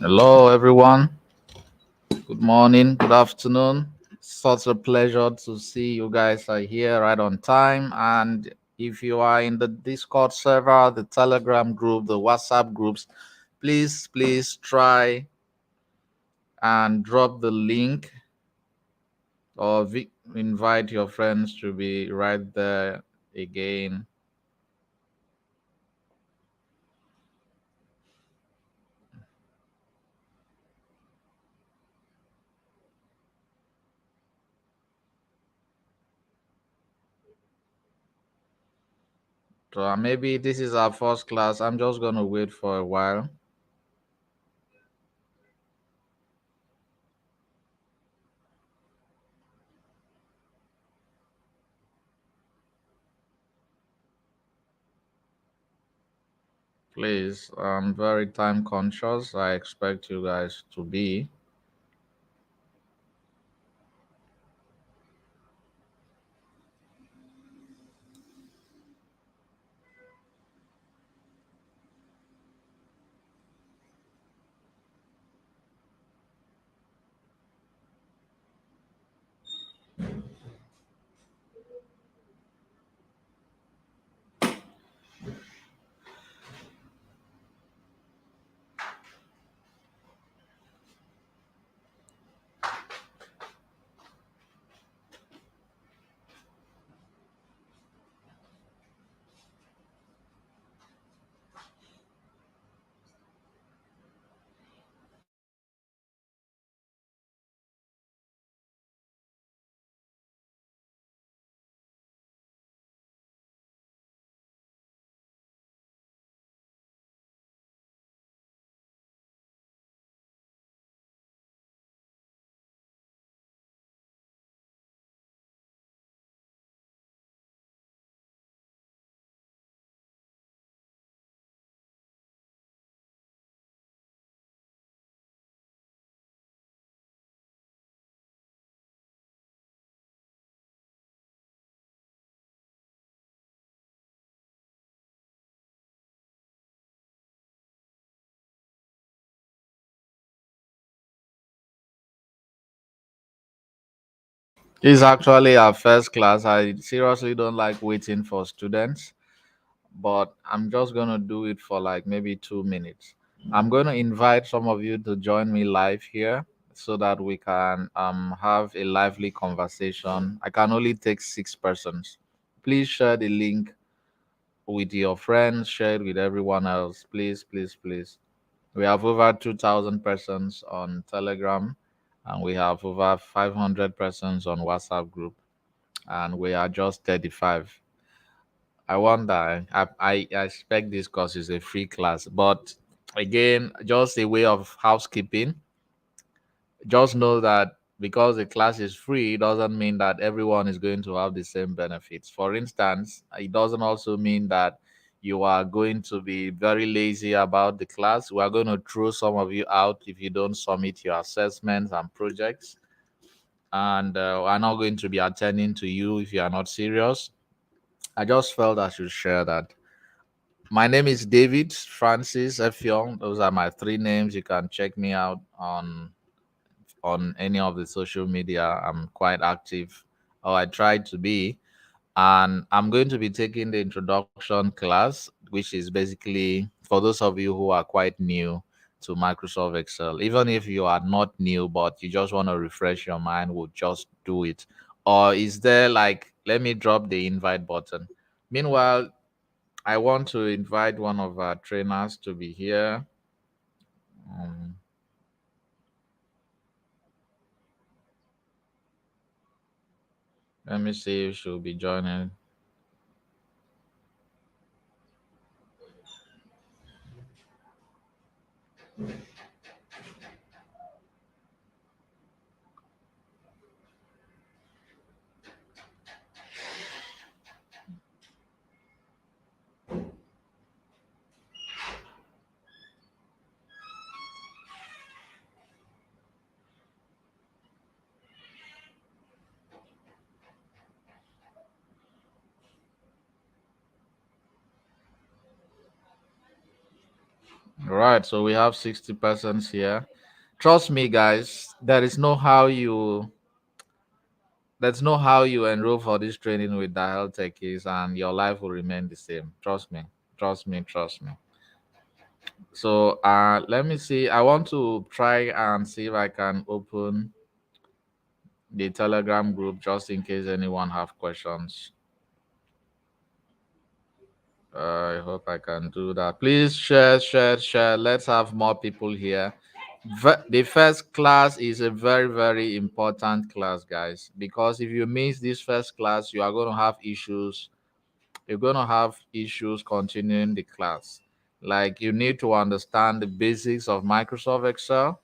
Hello, everyone. Good morning, good afternoon. Such a pleasure to see you guys are here right on time. And if you are in the Discord server, the Telegram group, the WhatsApp groups, please try and drop the link or invite your friends to be right there again. So maybe this is our first class. I'm just going to wait for a while. Please, I'm very time conscious. I expect you guys to be. This is actually our first class. I seriously don't like waiting for students, but I'm just going to do it for like maybe 2 minutes. I'm going to invite some of you to join me live here so that we can have a lively conversation. I can only take 6 persons. Please share the link with your friends, share it with everyone else. Please. We have over 2,000 persons on Telegram and we have over 500 persons on WhatsApp group and we are just 35. I wonder, I expect this course is a free class, but again, just a way of housekeeping. Just know that because the class is free, doesn't mean that everyone is going to have the same benefits. For instance, it doesn't also mean that you are going to be very lazy about the class. We are going to throw some of you out if you don't submit your assessments and projects. And we're not going to be attending to you if you are not serious. I just felt I should share that. My name is David Francis Effiong. Those are my three names. You can check me out on any of the social media. I'm quite active, or I try to be. And I'm going to be taking the introduction class, which is basically for those of you who are quite new to Microsoft Excel. Even if you are not new, but you just want to refresh your mind, we'll just do it. Or is there like, let me drop the invite button. Meanwhile, I want to invite one of our trainers to be here. Um, Let me see if she'll be joining. All right, so we have 60 persons here. Trust me, guys, there's no how you enroll for this training with the health techies and your life will remain the same. Trust me. Trust me, trust me. So let me see. I want to try and see if I can open the Telegram group just in case anyone have questions. I hope I can do that. Please share, share, share. Let's have more people here. The first class is a very, very important class, guys, because if you miss this first class, you are going to have issues. You're going to have issues continuing the class. Like, you need to understand the basics of Microsoft Excel.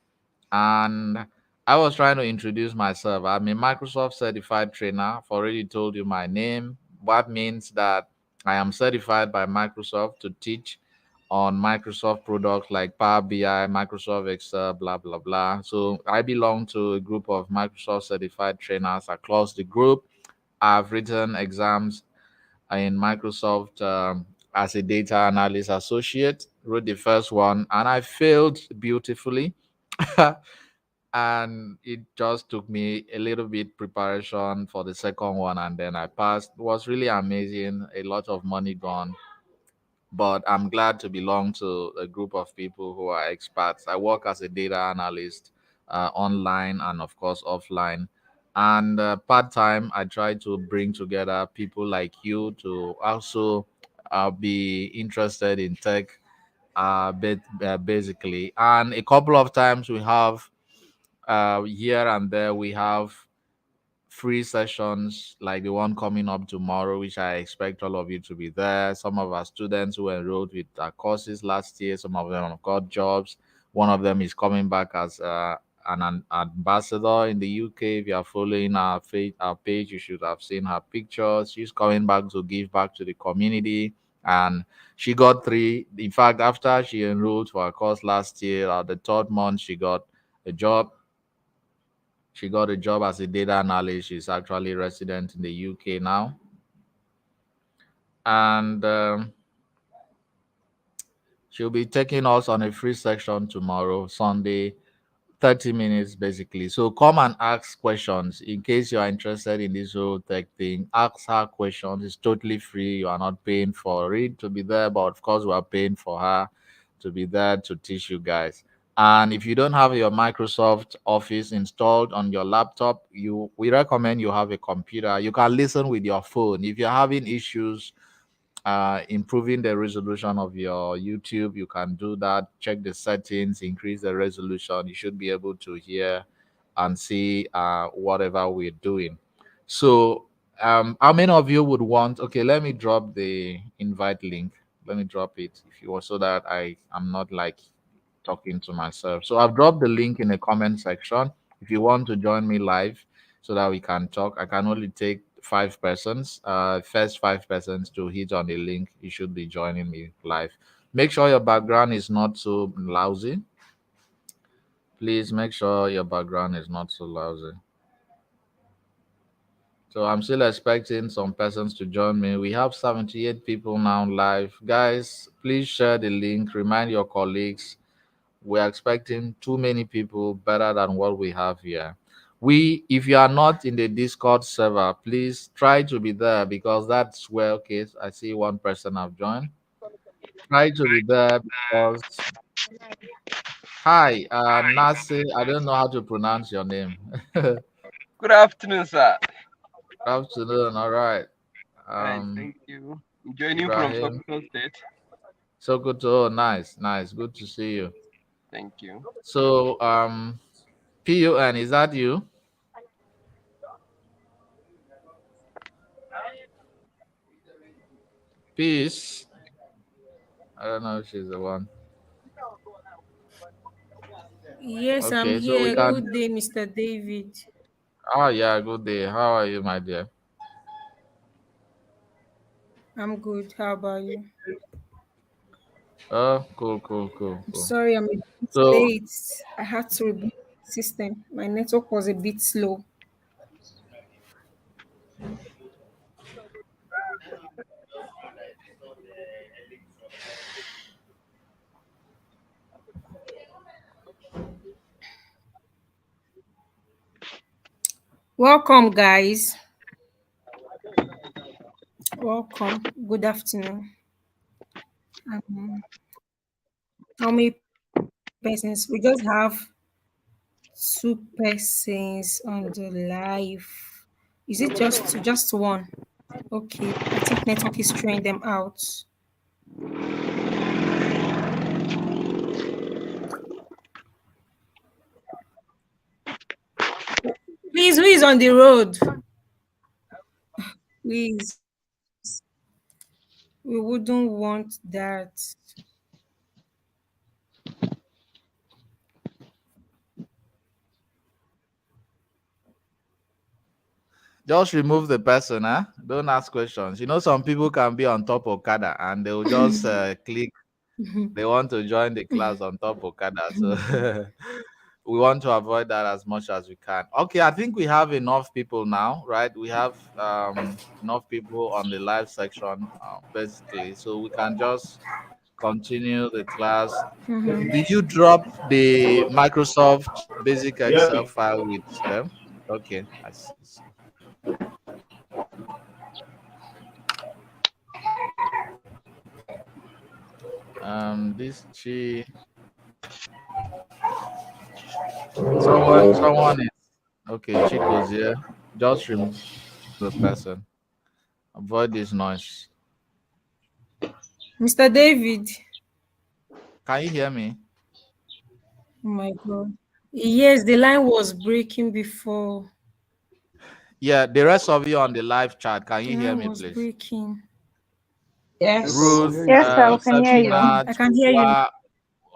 And I was trying to introduce myself. I'm a Microsoft certified trainer. I've already told you my name. What means that I am certified by Microsoft to teach on Microsoft products like Power BI, Microsoft Excel, blah, blah, blah. So I belong to a group of Microsoft certified trainers across the group. I've written exams in Microsoft as a data analyst associate, wrote the first one, and I failed beautifully. And it just took me a little bit preparation for the second one, and then I passed. It was really amazing, a lot of money gone, but I'm glad to belong to a group of people who are experts. I work as a data analyst online and of course offline, and part-time I try to bring together people like you to also be interested in tech, basically. And a couple of times we have here and there we have free sessions like the one coming up tomorrow, which I expect all of you to be there. Some of our students who enrolled with our courses last year, some of them have got jobs. One of them is coming back as an ambassador in the UK. If you are following our page, you should have seen her pictures. She's coming back to give back to the community. And she got three. In fact, after she enrolled for a course last year, the third month, a job she got a job as a data analyst. She's actually resident in the UK now. And she'll be taking us on a free section tomorrow, Sunday, 30 minutes basically. So come and ask questions in case you are interested in this whole tech thing. Ask her questions. It's totally free. You are not paying for it to be there, but of course, we are paying for her to be there to teach you guys. And if you don't have your Microsoft Office installed on your laptop, we recommend you have a computer. You can listen with your phone. If you're having issues improving the resolution of your YouTube, you can do that. Check the settings, increase the resolution. You should be able to hear and see whatever we're doing. So, how many of you would want? Okay, let me drop the invite link. Let me drop it if you want, so that I am not like talking to myself. So I've dropped the link in the comment section. If you want to join me live so that we can talk, I can only take 5 persons. First 5 persons to hit on the link, you should be joining me live. Make sure your background is not so lousy. Please make sure your background is not so lousy. So I'm still expecting some persons to join me. We have 78 people now live. Guys, please share the link. Remind your colleagues. We're expecting too many people better than what we have here. If you are not in the Discord server, please try to be there because that's where, okay, I see one person have joined. Try to be there because, hi, Nasi, I don't know how to pronounce your name. Good Good afternoon, sir. afternoon, all right. Fine, thank you. Joining from Ibrahim, Sokoto State. so good to, oh, nice, nice, good to see you. Thank you. So, PUN, is that you? Peace. I don't know if she's the one. Yes, I'm Okay, so we here. can. Good day, Mr. David. Oh yeah, good day. How are you, my dear? I'm good. How about you? Oh, cool, cool, cool, I'm cool. sorry I'm a bit So, late. I had to reboot the system. My network was a bit slow. Welcome, guys. Welcome. Good afternoon. Um, how many persons? We just have two persons on the live. Is it just one? Okay. I think network is throwing them out. Please, who is on the road? Please. We wouldn't want that. Just remove the person, huh? Don't ask questions. You know, some people can be on top of Okada and they'll just click they want to join the class on top of Okada. So we want to avoid that as much as we can. Okay, I think we have enough people now, right? We have enough people on the live section, basically. So we can just continue the class. Did you drop the Microsoft Basic Excel file with them? Okay, I see. This chi someone is okay. Chico's here. Just remove the person. Avoid this noise. Mr. David. Can you hear me? Oh my God. Yes, the line was breaking before. Yeah, the rest of you on the live chat, can The you hear line me, was please? breaking. Yes. Ruth, Yes, sir, we can hear you. Safina, I can hear you. Chukwa.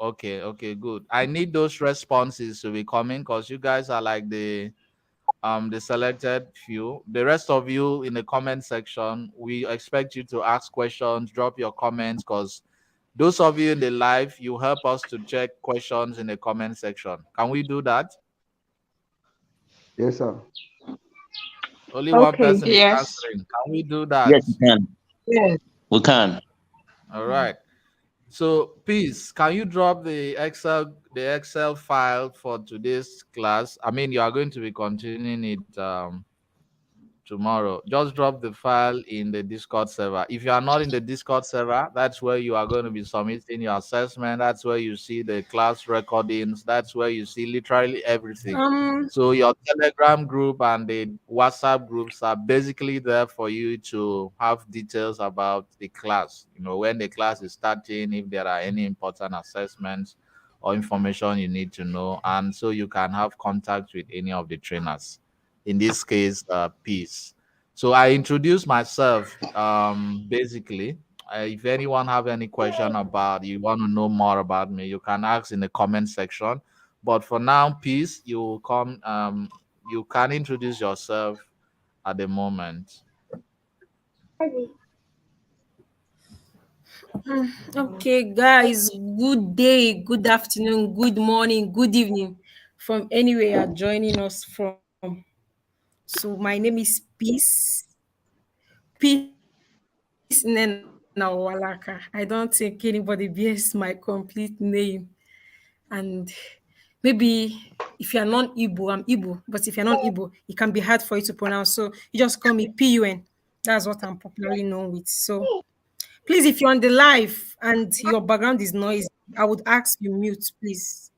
Okay, okay, good. I need those responses to be coming because you guys are like the selected few. The rest of you in the comment section, we expect you to ask questions, drop your comments, because those of you in the live, you help us to check questions in the comment section. Can we do that? Yes, sir. Only one Okay. person is Yes. answering. Can we do that? Yes, we can. Yes. We can. All right. So, please, can you drop the Excel file for today's class? I mean, you are going to be continuing it tomorrow. Just drop the file in the Discord server. If you are not in the Discord server, that's where you are going to be submitting your assessment. That's where you see the class recordings. That's where you see literally everything. Um, So your Telegram group and the WhatsApp groups are basically there for you to have details about the class. You know, when the class is starting, if there are any important assessments or information you need to know, and so you can have contact with any of the trainers, in this case, peace. So I introduce myself, basically. If anyone have any question about, you want to know more about me, you can ask in the comment section. But for now, peace, you will come, you can introduce yourself at the moment. okay, guys, good day, good afternoon, good morning, good evening from anywhere you're joining us from. So, my name is Peace Nena Walaka. I don't think anybody bears my complete name. And maybe if you're non-Igbo, I'm Igbo. But if you're non-Igbo, it can be hard for you to pronounce. So you just call me PUN. That's what I'm popularly known with. So please, if you're on the live and your background is noisy, I would ask you mute, please.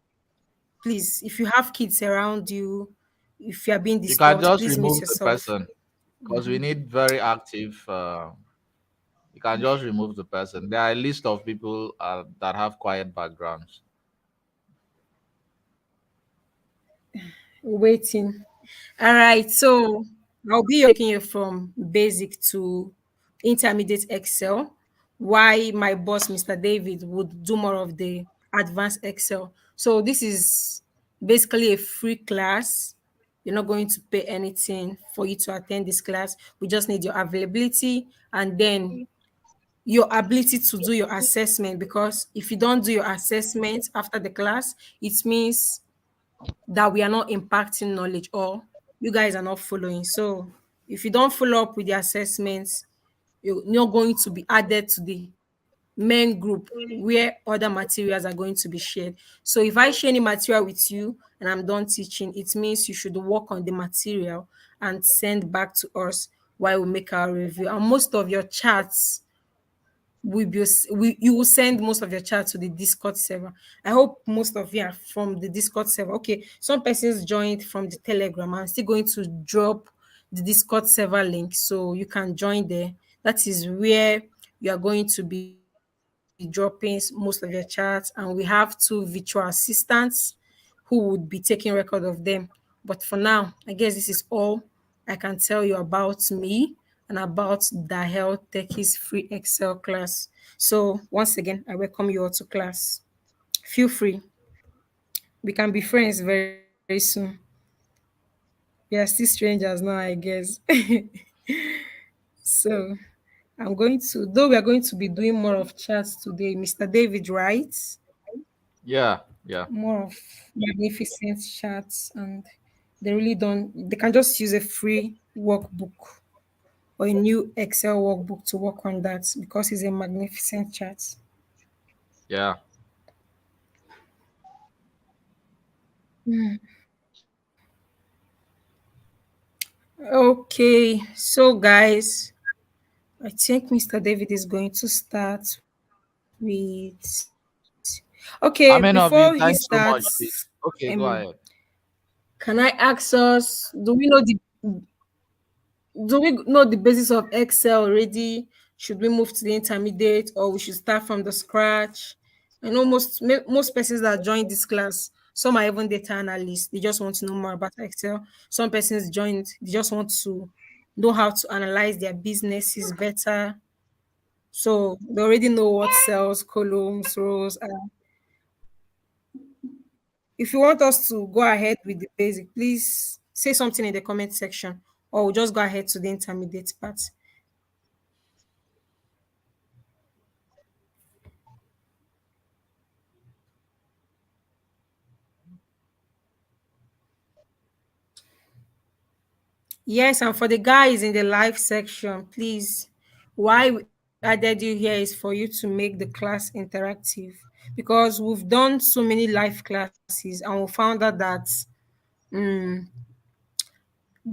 Please, if you have kids around you, if you are being You can disturbed, just please mute remove the yourself. person because we need very active. You can just remove the person. There are a list of people that have quiet backgrounds. Waiting. All right, so I'll be taking you from basic to intermediate Excel. Why my boss, Mr. David, would do more of the advanced Excel. So this is basically a free class. You're not going to pay anything for you to attend this class. We just need your availability and then your ability to do your assessment, because if you don't do your assessment after the class, it means that we are not impacting knowledge or you guys are not following. So if you don't follow up with the assessments, you're not going to be added to the main group where other materials are going to be shared. So if I share any material with you and I'm done teaching, it means you should work on the material and send back to us while we make our review. And most of your chats you will send most of your chat to the Discord server. I hope most of you are from the Discord server. Okay, some persons joined from the Telegram. I'm still going to drop the Discord server link so you can join there. That is where you are going to be dropping most of your chats, and we have two virtual assistants who would be taking record of them. But for now, I guess this is all I can tell you about me and about the Health Techies free Excel class. So once again, I welcome you all to class. Feel free. We can be friends very soon. We are still strangers now, I guess. So I'm going to, though we are going to be doing more of chats today, Mr. David writes Yeah, yeah, more of magnificent chats, and they really don't, they can just use a free workbook or a new Excel workbook to work on that because it's a magnificent chart. yeah. Okay, so guys, I think Mr. David is going to start with. Okay, before How he many of you? starts, Thanks so much, please. Okay, go um, ahead. can I ask us, do we know the basis of Excel already? Should we move to the intermediate or we should start from the scratch? I know most persons that join this class, some are even data analysts. They just want to know more about Excel. Some persons joined, they just want to know how to analyze their businesses better. So they already know what cells, columns, rows are. If you want us to go ahead with the basic, please say something in the comment section, or we'll just go ahead to the intermediate part. Yes, and for the guys in the live section, please, why we added you here is for you to make the class interactive because we've done so many live classes and we found out that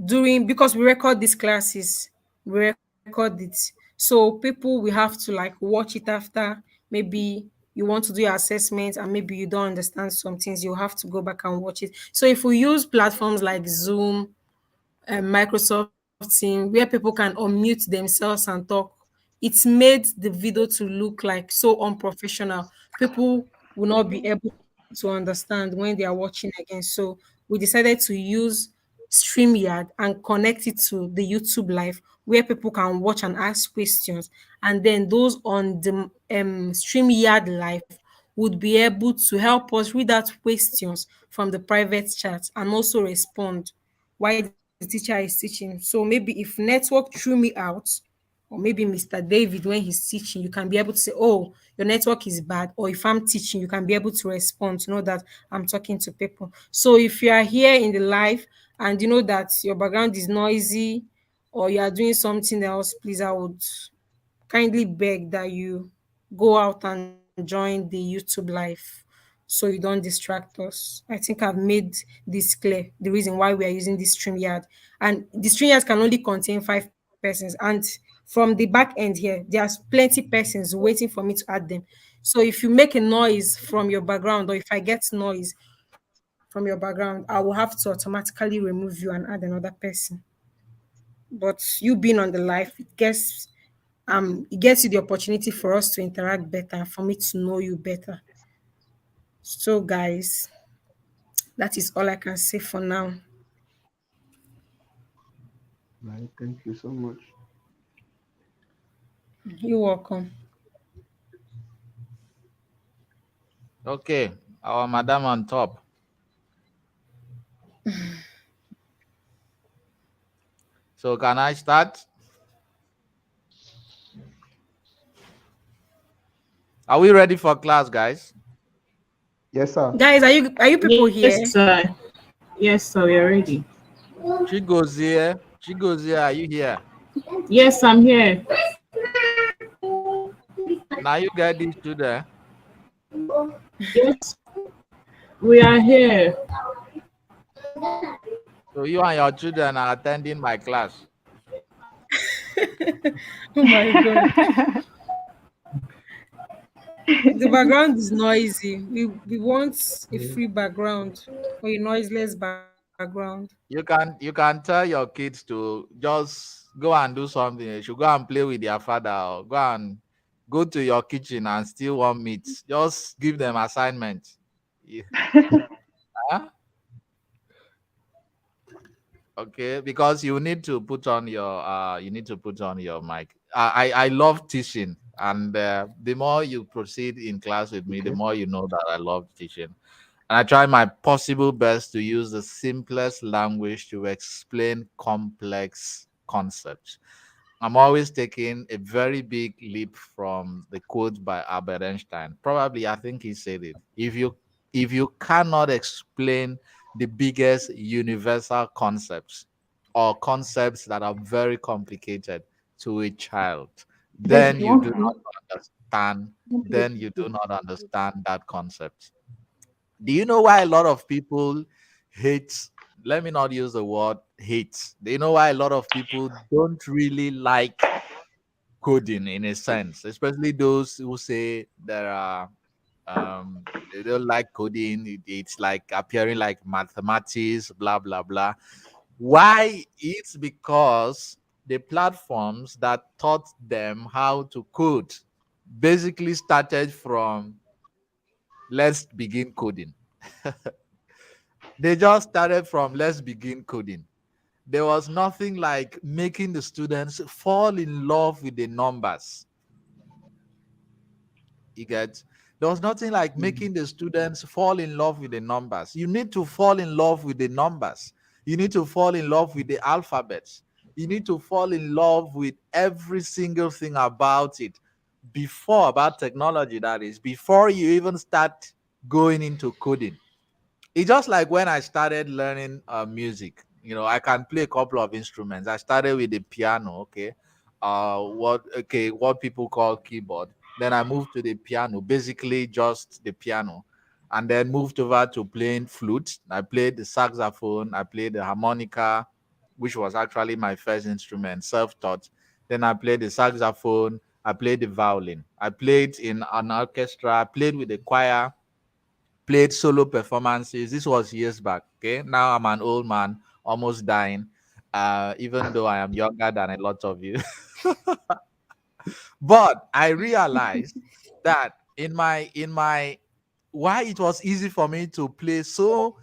during because we record these classes, we record it. So people we have to like watch it after. Maybe you want to do your assessment and maybe you don't understand some things, you have to go back and watch it. So if we use platforms like Zoom, Microsoft Team, where people can unmute themselves and talk, it's made the video to look like so unprofessional. People will not be able to understand when they are watching again. So we decided to use StreamYard and connect it to the YouTube Live where people can watch and ask questions. And then those on the StreamYard Live would be able to help us read out questions from the private chat and also respond while the teacher is teaching. So maybe if network threw me out, or maybe Mr. David, when he's teaching, you can be able to say, oh, your network is bad. Or if I'm teaching, you can be able to respond to know that I'm talking to people. So if you are here in the live and you know that your background is noisy or you are doing something else, please, I would kindly beg that you go out and join the YouTube live so you don't distract us. I think I've made this clear, the reason why we are using this StreamYard. And the StreamYard can only contain 5 persons. And from the back end here, there's plenty persons waiting for me to add them. So if you make a noise from your background, or if I get noise from your background, I will have to automatically remove you and add another person. But you being on the live, it gets you the opportunity for us to interact better and for me to know you better. So guys, that is all I can say for now. Right. Thank you so much. You're welcome. Okay, our madam on top. So can I start? Are we ready for class, guys? Yes, sir. Guys, are you people Yes, here? sir. Yes, sir. We are ready. Chigozie, Chigozie, are you here? Yes, I'm here. Now you get these children. Yes, we are here. So you and your children are attending my class. Oh my god. The background is noisy. We want a free background or a noiseless background. You can tell your kids to just go and do something. They should go and play with their father, or go to your kitchen and steal one meat. Just give them assignment. Yeah. Huh? Okay, because you need to put on your mic. I love teaching, and the more you proceed in class with me, the Okay. more you know that I love teaching. And I try my possible best to use the simplest language to explain complex concepts. I'm always taking a very big leap from the quote by Albert Einstein. Probably, I think he said it. If you cannot explain the biggest universal concepts or concepts that are very complicated to a child, Beg, then you you want do food? not understand. Want plate Then with you do food? not understand that concept. Do you know why a lot of people hate? Let me not use the word hate. Do you know why a lot of people don't really like coding in a sense, especially those who say there are they don't like coding. It's like appearing like mathematics, blah blah blah. Why? It's because the platforms that taught them how to code basically started from let's begin coding. They just started from let's begin coding. There was nothing like making the students fall in love with the numbers. You get? There was nothing like making the students fall in love with the numbers. You need to fall in love with the numbers. You need to fall in love with the alphabets. You need to fall in love with every single thing about it about technology, that is, before you even start going into coding. It's just like when I started learning music. I can play a couple of instruments. I started with the piano, okay. What people call keyboard. Then I moved to the piano, basically just the piano, and then moved over to playing flute. I played the saxophone. I played the harmonica, which was actually my first instrument, self-taught. Then I played the saxophone. I played the violin. I played in an orchestra. I played with the choir, played solo performances. This was years back. Okay. Now I'm an old man, almost dying. Even though I am younger than a lot of you. But I realized that in my why it was easy for me to play so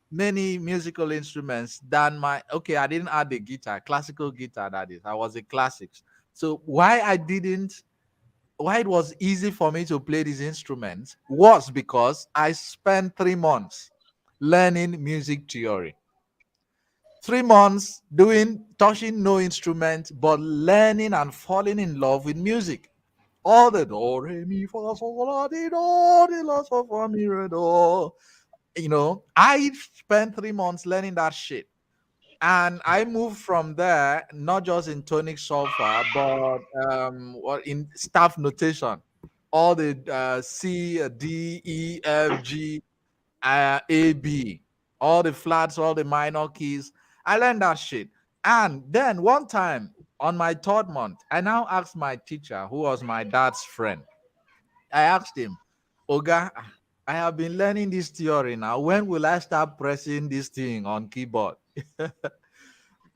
many musical instruments than my okay, I didn't add the guitar, classical guitar, that is. I was a classics. So why it was easy for me to play these instruments was because I spent 3 months learning music theory. 3 months doing touching no instrument, but learning and falling in love with music. All the do re mi fa sol la di do di la so fa mi re do. I spent 3 months learning that shit, and I moved from there, not just in tonic solfa, but what in staff notation, all the C, D, E, F, G, A, B, all the flats, all the minor keys. I learned that shit. And then one time on my third month, I now asked my teacher, who was my dad's friend. I asked him, Oga, I have been learning this theory now. When will I start pressing this thing on keyboard?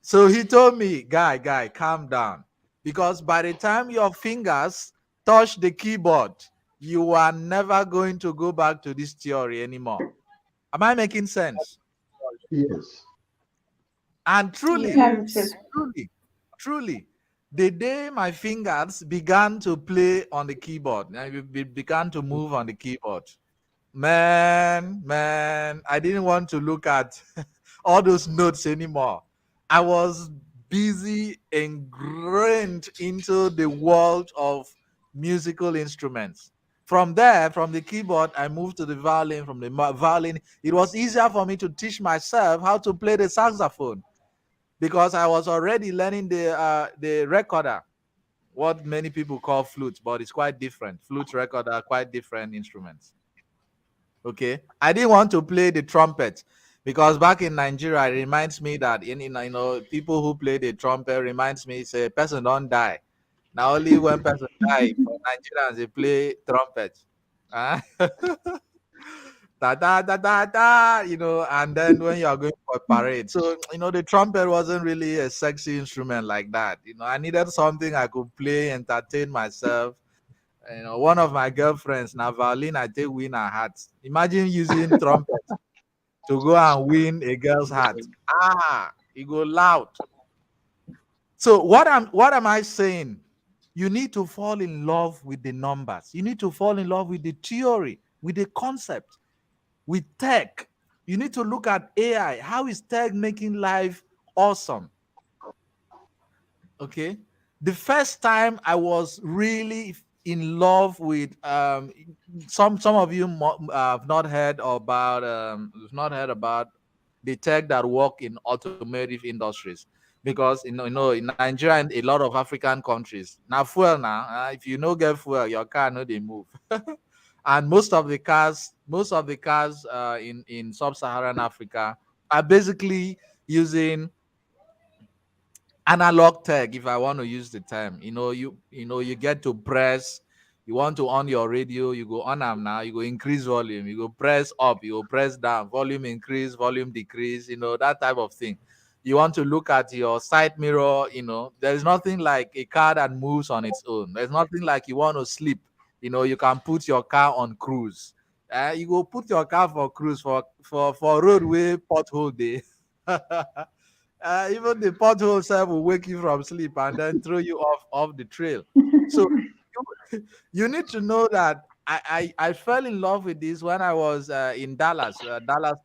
So he told me, guy, calm down. Because by the time your fingers touch the keyboard, you are never going to go back to this theory anymore. Am I making sense? Yes. And truly, Yes. Yes. truly, truly, the day my fingers began to play on the keyboard, and began to move on the keyboard, man, I didn't want to look at all those notes anymore. I was busy ingrained into the world of musical instruments. From there, from the keyboard, I moved to the violin. From the violin, it was easier for me to teach myself how to play the saxophone because I was already learning the recorder. what many people call flute, but it's quite different. Flute record are quite different instruments. Okay, I didn't want to play the trumpet because back in Nigeria, it reminds me that people who play the trumpet reminds me say person don't die. Now only when person die for Nigerians they play trumpet. Ah, da da da da da, and then when you are going for a parade. So, the trumpet wasn't really a sexy instrument like that. I needed something I could play, entertain myself. One of my girlfriends, now violin, I take win her heart. Imagine using trumpet to go and win a girl's heart. Ah, it go loud. So what am I saying? You need to fall in love with the numbers. You need to fall in love with the theory, with the concept, with tech. You need to look at AI. How is tech making life awesome? Okay. The first time I was really in love with some of you have not heard about the tech that work in automotive industries, because in Nigeria and a lot of African countries now fuel now, if you no get fuel your car no they move. And most of the cars in sub-Saharan Africa are basically using analog tech, if I want to use the term. You get to press. You want to on your radio, you go on them now, you go increase volume, you go press up, you go press down, volume increase, volume decrease, that type of thing. You want to look at your side mirror. There's nothing like a car that moves on its own. There's nothing like you want to sleep. You can put your car on cruise. You go put your car for cruise for roadway pothole day. Even the pothole self will wake you from sleep and then throw you off the trail. So you need to know that I fell in love with this when I was in Dallas,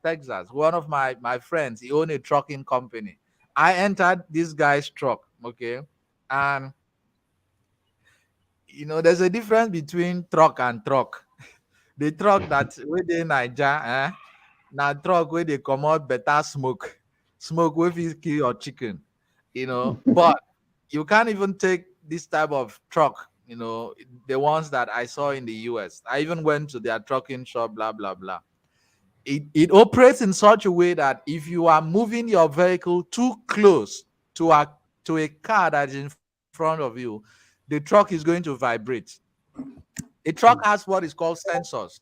Texas. One of my friends, he owned a trucking company. I entered this guy's truck, okay, and there's a difference between truck and truck. The truck that within Niger, na truck where they come out better smoke wey fit kill your chicken. But you can't even take this type of truck, the ones that I saw in the US. I even went to their trucking shop, blah blah blah. It operates in such a way that if you are moving your vehicle too close to a car that is in front of you, the truck is going to vibrate. A truck has what is called sensors.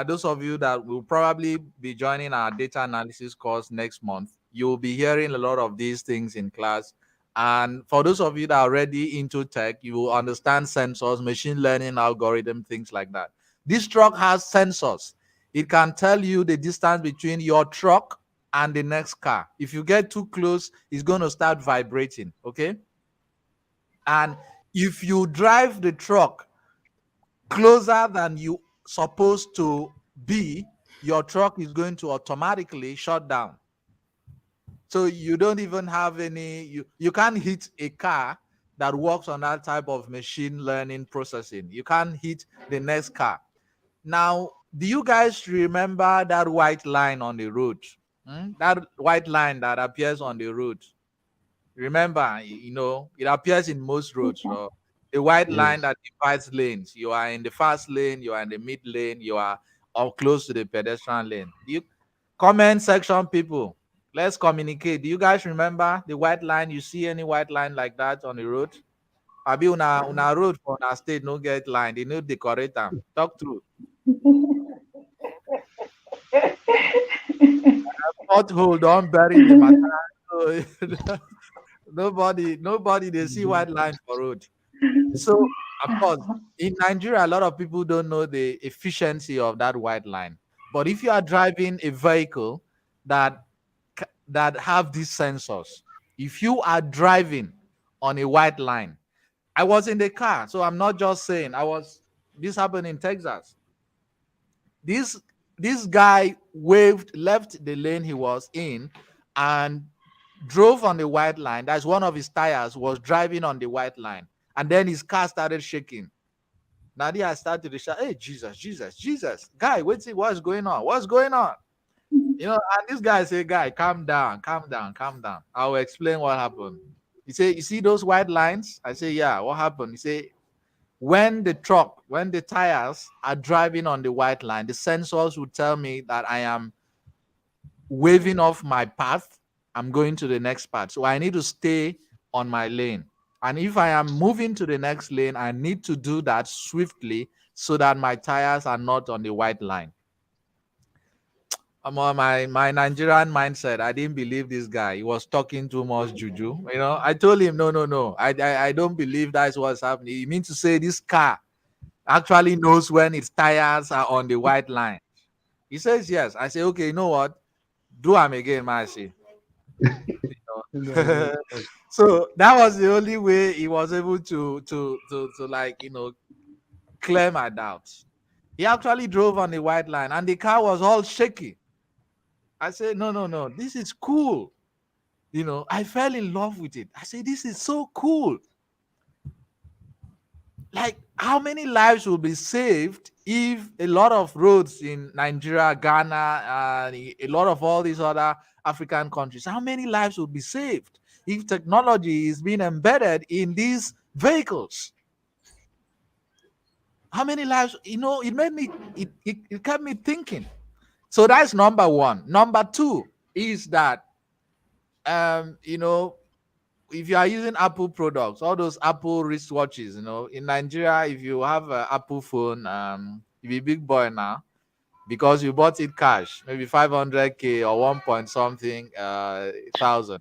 Those of you that will probably be joining our data analysis course next month, you'll be hearing a lot of these things in class. And for those of you that are already into tech, you will understand sensors, machine learning algorithm, things like that. This truck has sensors. It can tell you the distance between your truck and the next car. If you get too close, it's going to start vibrating. Okay. And if you drive the truck closer than you supposed to be, your truck is going to automatically shut down. So you don't even have you can't hit a car that works on that type of machine learning processing. You can't hit the next car. Now, do you guys remember that white line on the road? That white line that appears on the road. Remember, it appears in most roads. A white line Yes. that divides lanes. You are in the fast lane, you are in the mid lane, you are or close to the pedestrian lane. You comment section people. Let's communicate. Do you guys remember the white line? You see any white line like that on the road? Abi una road for una state no get line. They no decorate them. Talk through. Pothole don't bury the matter. So, nobody they see white line for road. So of course, in Nigeria, a lot of people don't know the efficiency of that white line. But if you are driving a vehicle that that have these sensors, if you are driving on a white line, I was in the car, so I'm not just saying I was. This happened in Texas. This this guy waved, left the lane he was in, and drove on the white line. That's one of his tires was driving on the white line, and then his car started shaking. Nadia started to shout, "Hey, Jesus, Jesus, Jesus, guy, what's going on? What's going on?" And this guy said, "Guy, calm down, calm down, calm down. I'll explain what happened." He say, you see those white lines? I say, yeah. What happened? He say, when the tires are driving on the white line, the sensors will tell me that I am waving off my path. I'm going to the next part. So I need to stay on my lane. And if I am moving to the next lane, I need to do that swiftly so that my tires are not on the white line. I'm on my Nigerian mindset. I didn't believe this guy. He was talking too much juju. I told him, no, no, no. I don't believe that's what's happening. You mean to say this car actually knows when its tires are on the white line? He says yes. I say, okay, you know what? Do am again, Marcy. No, So that was the only way he was able to like clear my doubts. He actually drove on the white line and the car was all shaky. I said, no, no, no, this is cool. I fell in love with it. I said, this is so cool. Like, how many lives will be saved if a lot of roads in Nigeria, Ghana, and a lot of all these other African countries, how many lives will be saved if technology is being embedded in these vehicles? How many lives? It made me, it kept me thinking. So that's number one. Number two is that, if you are using Apple products, all those Apple wristwatches, in Nigeria, if you have an Apple phone, you be big boy now because you bought it cash, maybe 500K or one point something thousand.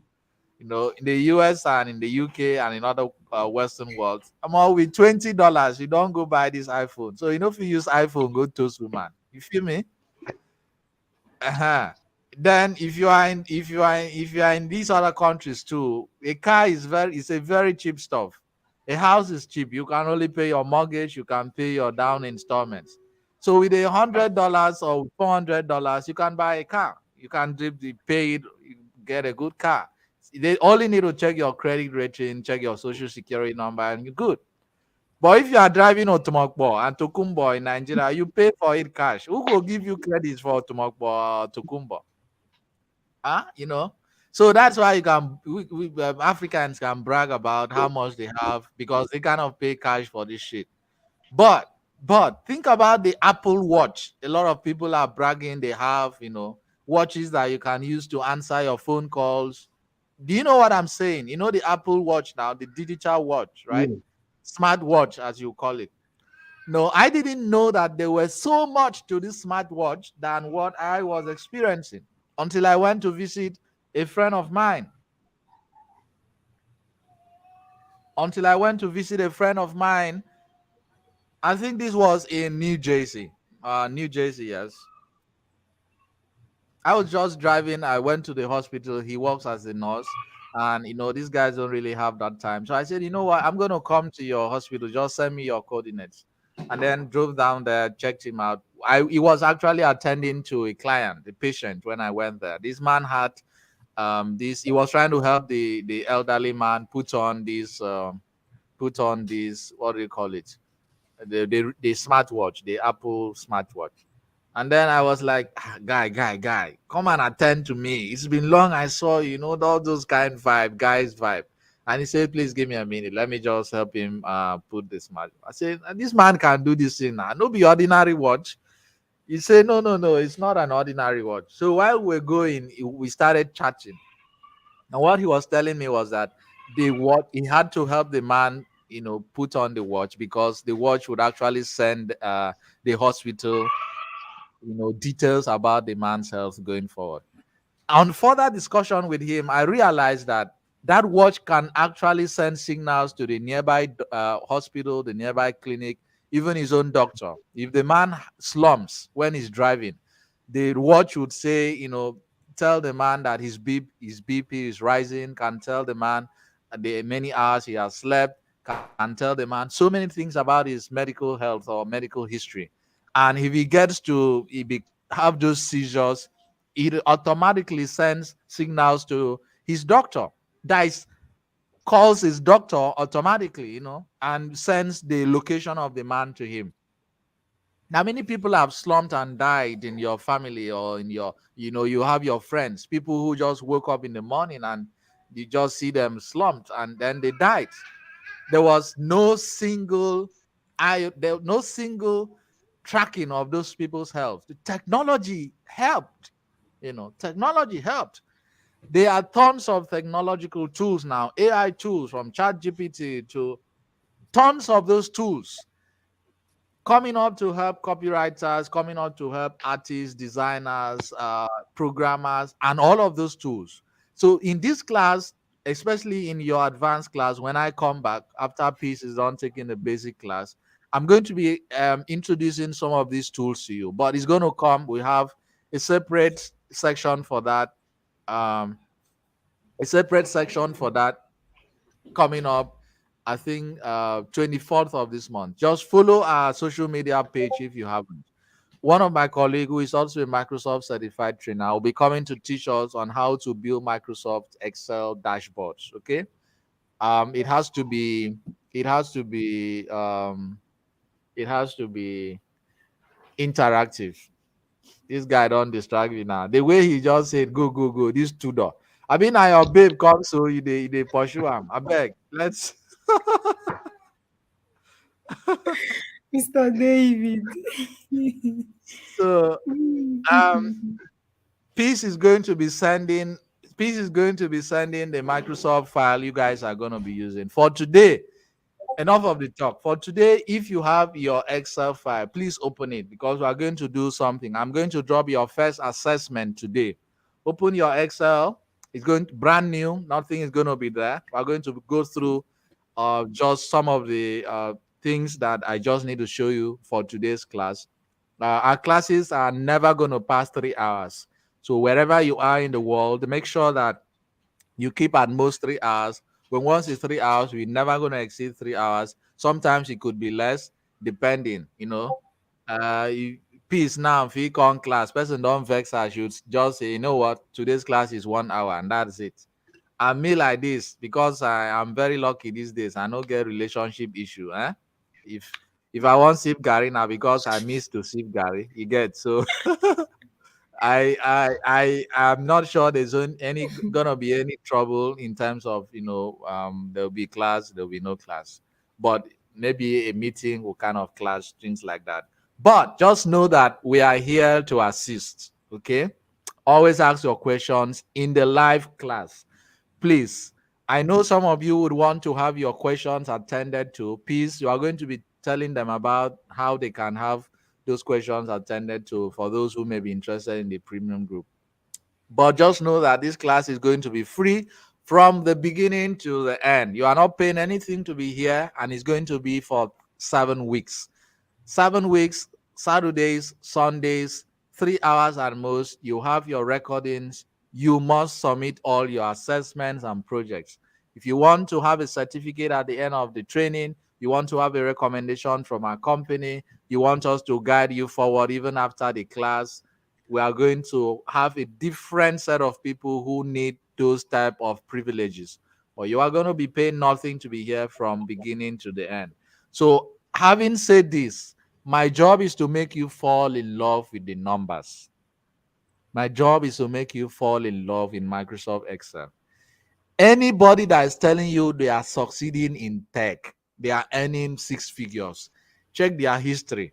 In the US and in the UK and in other Western worlds, I'm all with $20. You don't go buy this iPhone. So if you use iPhone, go toast woman. You feel me? Uh-huh. Then if you are in these other countries too, a car is a very cheap stuff. A house is cheap. You can only pay your mortgage, you can pay your down installments. So with $100 or $400, you can buy a car. You can pay it, you get a good car. They only need to check your credit rating, check your social security number, and you're good. But if you are driving Otomokbo and Tokumbo in Nigeria, you pay for it cash. Who will give you credits for Otomokbo or Tokumbo? Huh? So that's why Africans can brag about how much they have because they cannot pay cash for this shit. But think about the Apple Watch. A lot of people are bragging they have, watches that you can use to answer your phone calls. Do you know what I'm saying? The Apple Watch now, the digital watch, right? yeah. Smart watch, as you call it. No, I didn't know that there was so much to this smartwatch than what I was experiencing until I went to visit a friend of mine. Until I went to visit a friend of mine, I think this was in New Jersey. New Jersey, yes. I was just driving. I went to the hospital. He works as a nurse. And, these guys don't really have that time. So I said, you know what? I'm going to come to your hospital. Just send me your coordinates. And then drove down there, checked him out. He was actually attending to a client, a patient, when I went there. This man had he was trying to help the elderly man put on this, what do you call it? The smartwatch, the Apple smartwatch. And then I was like, guy, come and attend to me. It's been long. I saw, all those kind vibe, guys vibe. And he said, please give me a minute. Let me just help him put the smart. I said, this man can do this thing now. No be ordinary watch. He said, no, no, no, it's not an ordinary watch. So while we're going, we started chatting. And what he was telling me was that he had to help the man, put on the watch because the watch would actually send the hospital, details about the man's health going forward. On further discussion with him, I realized that that watch can actually send signals to the nearby hospital, the nearby clinic, even his own doctor. If the man slumps when he's driving, the watch would say, tell the man that his BP is rising, can tell the man the many hours he has slept, can tell the man so many things about his medical health or medical history. And if he gets to have those seizures, it automatically sends signals to his doctor. That is, calls his doctor automatically, and sends the location of the man to him. Now, many people have slumped and died in your family or in your, you have your friends, people who just woke up in the morning and you just see them slumped and then they died. There was no single no single tracking of those people's health. The technology helped. Technology helped. There are tons of technological tools now, AI tools from ChatGPT to tons of those tools coming up to help copywriters, coming up to help artists, designers, programmers, and all of those tools. So in this class, especially in your advanced class, when I come back after Peace is done taking the basic class, I'm going to be introducing some of these tools to you. But it's going to come. We have a separate section for that. Um, a separate section for that coming up, I think 24th of this month. Just follow our social media page if you haven't. One of my colleagues, who is also a Microsoft certified trainer, will be coming to teach us on how to build Microsoft Excel dashboards. Okay. It has to be it has to be it has to be interactive. This guy don't distract me now. The way he just said go go go, this two door. I mean, now your babe comes, so they pursue him. I beg, let's. Mr. David. So um Peace is going to be sending the Microsoft file you guys are going to be using for today. Enough of the talk. For today, if you have your Excel file, please open it because we are going to do something. I'm going to drop your first assessment today. Open your Excel. It's going to brand new. Nothing is going to be there. We're going to go through just some of the things that I just need to show you for today's class. Our classes are never going to pass 3 hours. So wherever you are in the world, make sure that you keep at most 3 hours. When once it's 3 hours, we're never going to exceed 3 hours. Sometimes it could be less, depending. You, peace now, if you come class, person don't vex, I should just say, you know what, today's class is 1 hour and that's it. And me like this, because I am very lucky these days, I don't get relationship issue. If if I want sip Gary now because I miss to sip Gary, you get so I'm not sure there's any gonna be any trouble in terms of there'll be class, there'll be no class, but maybe a meeting will kind of clash, things like that. But just know that we are here to assist. Okay, always ask your questions in the live class, please. I know some of you would want to have your questions attended to. Please, you are going to be telling them about how they can have those questions attended to for those who may be interested in the premium group. But just know that this class is going to be free from the beginning to the end. You are not paying anything to be here, and it's going to be for 7 weeks. 7 weeks, Saturdays, Sundays, 3 hours at most. You have your recordings. You must submit all your assessments and projects. If you want to have a certificate at the end of the training, you want to have a recommendation from our company, you want us to guide you forward even after the class, we are going to have a different set of people who need those type of privileges. But you are going to be paying nothing to be here from beginning to the end. So having said this, my job is to make you fall in love with the numbers. My job is to make you fall in love in Microsoft Excel. Anybody that is telling you they are succeeding in tech, they are earning six figures, check their history.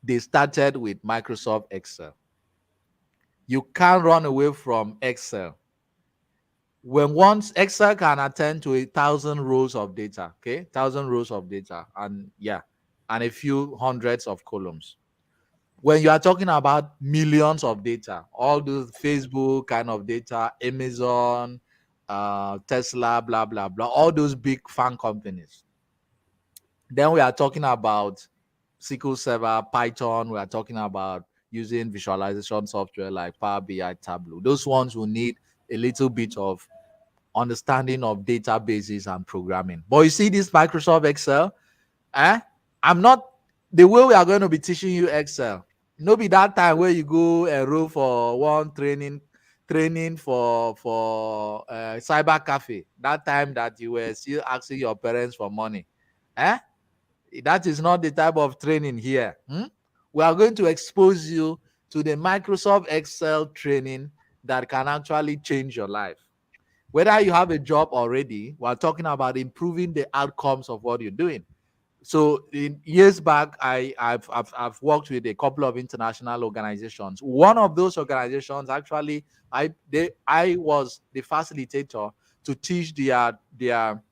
They started with Microsoft Excel. You can't run away from Excel. When once Excel can attend to 1,000 rows of data, okay, 1,000 rows of data, and yeah, and a few hundreds of columns. When you are talking about millions of data, all those Facebook kind of data, Amazon, Tesla, blah blah blah, all those big fan companies. Then we are talking about SQL Server, Python. We are talking about using visualization software like Power BI, Tableau. Those ones will need a little bit of understanding of databases and programming. But you see this Microsoft Excel, eh? I'm not the way we are going to be teaching you Excel. No be that time where you go enroll for one training for cyber cafe. That time that you were still asking your parents for money. Eh? That is not the type of training here. We are going to expose you to the Microsoft Excel training that can actually change your life. Whether you have a job already, we're talking about improving the outcomes of what you're doing. So in years back, I've worked with a couple of international organizations. One of those organizations actually, I was the facilitator to teach their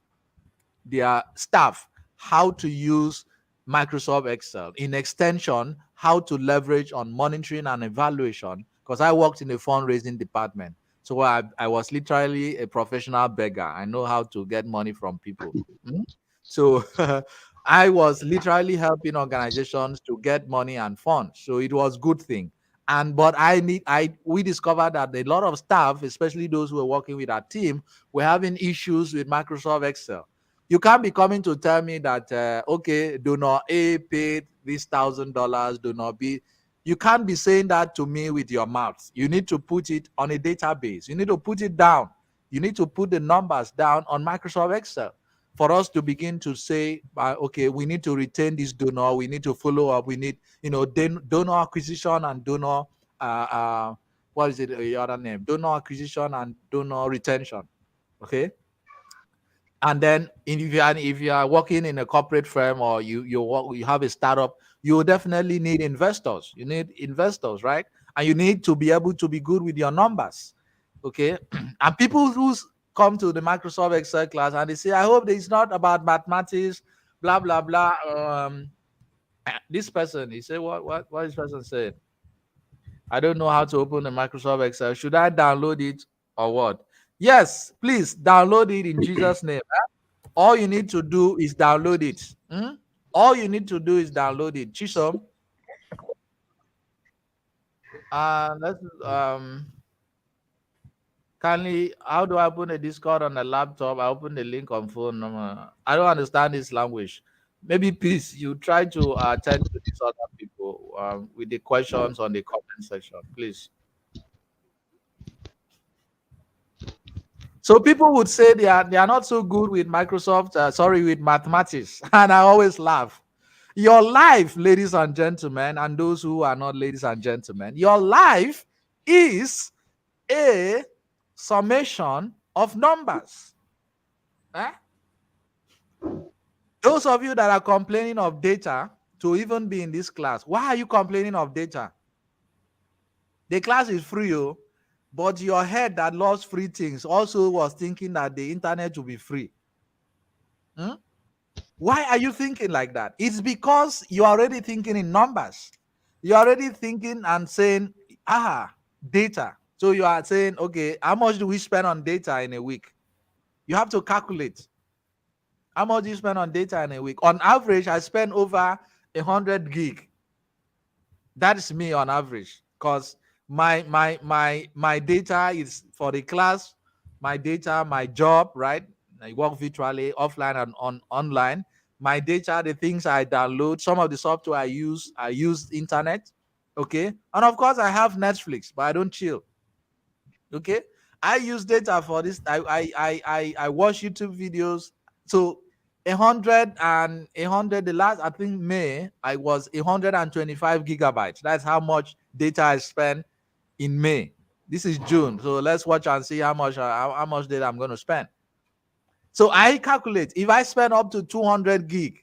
staff how to use Microsoft Excel. In extension, how to leverage on monitoring and evaluation, because I worked in the fundraising department. So I was literally a professional beggar. I know how to get money from people. Mm? So I was literally helping organizations to get money and funds. So it was good thing. And but we discovered that a lot of staff, especially those who were working with our team, were having issues with Microsoft Excel. You can't be coming to tell me that okay, do not A paid this $1,000, do not B. You can't be saying that to me with your mouth. You need to put it on a database. You need to put it down. You need to put the numbers down on Microsoft Excel for us to begin to say, okay, we need to retain this donor. We need to follow up. We need, donor acquisition and donor, what is it? The other name? Donor acquisition and donor retention. Okay. And then if you are working in a corporate firm, or you have a startup, you will definitely need investors. You need investors, right? And you need to be able to be good with your numbers. Okay. And people who come to the Microsoft Excel class and they say, I hope it's not about mathematics, blah blah blah. This person, he said, what is this person saying? I don't know how to open the Microsoft Excel. Should I download it or what? Yes, please download it in Jesus' name. All you need to do is download it. All you need to do is download it. Chisom, let's kindly, how do I open a Discord on a laptop? I open the link on phone. I don't understand this language. Maybe please you try to attend to these other people with the questions on the comment section, please. So people would say they are not so good with Microsoft, with mathematics, and I always laugh. Your life, ladies and gentlemen, and those who are not ladies and gentlemen, your life is a summation of numbers. Eh? Those of you that are complaining of data to even be in this class, why are you complaining of data? The class is free, but your head that loves free things also was thinking that the internet will be free. Why are you thinking like that? It's because you're already thinking in numbers. You're already thinking and saying, data. So you are saying, okay, how much do we spend on data in a week? You have to calculate. How much do you spend on data in a week? On average, I spend over 100 gig. That's me on average, because my data is for the class, my data, my job, right? I work virtually, offline and online. My data, the things I download, some of the software I use internet. Okay. And of course I have Netflix, but I don't chill. Okay. I use data for this. I watch YouTube videos. So 100, the last, I think May, I was 125 gigabytes. That's how much data I spent in May. This is June. So let's watch and see how much data I'm going to spend. So I calculate if I spend up to 200 gig,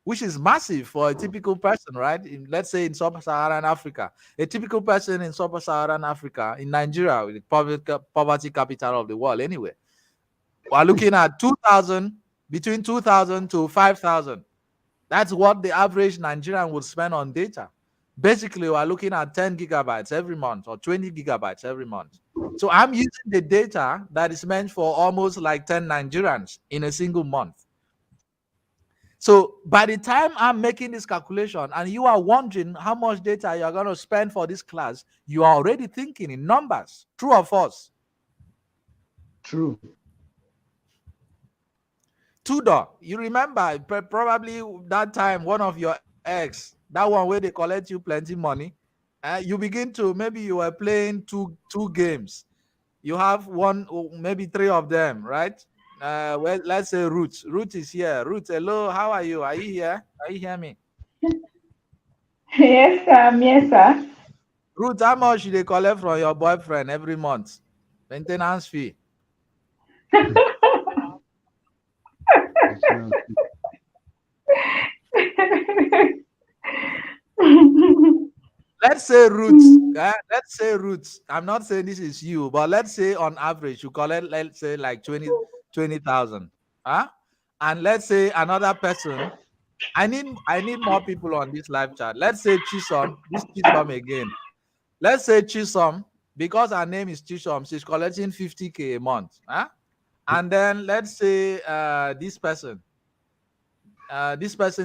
which is massive for a typical person, right? Let's say in sub-Saharan Africa, a typical person in sub-Saharan Africa, in Nigeria, the poverty capital of the world anyway, we're looking at 2,000, between 2,000 to 5,000. That's what the average Nigerian would spend on data. Basically, we're looking at 10 gigabytes every month or 20 gigabytes every month. So I'm using the data that is meant for almost like 10 Nigerians in a single month. So by the time I'm making this calculation and you are wondering how much data you're going to spend for this class, you are already thinking in numbers. True or false? True. Tudor, you remember probably that time one of your ex, that one where they collect you plenty money, you begin to, maybe you were playing two games. You have one, maybe three of them, right? Well, let's say Ruth. Ruth is here. Ruth, hello, how are you? Are you here? Are you hear me? Yes, yes, sir. Ruth, how much do they collect from your boyfriend every month? Maintenance fee. Natural. Let's say roots. Let's say roots. I'm not saying this is you, but let's say on average you collect, let's say like 20,000. Huh? And let's say another person. I need more people on this live chat. Let's say Chisom. This Chisom again. Let's say Chisom, because her name is Chisom, she's collecting 50K a month. Huh? And then let's say this person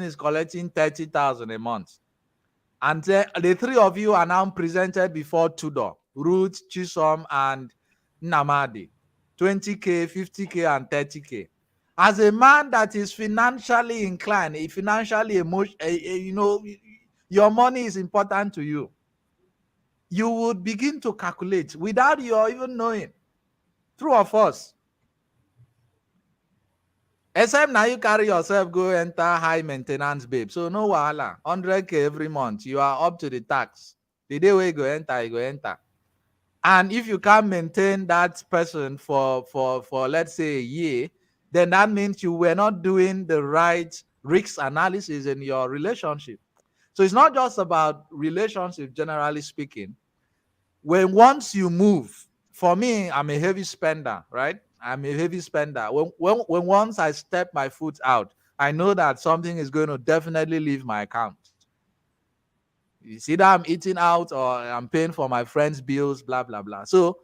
is collecting 30,000 a month. And the three of you are now presented before Tudor, Ruth, Chisom, and Namadi. 20K, 50K, and 30K. As a man that is financially inclined, financially your money is important to you. You would begin to calculate without you even knowing. True of us. Except now you carry yourself, go enter high maintenance, babe. So no wahala. 100K every month. You are up to the tax. The day where you go enter, you go enter. And if you can't maintain that person for let's say a year, then that means you were not doing the right risk analysis in your relationship. So it's not just about relationship, generally speaking. When once you move, for me, I'm a heavy spender, right? I'm a heavy spender. When once I step my foot out, I know that something is going to definitely leave my account. You see that I'm eating out or I'm paying for my friends' bills, blah, blah, blah. So,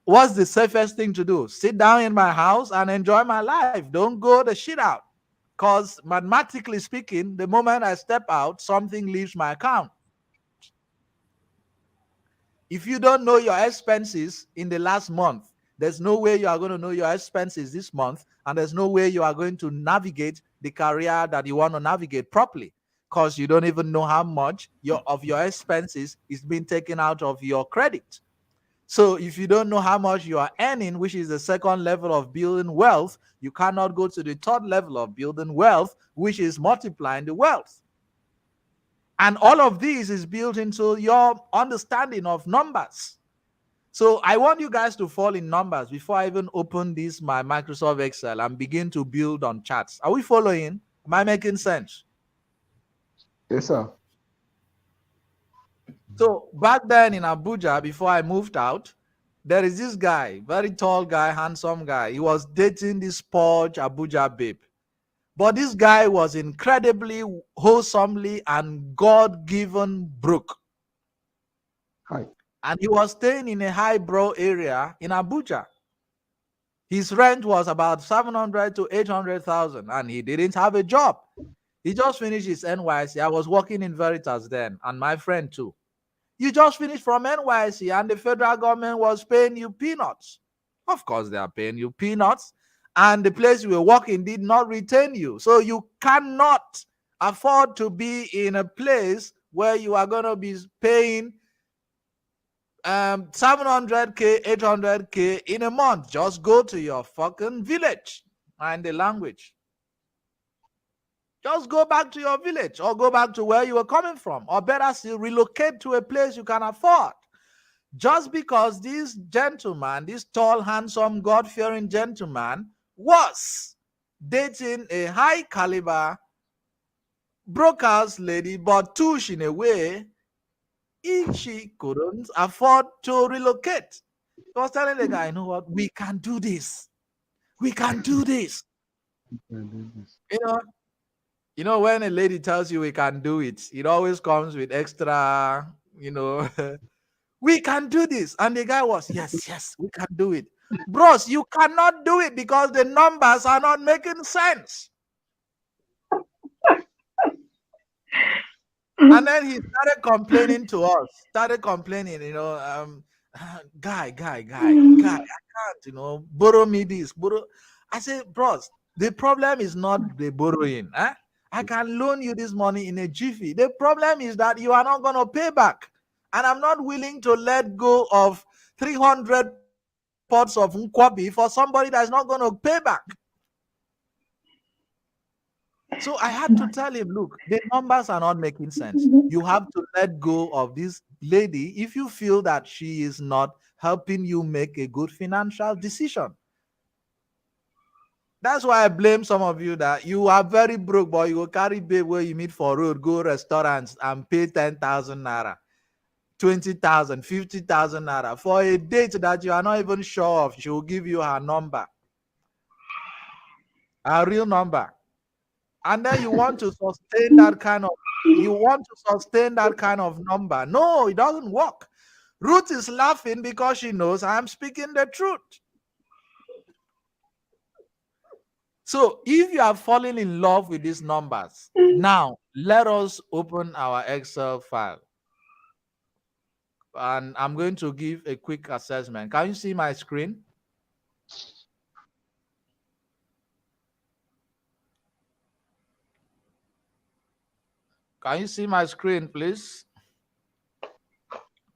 what's the safest thing to do? Sit down in my house and enjoy my life. Don't go the shit out. Because mathematically speaking, the moment I step out, something leaves my account. If you don't know your expenses in the last month, there's no way you are going to know your expenses this month, and there's no way you are going to navigate the career that you want to navigate properly, because you don't even know how much of your expenses is being taken out of your credit. So if you don't know how much you are earning, which is the second level of building wealth, you cannot go to the third level of building wealth, which is multiplying the wealth. And all of this is built into your understanding of numbers. So I want you guys to fall in numbers before I even open this my Microsoft Excel and begin to build on charts. Are we following? Am I making sense? Yes, sir. So back then in Abuja, before I moved out, there is this guy, very tall guy, handsome guy. He was dating this Porsche Abuja babe. But this guy was incredibly wholesomely and God-given broke. Hi. And he was staying in a highbrow area in Abuja. His rent was about 700 to 800,000, and he didn't have a job. He just finished his NYC. I was working in Veritas then, and my friend too. You just finished from NYC, and the federal government was paying you peanuts. Of course, they are paying you peanuts, and the place you were working did not retain you. So you cannot afford to be in a place where you are going to be paying 700K, 800K in a month. Just go to your fucking village. Mind the language. Just go back to your village or go back to where you were coming from, or better still, relocate to a place you can afford. Just because this gentleman, this tall, handsome, God-fearing gentleman, was dating a high caliber broke house lady, but touche in a way, she couldn't afford to relocate. I was telling the guy, you know what, we can do this. We can do this. You know, when a lady tells you we can do it, it always comes with extra, we can do this. And the guy was, yes, yes, we can do it. Bros, you cannot do it because the numbers are not making sense. And then he started complaining to us, guy, I can't, borrow me this, borrow. I said, bros, the problem is not the borrowing. I can loan you this money in a jiffy. The problem is that you are not going to pay back. And I'm not willing to let go of 300 pots of nkwabi for somebody that's not going to pay back. So I had to tell him, look, the numbers are not making sense. You have to let go of this lady if you feel that she is not helping you make a good financial decision. That's why I blame some of you that you are very broke, but you go carry babe where you meet for road, go restaurants and pay 10,000 naira, 20,000, 50,000 naira for a date that you are not even sure of. She will give you her number, her real number. And then you want to sustain that kind of number. No, it doesn't work. Ruth is laughing because she knows I'm speaking the truth. So if you are falling in love with these numbers, now let us open our Excel file. And I'm going to give a quick assessment. Can you see my screen? Can you see my screen, please?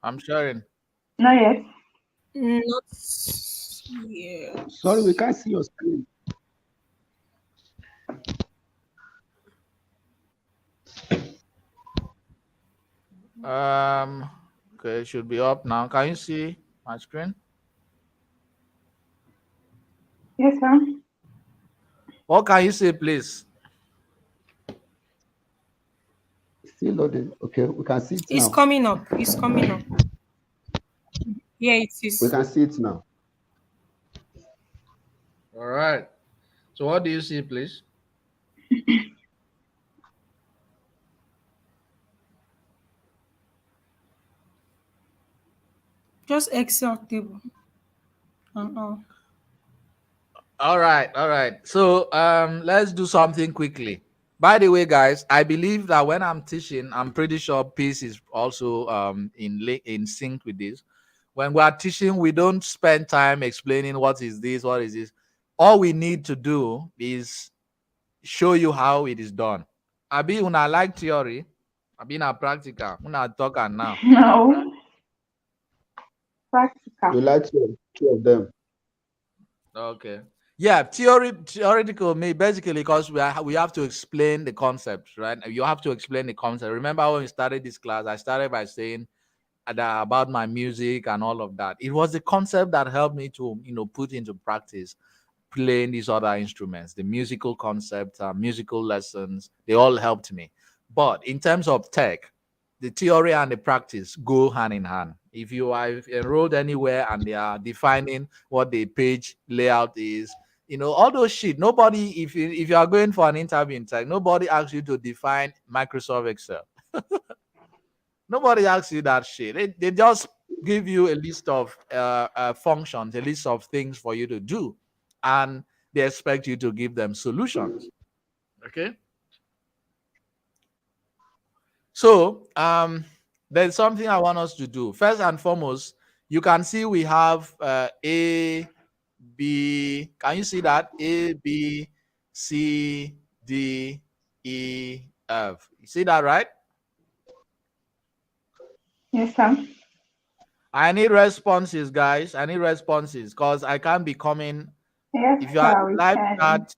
I'm sharing. Not yet. Not yet. Sorry, we can't see your screen. Okay, it should be up now. Can you see my screen? Yes, sir. What can you see, please? Still loading. Okay, we can see it It's now. coming up. It's coming up. Yeah, it We is. can see it now. All right. So what do you see, please? Just Excel table and all. All right. So let's do something quickly. By the way, guys, I believe that when I'm teaching, I'm pretty sure peace is also in sync with this. When we are teaching, we don't spend time explaining what is this, what is this. All we need to do is show you how it is done. Abi una like theory, abi na practical. Una talk and now. No. We Practical. like two of them. Okay. Yeah, theoretical me basically because we have to explain the concepts, right? You have to explain the concept. Remember when we started this class, I started by saying about my music and all of that. It was the concept that helped me to, put into practice playing these other instruments. The musical concepts, musical lessons, they all helped me. But in terms of tech, the theory and the practice go hand in hand. If you are enrolled anywhere and they are defining what the page layout is, all those shit. Nobody, if you are going for an interview in tech, nobody asks you to define Microsoft Excel. Nobody asks you that shit. They just give you a list of functions, a list of things for you to do, and they expect you to give them solutions. Okay. So there's something I want us to do. First and foremost, you can see we have A, B. Can you see that? A, B, C, D, E, F. You see that, right? Yes, sir. I need responses, guys. I need responses because I can't be coming. Yes, If you are sir, we live can. chat,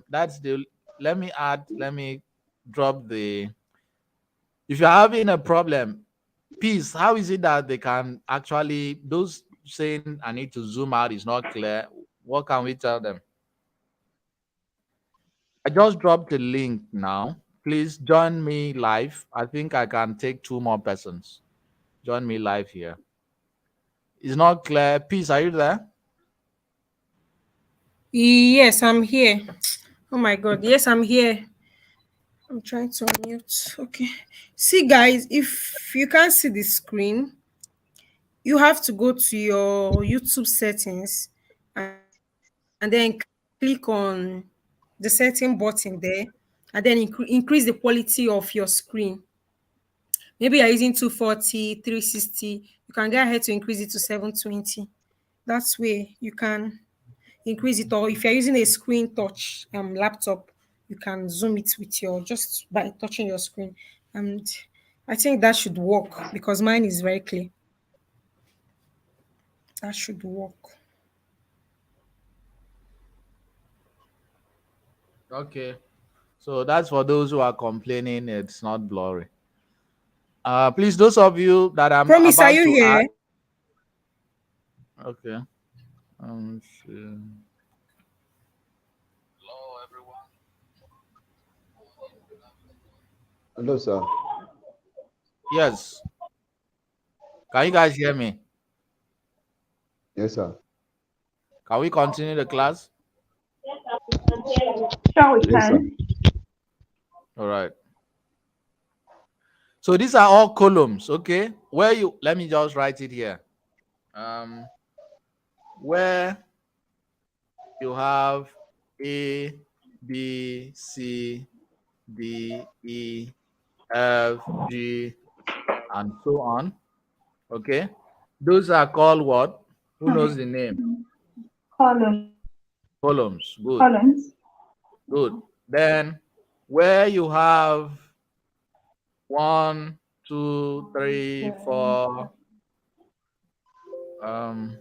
that's the. Let me drop the. If you're having a problem, peace. How is it that they can actually those saying I need to zoom out is not clear? What can we tell them? I just dropped the link now. Please join me live. I think I can take two more persons. Join me live here. It's not clear. Peace, are you there? Yes, I'm here. Oh my god. Yes, I'm here. I'm trying to unmute. Okay. See, guys, if you can't see the screen, you have to go to your YouTube settings and then click on the setting button there and then increase the quality of your screen. Maybe you're using 240, 360. You can go ahead to increase it to 720. That's way you can increase it. Or if you're using a screen touch laptop, you can zoom it with your just by touching your screen. And I think that should work because mine is very clear. That should work. Okay. So that's for those who are complaining it's not blurry. Please, those of you that I'm Promise, are about you to add. here? Okay. Sure. Hello, sir. Yes. Can you guys hear me? Yes, sir. Can we continue the class? Sure, we Yes, sir. can. All right. So these are all columns, okay? Where you let me just write it here. Um, where you have A, B, C, D, E, F, G, and so on. Okay. Those are called what? Who knows Okay. the name? Columns. Columns. Good. Columns. Good. Then where you have one, two, three, four, um,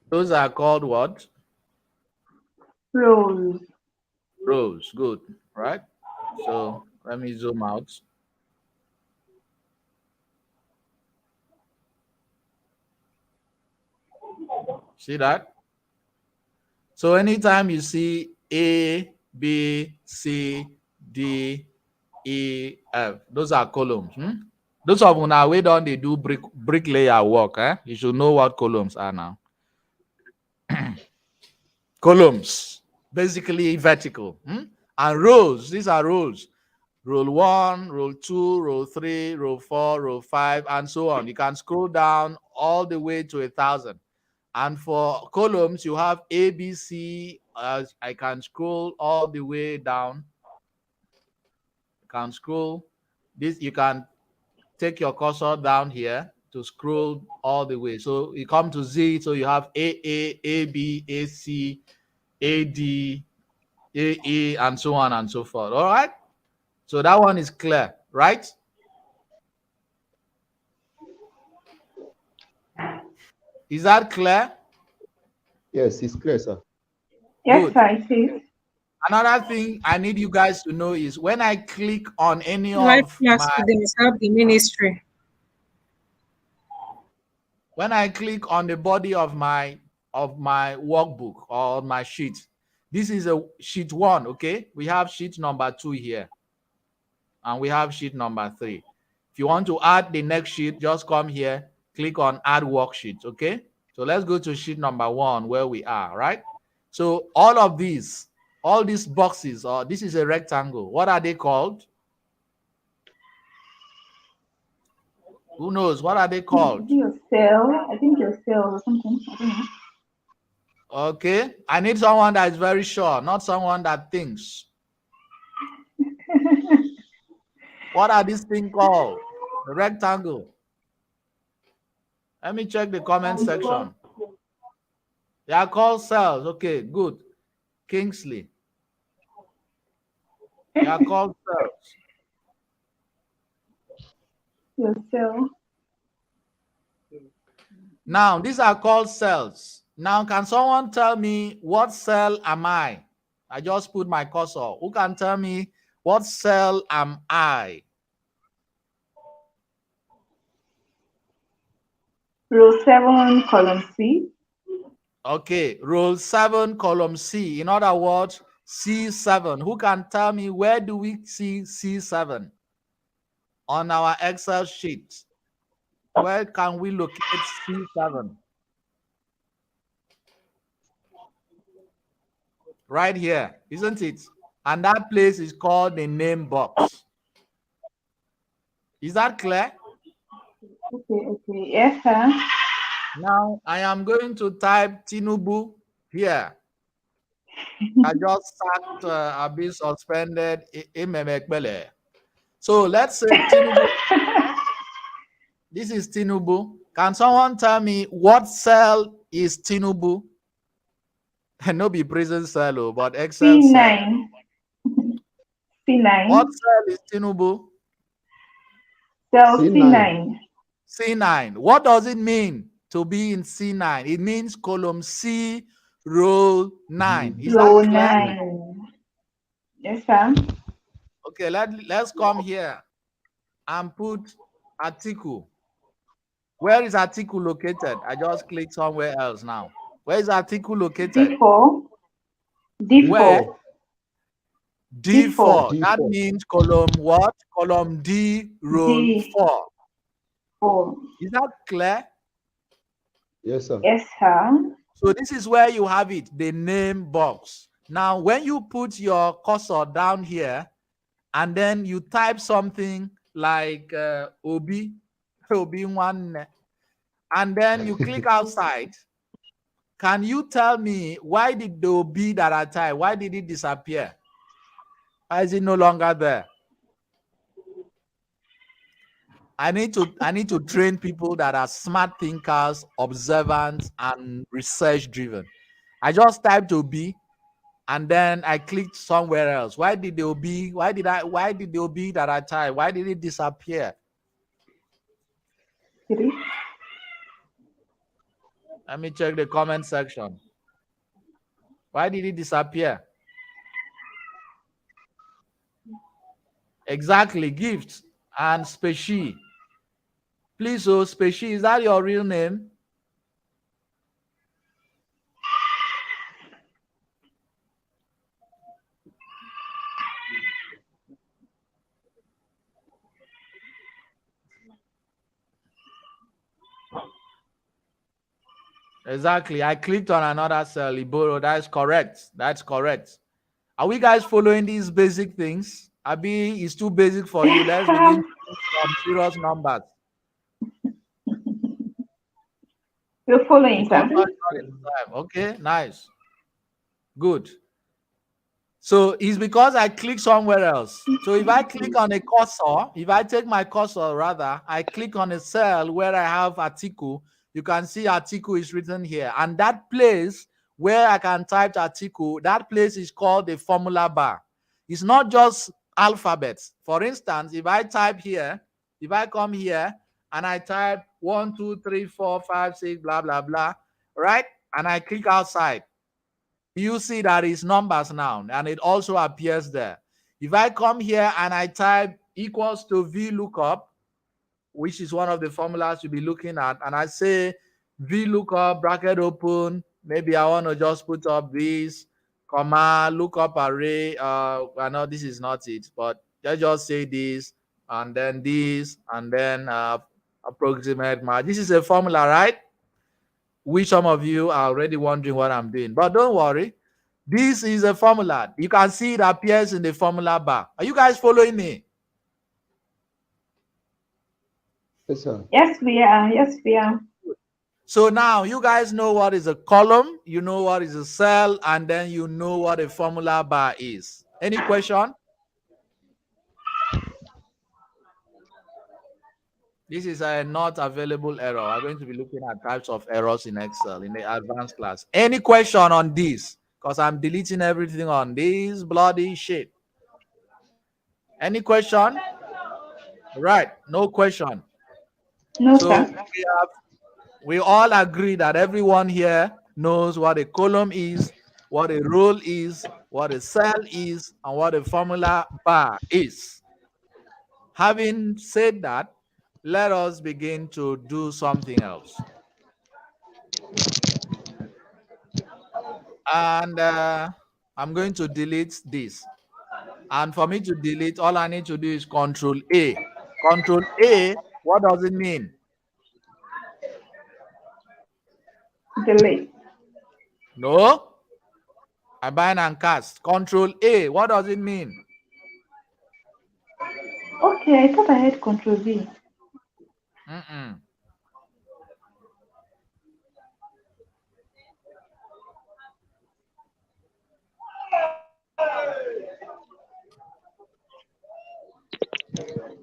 those are called what? Rows. Rows. Good. Right. So let me zoom out. See that? So anytime you see A, B, C, D, E, F, those are columns. Those of una we don't they do bricklayer work, eh? You should know what columns are now. Columns, basically vertical. And rows, these are rows. Row one, row two, row three, row four, row five, and so on. You can scroll down all the way to 1,000. And for columns, you have A, B, C. I can scroll all the way down. You can scroll this. You can take your cursor down here to scroll all the way. So you come to Z. So you have A B, A C, A D, A E, and so on and so forth. All right. So that one is clear, right? Is that clear? Yes, it's clear, sir. Yes, Good. sir, it is. Another thing I need you guys to know is when I click on any Life of class my students have the ministry. when I click on the body of my workbook or my sheet, this is a sheet one, okay? We have sheet number 2 here, and we have sheet number 3. If you want to add the next sheet, just come here, click on add worksheet, okay? So let's go to sheet number 1 where we are, right? So all these boxes, or this is a rectangle. What are they called? Who knows? What are they Is called? it your cell? I think your cell or something. I don't know. Okay. I need someone that is very sure, not someone that thinks. What are these things called? The rectangle. Let me check the comment section. They are called cells. Okay, good. Kingsley. They are called cells. Your cell. Now, these are called cells. Now, can someone tell me what cell am I? I just put my cursor. Who can tell me what cell am I? Row 7, column C. Okay, row 7, column C. In other words, C7. Who can tell me where do we see C7 on our Excel sheet? Where can we locate C7? Right here, isn't it? And that place is called the name box. Is that clear? Okay, okay. Yes, sir. Now I am going to type Tinubu here. I just sacked, I've been suspended. So let's say Tinubu. This is Tinubu. Can someone tell me what cell is Tinubu? No be prison cell, but Excel cell. C9. What C9. cell is Tinubu? Cell C9. C9. C9. What does it mean to be in C9? It means column C, row 9. Is Row that clear? 9. Yes, sir. Okay, let's come here and put article. Where is article located? I just clicked somewhere else now. Where is article located? D4. D4. Where? D4. D4. D4. That D4. means column what? Column D, row D4. 4. Is that clear? Yes, sir. Yes, sir. So this is where you have it, the name box. Now, when you put your cursor down here and then you type something like Obi, Obi one, and then you click outside, can you tell me why did the Obi that I typed, why did it disappear? Why is it no longer there? I need to train people that are smart thinkers, observant, and research driven. I just typed Obi and then I clicked somewhere else. Why did the OB that I typed, why did it disappear? 3. Let me check the comment section. Why did it disappear? Exactly, gift and specie. Please, oh, specie, is that your real name? Exactly. I clicked on another cell, Iboro. That's correct. That's correct. Are we guys following these basic things? Abi, it's too basic for you. Yes, Let's begin sir. to use some serious numbers. We're The following, sir. computer is not in time. Okay, nice. Good. So it's because I click somewhere else. So if I click on a cursor, if I take my cursor rather, I click on a cell where I have article, you can see article is written here. And that place where I can type article, that place is called the formula bar. It's not just alphabets. For instance, if I type here, if I come here and I type 1, 2, 3, 4, 5, 6, blah, blah, blah, right? And I click outside, you see that it's numbers now and it also appears there. If I come here and I type equals to VLOOKUP, which is one of the formulas you'll be looking at, and I say VLOOKUP bracket open, maybe I want to just put up this comma lookup array. I know this is not it, but let's just say this and then this and then approximate match. This is a formula, right? Which some of you are already wondering what I'm doing, but don't worry. This is a formula. You can see it appears in the formula bar. Are you guys following me? Yes, sir. Yes, we are. Yes, we are. So now you guys know what is a column, you know what is a cell, and then you know what a formula bar is. Any question? This is a not available error. We're going to be looking at types of errors in Excel in the advanced class. Any question on this? Because I'm deleting everything on this bloody shit. Any question? Right, no question. No, So sir. we all agree that everyone here knows what a column is, what a row is, what a cell is, and what a formula bar is. Having said that, let us begin to do something else. And I'm going to delete this. And for me to delete, all I need to do is Control A. Control A, what does it mean? Delete. No, I bind and cast. Control A, what does it mean? Okay, I thought I had Control V. Mm-mm.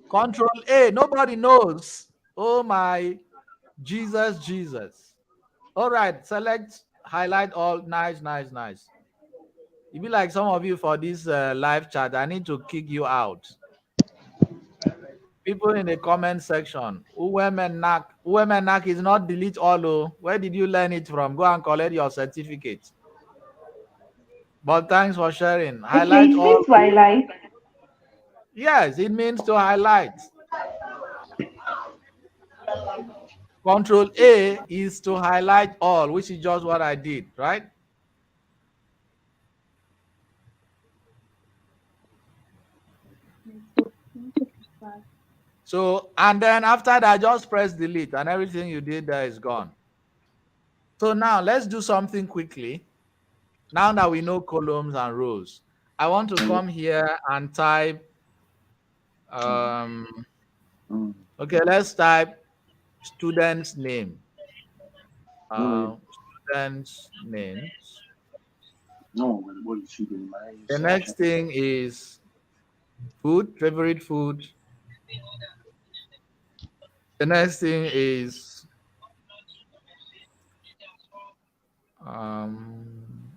Control A, nobody knows. Oh my Jesus, Jesus. All right, select, highlight all. Nice, nice, nice. It be like some of you for this live chat, I need to kick you out. People in the comment section, women knock is not delete all. Oh. Where did you learn it from? Go and collect your certificate. But thanks for sharing. Okay, Highlight it all. means twilight. Yes, it means to highlight. Control A is to highlight all, which is just what I did, right? So, and then after that, just press delete and everything you did there is gone. So now let's do something quickly. Now that we know columns and rows, I want to come here and type, um, okay, let's type student's name. Student's names. The next thing is food, favorite food. The next thing is,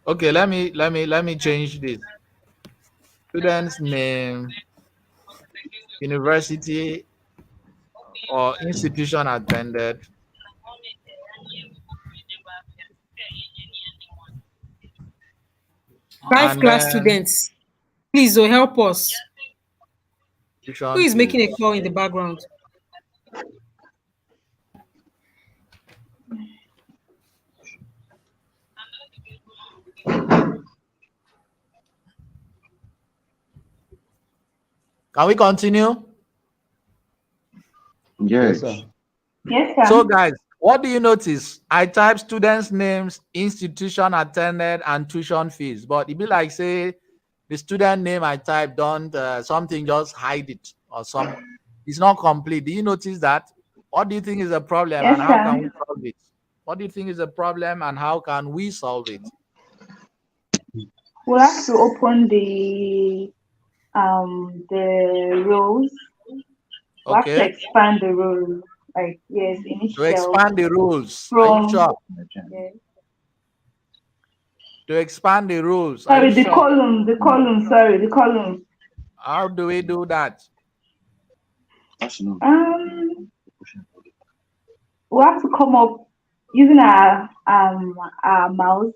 okay, let me change this. Student's name, university or institution attended, Life and class then students, please, oh, help us. Who tuition is making a fees. call in the background? Can we continue? Yes, sir. Yes, So, sir. guys, what do you notice? I type students' names, institution attended, and tuition fees. But it be like say the student name I type don't something just hide it or some. It's not complete. Do you notice that? What do you think is the problem, and Yes, how can sir. we solve it? What do you think is the problem, and how can we solve it? We'll have to open the rows. We'll have to Okay. expand the rows. Like yes, To initial expand the rules. Are you from sure? yes. To expand the rules. Are you Sorry, sure? the column, sorry, the column. How do we do that? Um we'll have to come up using our mouse.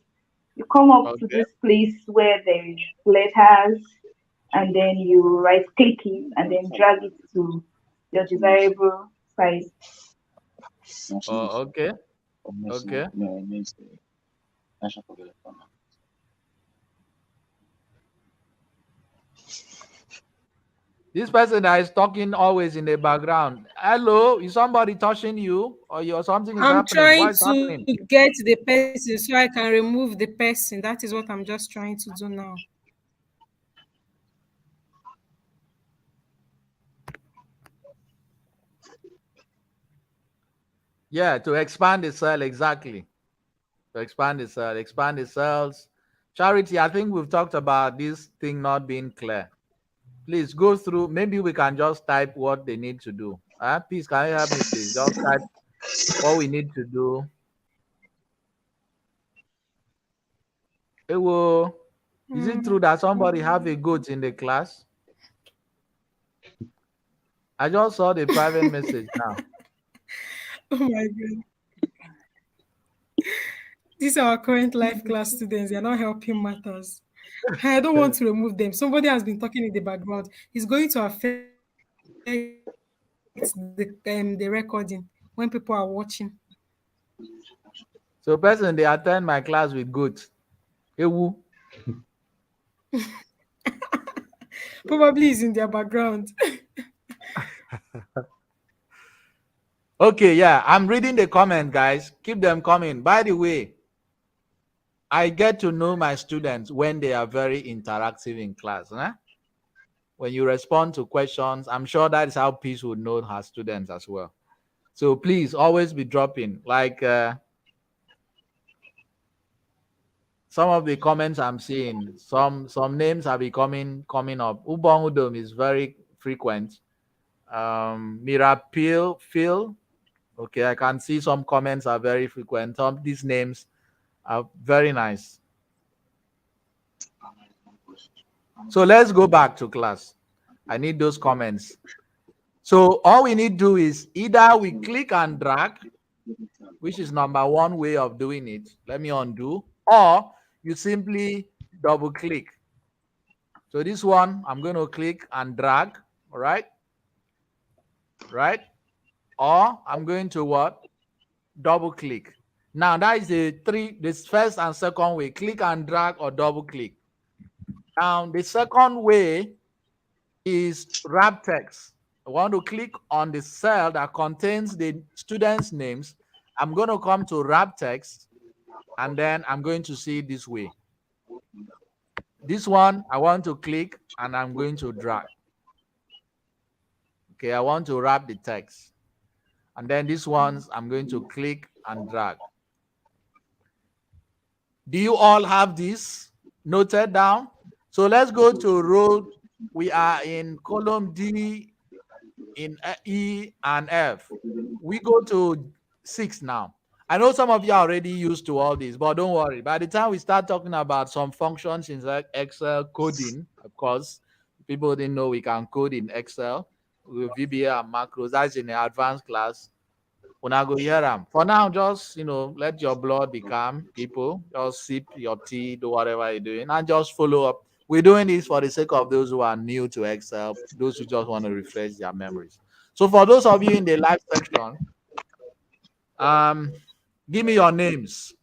You come up to Okay. this place where there is letters and then you right click it and then drag it to your desirable size. Oh, okay. Okay. This person that is talking always in the background. Hello, is somebody touching you, or something is I'm happening? trying What is to happening? get the person so I can remove the person. That is what I'm just trying to do now. Yeah, to expand the cell exactly. To expand the cell, expand the cells. Charity, I think we've talked about this thing not being clear. Please go through. Maybe we can just type what they need to do. Please, can you help me, please? Just type what we need to do. It will. Is it true that somebody have a goat in the class? I just saw the private message now. Oh my god. These are our current life class students. They are not helping matters. I don't want to remove them. Somebody has been talking in the background. It's going to affect the recording when people are watching. So person they attend my class with goats. Ewu. Probably is in their background. Okay, yeah, I'm reading the comment, guys. Keep them coming. By the way, I get to know my students when they are very interactive in class. When you respond to questions, I'm sure that is how Peace would know her students as well. So please always be dropping. Like some of the comments I'm seeing, some names are becoming coming up. Ubong Udom is very frequent. Mirapil Phil. Okay, I can see some comments are very frequent. Some of these names are very nice. So let's go back to class. I need those comments. So all we need to do is either we click and drag, which is number one way of doing it. Let me undo. Or you simply double click. So this one, I'm going to click and drag. All right. Right. Or I'm going to what? double click. Now that is the three, this first and second way, click and drag or double click. Now the second way is wrap text. I want to click on the cell that contains the students' names. I'm going to come to wrap text and then I'm going to see it this way. This one, I want to click and I'm going to drag. Okay, I want to wrap the text. And then these ones, I'm going to click and drag. Do you all have this noted down? So let's go to row. We are in column D in E and F. We go to 6 now. I know some of you are already used to all this, but don't worry. By the time we start talking about some functions in Excel coding, of course, people didn't know we can code in Excel with VBA and macros. That's in the advanced class. When I go hear them. For now, just let your blood be calm, people. Just sip your tea, do whatever you're doing, and just follow up. We're doing this for the sake of those who are new to Excel, those who just want to refresh their memories. So for those of you in the live section, um, give me your names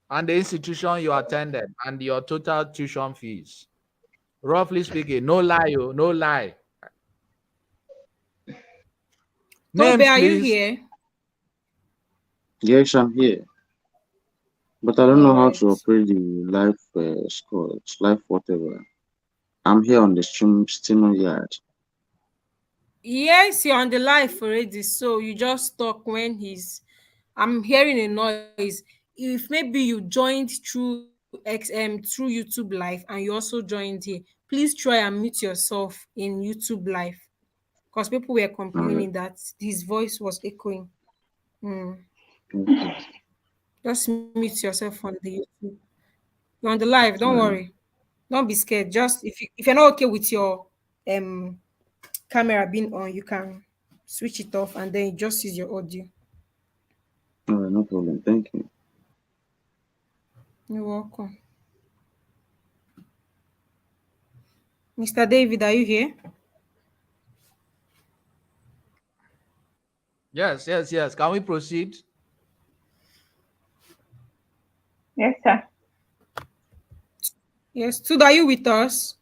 and the institution you attended and your total tuition fees. Roughly speaking, no lie, no lie. Toby, Names, are you please. here? Yes, I'm here, but I don't All know how right. to operate the live score, live whatever. I'm here on the stream, streaming yard. Yes, you're on the live already. So you just talk when he's. I'm hearing a noise. If maybe you joined through XM through YouTube Live and you also joined here, please try and mute yourself in YouTube Live because people were All right, complaining that his voice was echoing. Mm. okay, Just mute yourself on the YouTube. You're on the live. Don't all right, worry. Don't be scared. Just if you're not okay with your um camera being on, you can switch it off and then you just use your audio. all right, no problem. Thank you. You're welcome. Mr. David, are you here? Yes, yes, yes. Can we proceed? Yes, sir. Yes. Tudo, are you with us?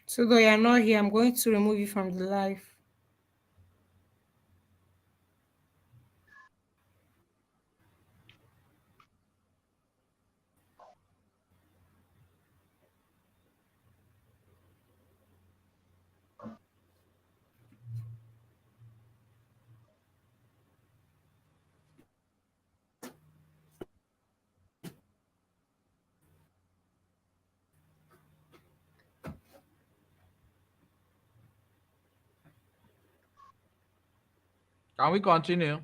Tudo, you're not here. I'm going to remove you from the live. Can we continue?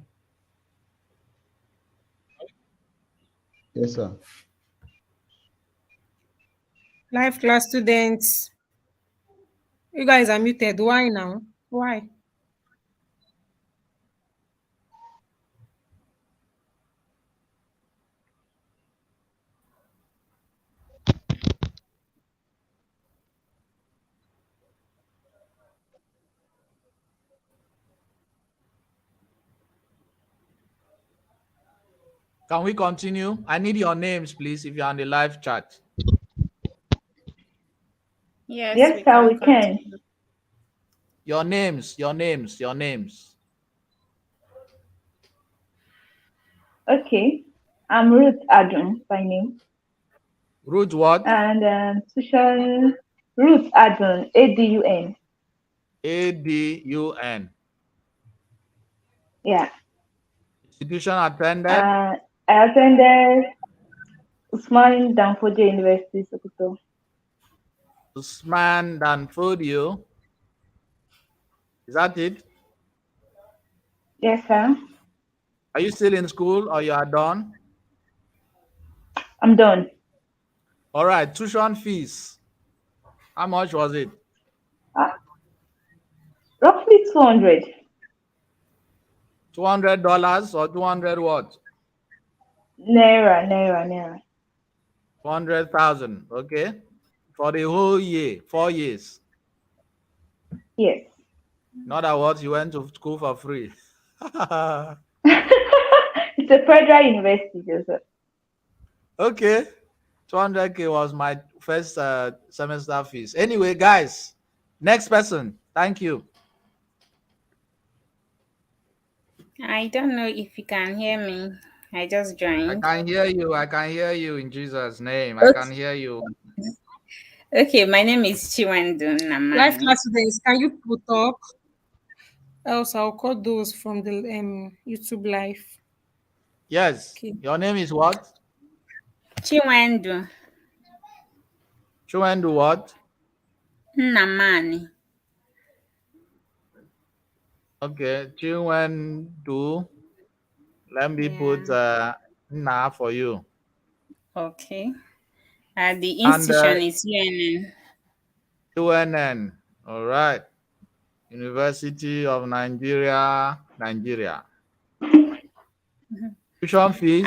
Yes, sir. Live class students. You guys are muted. Why now? Why? Can we continue? I need your names, please, if you're on the live chat. Yes, Yes, we sir, can we can. continue. Your names, your names, your names. Okay. I'm Ruth Adun by name. Root what? And social Ruth Adun, ADUN. ADUN. Yeah. Institution attended. I attended Usman Danfodio University, Sokoto. Usman Danfodio. Is that it? Yes, sir. Are you still in school or you are done? I'm done. All right, tuition fees. How much was it? Uh, roughly 200 $200 or 200 what? naira. 200,000. Okay. For the whole year, 4 years. Yes. In other words, you went to school for free. It's a federal university, Joseph. Okay. 200K was my first semester fees. Anyway, guys, next person. Thank you. I don't know if you can hear me. I just I joined. can hear you. I can hear you in Jesus' name. I can Okay, hear you. okay, my name is Chiwendu Life Namani. class students, can you put up? Else I'll call those from the YouTube live. Yes. Okay. Your name is what? Chiwendu Chuendu what? Namani. Okay. Chuendu. Let me put Yeah. Na for you. Okay. The And institution is UNN. UNN. All right. University of Nigeria, Nigeria. Tuition And fees.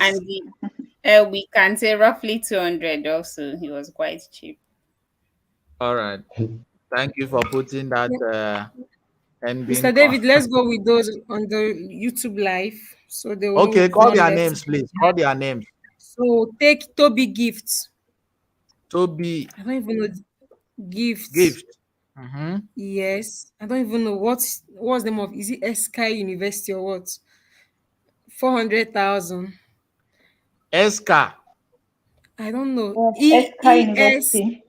we can say roughly 200 also. He was quite cheap. All right. Thank you for putting that Yeah. ending. Mr. David, let's go with those on the YouTube live so they will know Okay, we've call not their left. names, please. Call their names. So take Toby Gifts. Toby I don't even know Gifts. Gift. Mm-hmm. Yes. I don't even know what's the name of, is it Sky University or what? 400,000. Eska. I don't know. Yes, SK ES. University.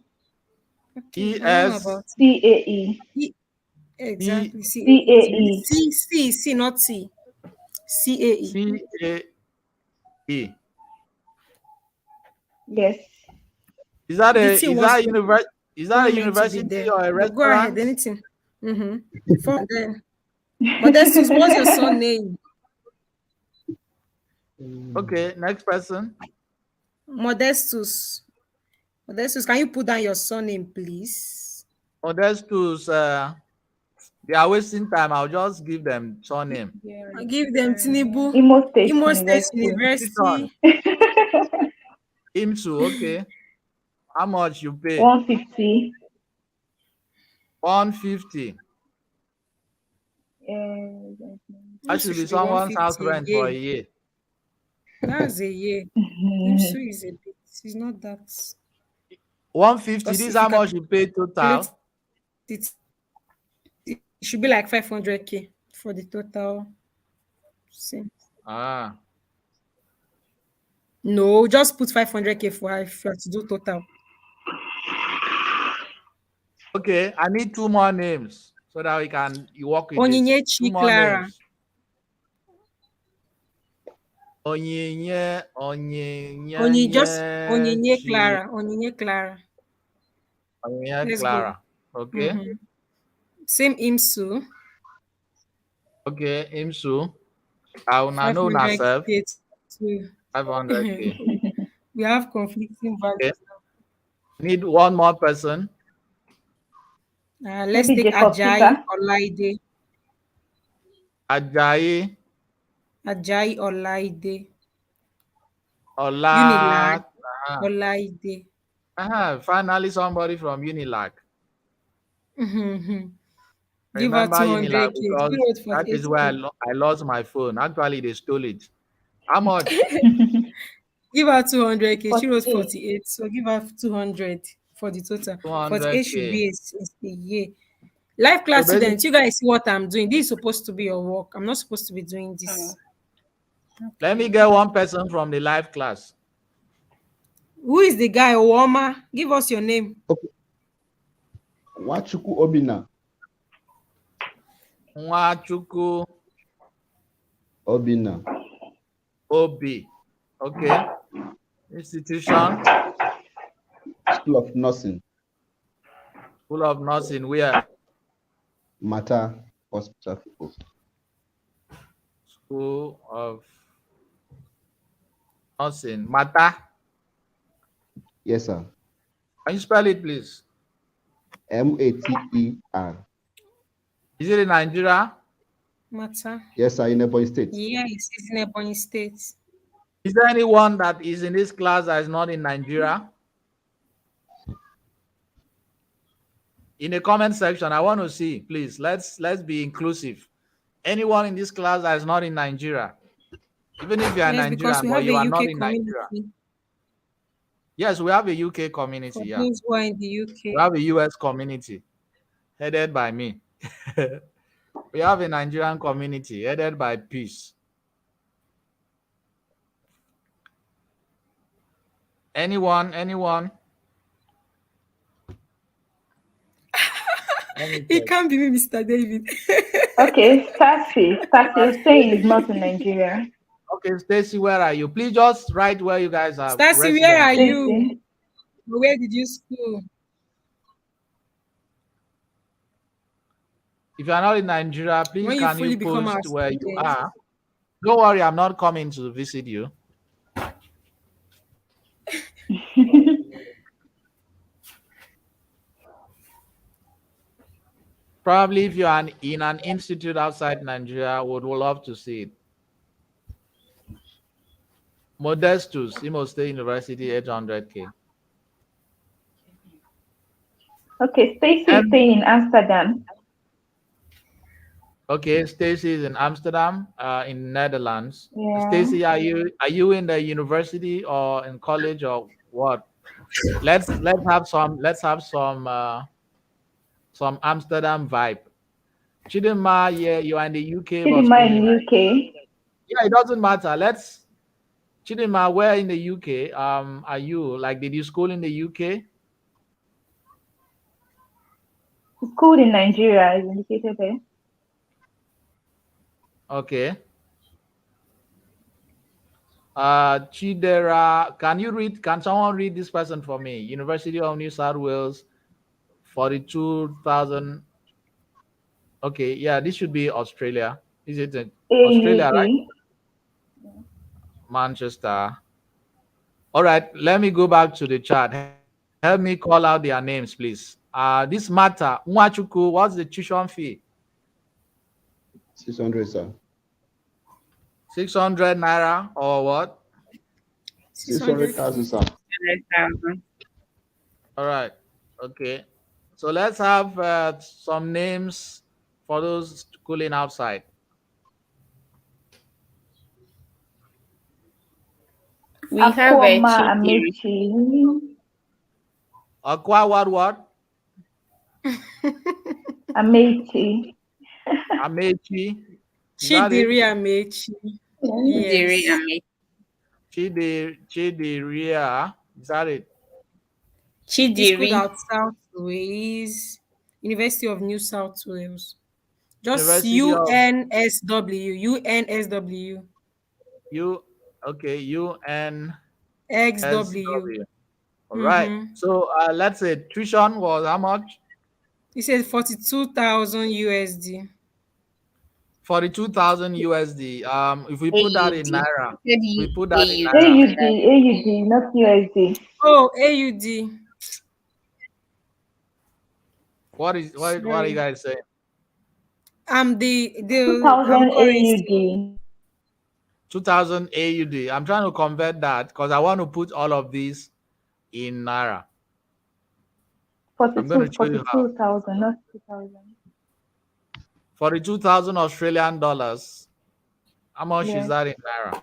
Okay, E I don't know S about CAE. E. E Exactly. CAE. C, not C. CAE. C A E. Yes. The T Is was that a meant to be university there. or a But go ahead, restaurant? anything. Mm-hmm. For then. Modestus, what's your son name? Okay, next person. Modestus. Modestus, can you put down your surname, please? Modestus. They are wasting time. I'll just give them surname. I'll give them Tinibu. Imo State Imo State University. Institution. University. IMSU. Okay. How much you pay? 150. 150. That IMSU should be should be someone's house 150 a rent for a year. year. That's a year. IMSU is a bit, it's not that. 150. Because This is if you how much you pay calculate total. it, it should be like 500K for the total. Same. Ah. No, just put 500K for her if you have to do total. Okay. I need two more names so that you work with it. Onyinyechi Two more Clara. names. Onyinye Just Onyinye Chi Clara. Onyinye Clara. Onyinye Let's go. Clara. Okay. Mm-hmm. Same IMSU. Okay. IMSU. I will know myself. 500K too. 500K. We have conflicting Okay. values. Need one more person. Let's Maybe take Jacob Ajayi Peter. Olaide. Ajayi Ajayi Olaide. Unilag Ola. Olaide. Finally, somebody from Unilag. Mhm. I Give her remember Unilag 200K. She because wrote that is where 48K. I lost my phone. Actually, they stole it. How much? Give her 200K. She wrote 48. 48. So give her 200 for the total. 48 should 200K. be a year. Life So class basically, students, you guys see what I'm doing. This is supposed to be your work. I'm not supposed to be doing Oh, this. let me okay. get one person from the live class. Who is the guy, Owoma? Give us your name. Okay. Wachuku Obina. Nwachukwu Obina. Obi. Okay. Institution. School of Nursing. School of Nursing. Where? Mata Hospital. School of Nursing. Mata. Yes, sir. Can you spell it, please? Mater. Is it in Nigeria? Matter. Yes, sir, in Ebonyi State. Yes, it's in Ebonyi State. Is there anyone that is in this class that is not in Nigeria? In the comment section, I want to see, please. Let's be inclusive. Anyone in this class that is not in Nigeria, even if you are Yes, because Nigerian, we but have a you are not UK in Nigeria. community Yes, we have a UK community. for Yeah, those who are in the we UK. have a US community headed by me. We have a Nigerian community headed by Peace. Anyone? Anyone? Let me It check. can't be me, Mr. David. Okay, Stacy. Stacy is saying he's not in Nigeria. Okay, Stacy, where are you? Please just write where you guys are Stacy, where resident are from. you? Stacy. Where did you school? If you are not in Nigeria, please When you can you fully become our post where you student? are? Don't worry, I'm not coming to visit you. Probably if you are in an institute outside Nigeria, would love to see it. Modestus, Imo State University, 800K. Okay, Stacy is And saying in Amsterdam. okay, Stacy is in Amsterdam, in Netherlands. Yeah. Stacy, are you in the university or in college or what? Let's have some Amsterdam vibe. Chidinma, yeah, you are in the UK but Chidima in schooling. UK. Yeah, it doesn't matter. Let's Chidinma, where in the UK are you? Like, did you school in the UK? School in Nigeria is indicated there. Okay. Chidera, can someone read this person for me? University of New South Wales, 42,000. Okay, yeah, this should be Australia. Is it Australia, AUD. right? Manchester. All right, let me go back to the chat. Help me call out their names, please. This matter, Nwachuku, what's the tuition fee? 600, sir. 600 naira or what? 600,000,600K. sir. 100,000. All right, okay. So let's have some names for those schooling outside. We have a Akoma Chidiri. Amechi. Aqua, what? Amechi. Amechi. Is that it? Chidiri Amechi. Yeah. Chidiri Yes. Ame. Chidiria. Is that it? He schooled Chidiri. out South Wales, University of New South Wales. Just University of UNSW. UNSW. U. Okay, UNSW. XW. All right. Mm-hmm. So let's say tuition was how much? He said 42,000 USD. 42,000 USD. If we put that in AUD. naira, Said if we put that in AUD. naira, AUD. AUD, not USD. Oh, AUD. what are you Sorry. guys saying? I'm 2000 currency. AUD. 2,000 AUD. I'm trying to convert that because I want to put all of these in naira. I'm going to 42, show you how. 42,000, not 2,000. 42,000 Australian dollars. How much is Yes. that in naira?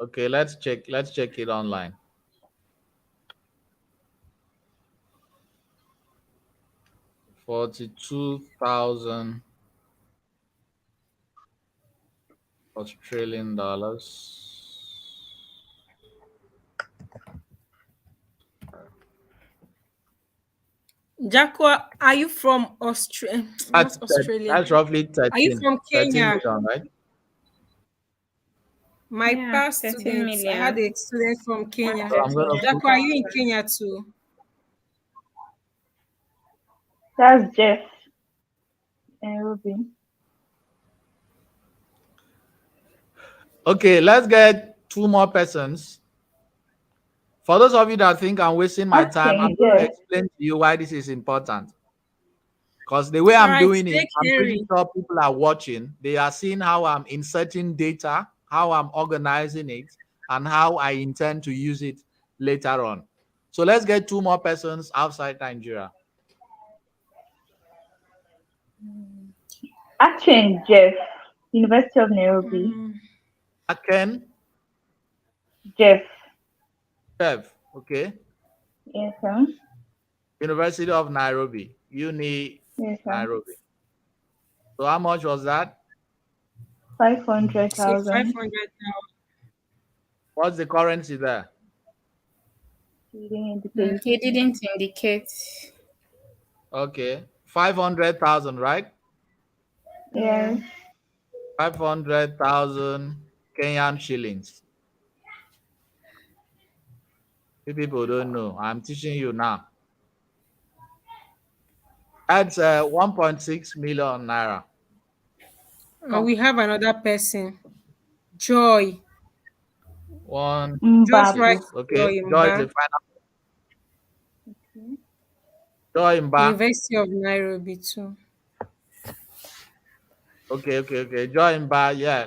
Okay, let's check. Let's check it online. 42,000 Australian dollars. Jacko, are you from Australia? Not Australia. That's roughly Are you 13, from 13 Kenya? million, right? My Yeah, past 13 students, I had million. a student from Kenya. So I'm going to put Jacko, are you in Kenya too? That's Jeff and Ruby. okay, let's get two more persons. For those of you that think I'm wasting my time, I'm Okay, going to Jeff. explain to you why this is important. Because the way All I'm right, doing it, take I'm pretty Henry. sure people are watching. They are seeing how I'm inserting data, how I'm organizing it, and how I intend to use it later on. So let's get two more persons outside Nigeria. Action Jeff, University of Nairobi. Mm, Aken, Jeff. Kev, okay. Yes, sir. University of Nairobi, Uni Yes, sir. Nairobi. So how much was that? Five hundred say thousand. 500 now. What's the currency there? He didn't indicate. He didn't indicate. Okay, 500,000, right? Yeah. Yes. 500,000 Kenyan shillings. You people don't know. I'm teaching you now. That's 1.6 million naira. And we have another person, Joy. One, Just write Mbabu. okay. Joy Joy is Mba, the final. Okay. Joy Mba. University of Nairobi too. Okay. Joy Mba, yeah.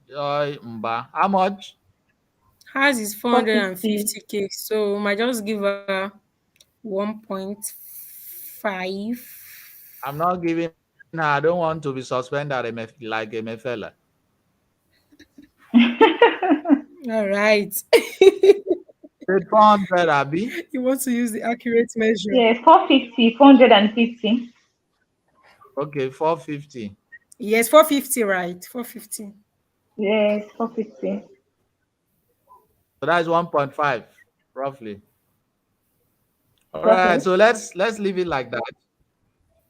Joy Mba. How much? Hers is 450. 450K. So might just give her 1.5. I'm not giving her. I don't want to be suspended like a Mefela. All right. Said 400, Abi. You want to use the accurate measure. Yes, 450, 450. Okay, 450. Yes, 450, right? 450. Yes, 450. So that's 1.5, roughly. All right, Okay. so let's leave it like that.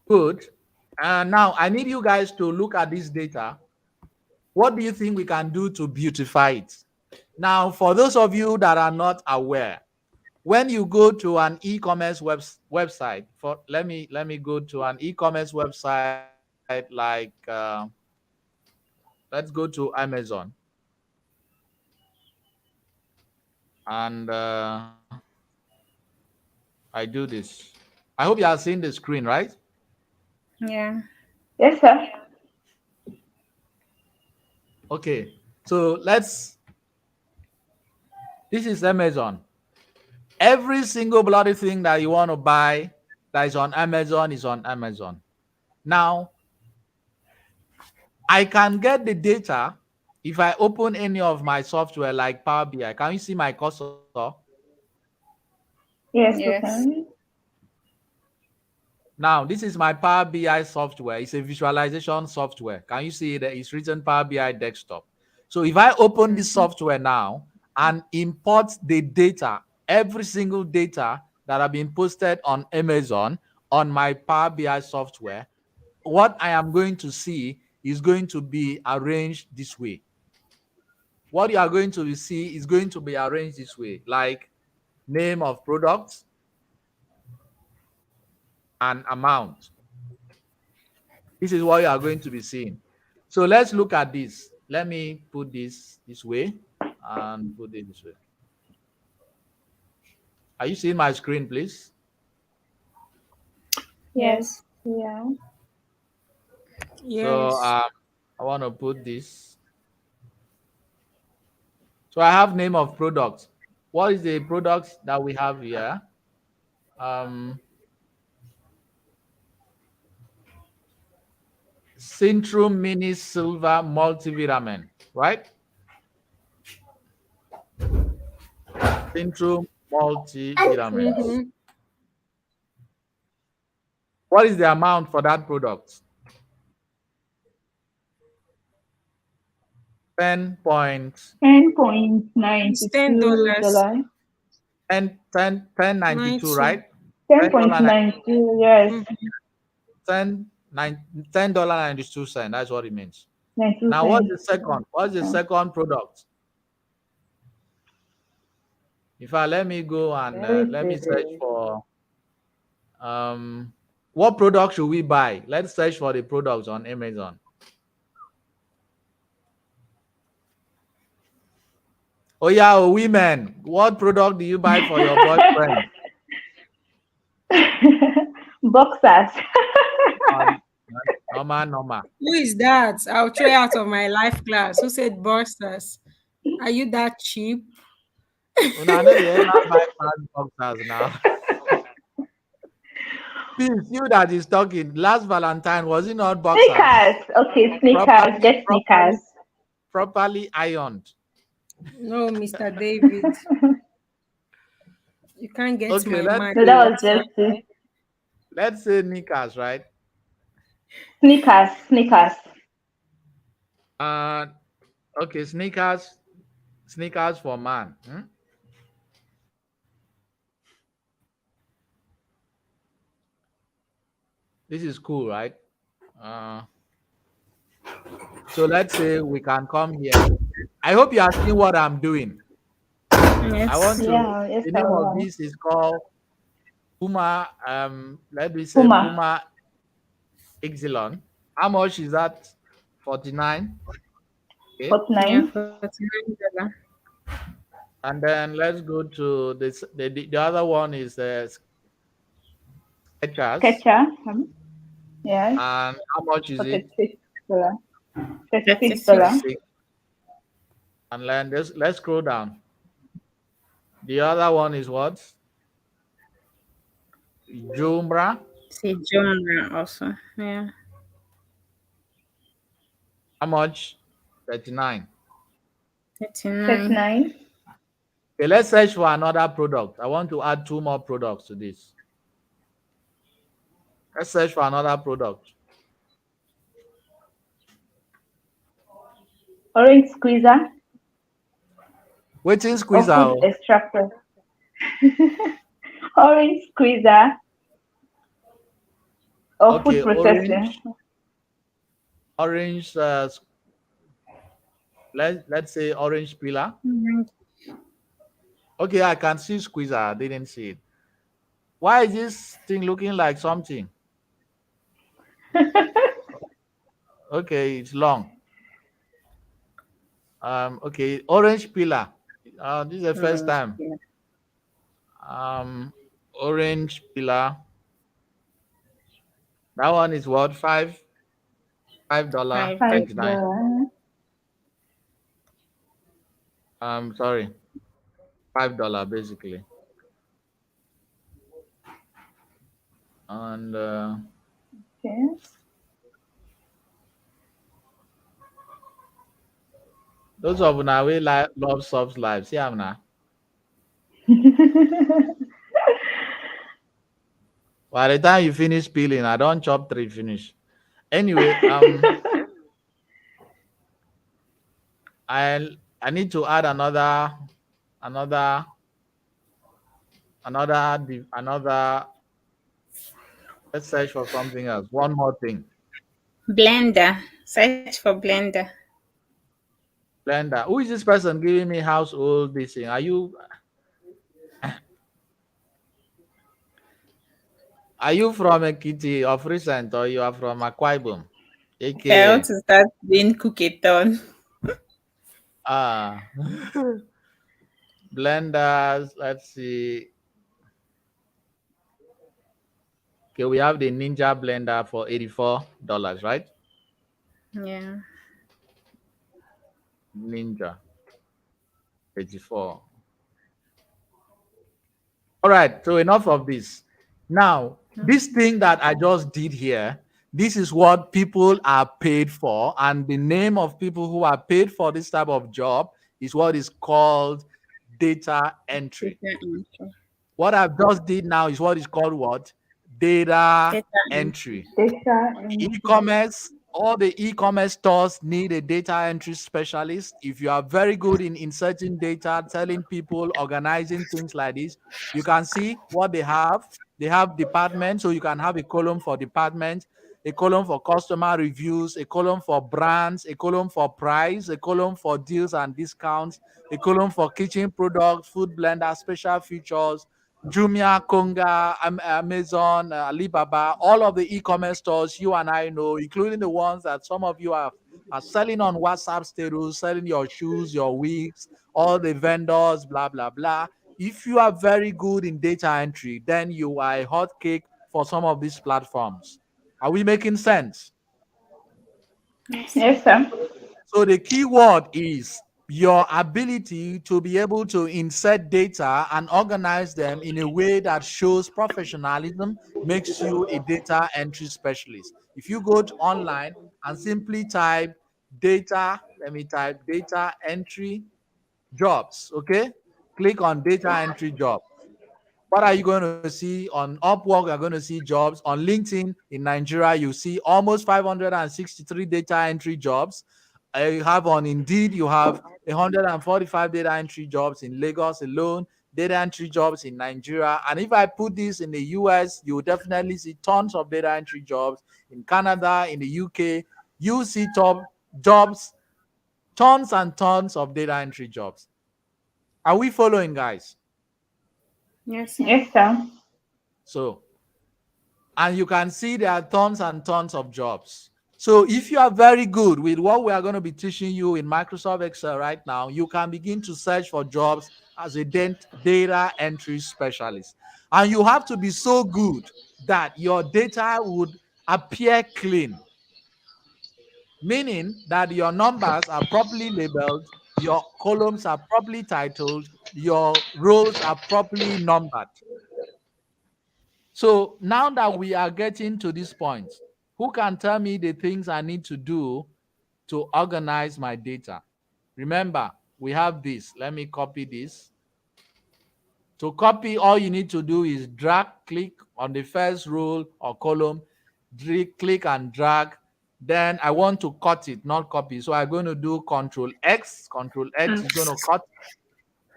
Good. And now I need you guys to look at this data. What do you think we can do to beautify it? Now, for those of you that are not aware, when you go to an e-commerce website, for let me go to an e-commerce website like let's go to Amazon, and I do this. I hope you are seeing the screen, right? Yeah. Yes, sir. Okay, so this is Amazon. Every single bloody thing that you want to buy that is on Amazon is on Amazon. Now, I can get the data if I open any of my software like Power BI. Can you see my cursor? Yes, we Yes. can. Now, this is my Power BI software. It's a visualization software. Can you see that it's written Power BI desktop? So if I open this Mm-hmm. software now and import the data, every single data that have been posted on Amazon on my Power BI software, what I am going to see is going to be arranged this way. What you are going to see is going to be arranged this way, like name of product and amount. This is what you are going to be seeing. So let's look at this. Let me put this way and put it this way. Are you seeing my screen, please? Yes. Yes. Yeah. So Yes. I want to put this. So I have name of product. What is the product that we have here? Um, Centrum Mini Silver Multivitamin, right? Centrum Multivitamins. Mm-hmm. What is the amount for that product? 10 point It's ten 10.92 dollars. dollars. 10.92, 90. right? Ten point $10 nine two. Yes. Mm-hmm. 10.92 cents. That's what it means. 92 Now, what's cents. the second? What's the second product? In fact, let me go and Very let me search good. for what product should we buy? Let's search for the products on Amazon. Oh yeah, women. What product do you buy for your boyfriend? Boxers. Normal, normal. Who is that? I'll throw you out of my life class. Who said boxers? Are you that cheap? Una no dey ever buy fast boxers now. Please, you that is talking. Last Valentine was it not boxers? Sneakers. Okay, sneakers. Properly, Get sneakers. properly ironed. No, Mr. David. You can't get Okay, my let's man So say that was boxer. just it. knickers, right? Sneakers. Sneakers. Uh okay, sneakers for man. Hmm? This is cool, right? Uh so let's say we can come here. I hope you are seeing what I'm doing. I want Yes. to Yeah. Yes, the I name of am. this is called Puma let me say Puma. Puma Exilon. How much is that? 49. Okay. Yeah, 49. $49. And then let's go to this. The other one is Skechers. Sketcher. Yes. And how much is For it? $36. $36. 36. 36. And then let's scroll down. The other one is what? Jumbra. See genre also. Yeah. How much? 39. 39. 39. Okay, let's search for another product. I want to add two more products to this. Let's search for another product. Orange squeezer Waiting or squeezer. food Oh. extractor. Orange squeezer or food Okay, processing. orange. Let's say orange pillar. Mhm. Okay, I can see squeezer. I didn't see it. Why is this thing looking like something? Okay, it's long. Okay, orange pillar. This is the first Orange time. peel. Um, orange pillar. That one is what? $5 Five Five 99. thirty. dollars. Sorry, $5 basically. And Okay. those of una we love soft life. See am na. By the time you finish peeling, I don't chop three finish. Anyway, I need to add another another. Let's search for something else. One more thing. Blender. Search for blender. Blender. Who is this person giving me household this thing? Are you from Ekiti of recent or you are from Akwa Ibom? I want AKA. to start doing cookathon. Ah. Blenders. Let's see. Okay, we have the Ninja blender for $84, right? Yeah. Ninja 84. All right, so enough of this. Now, this thing that I just did here, this is what people are paid for, and the name of people who are paid for this type of job is what is called data entry. Data entry. What I've just did now is what is called what? Data Data entry. entry. Data entry. E-commerce, all the e-commerce stores need a data entry specialist. If you are very good in inserting data, telling people, organizing things like this, you can see what they have. They have departments, so you can have a column for department, a column for customer reviews, a column for brands, a column for price, a column for deals and discounts, a column for kitchen products, food blender, special features, Jumia, Konga, Amazon, Alibaba, all of the e-commerce stores you and I know, including the ones that some of you are selling on WhatsApp status, selling your shoes, your wigs, all the vendors, blah, blah, blah. If you are very good in data entry, then you are a hot cake for some of these platforms. Are we making sense? Yes. Yes, sir. So the key word is your ability to be able to insert data and organize them in a way that shows professionalism makes you a data entry specialist. If you go to online and simply type data, let me type data entry jobs, okay? Click on data entry job. What are you going to see on Upwork? You're going to see jobs on LinkedIn in Nigeria. You see almost 563 data entry jobs. You have on Indeed, you have 145 data entry jobs in Lagos alone, data entry jobs in Nigeria. And if I put this in the US, you will definitely see tons of data entry jobs in Canada, in the UK. You see top jobs, tons and tons of data entry jobs. Are we following, guys? Yes, sir. Yes, sir. So, and you can see there are tons and tons of jobs. So if you are very good with what we are going to be teaching you in Microsoft Excel right now, you can begin to search for jobs as a data entry specialist. And you have to be so good that your data would appear clean, meaning that your numbers are properly labeled, your columns are properly titled, your rows are properly numbered. So now that we are getting to this point, who can tell me the things I need to do to organize my data? Remember, we have this. Let me copy this. To copy, all you need to do is drag, click on the first row or column, click and drag. Then I want to cut it, not copy. So I'm going to do Control X. Control X is going to cut,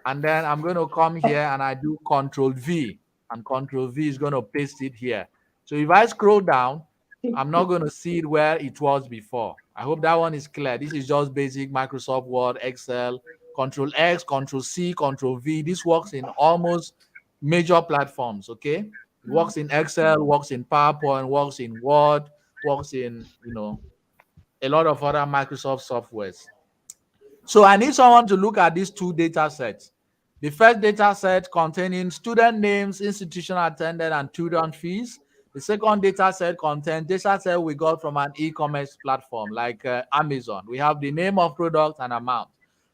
and then I'm going to come here and I do Control V, and Control V is going to paste it here. So if I scroll down, I'm not going to see it where it was before. I hope that one is clear. This is just basic Microsoft Word, Excel, Control X, Control C, Control V. This works in almost major platforms, okay? It works in Excel, works in PowerPoint, works in Word, works in, a lot of other Microsoft softwares. So I need someone to look at these two data sets. The first data set containing student names, institution attended, and tuition fees. The second data set contains data set we got from an e-commerce platform like Amazon. We have the name of product and amount.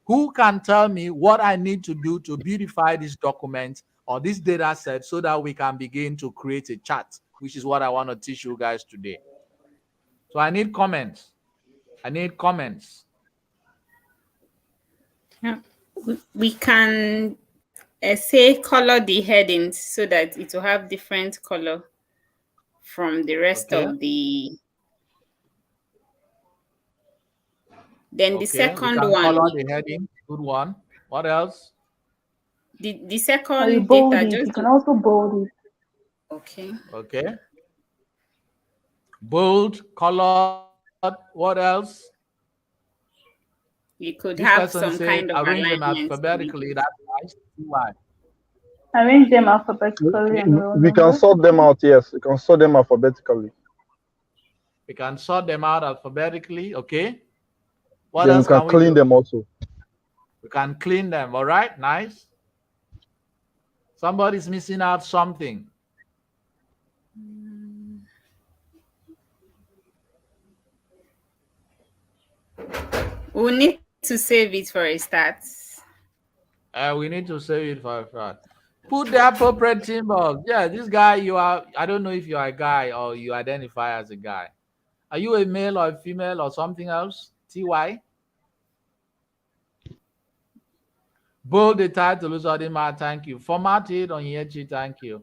Who can tell me what I need to do to beautify this document or this data set so that we can begin to create a chart, which is what I want to teach you guys today. So I need comments. I need comments. Yeah. We can say color the headings so that it will have different color from the rest Okay. of the. Then the Okay, we second can one, color the heading. Good one. What else? the Or you second bold data it. You just can also bold it. okay. Okay. Bold, colored. What else? You This could person have some said kind of arrange them alignment to it. alphabetically. That's nice. Why? Arrange them We, alphabetically and roll we can number. sort them out, yes. We can sort them alphabetically. We can sort them out alphabetically. Okay. What Then we else can can we clean do? them also. We can clean them. All right. Nice. Somebody's missing out something. We'll need to save it for a start. We need to save it for a fact. Put the appropriate symbols. Yeah, this guy, you are, I don't know if you are a guy or you identify as a guy. Are you a male or a female or something else? TY? Bold the title, Uzodima, thank you. Format it on Yechi, thank you.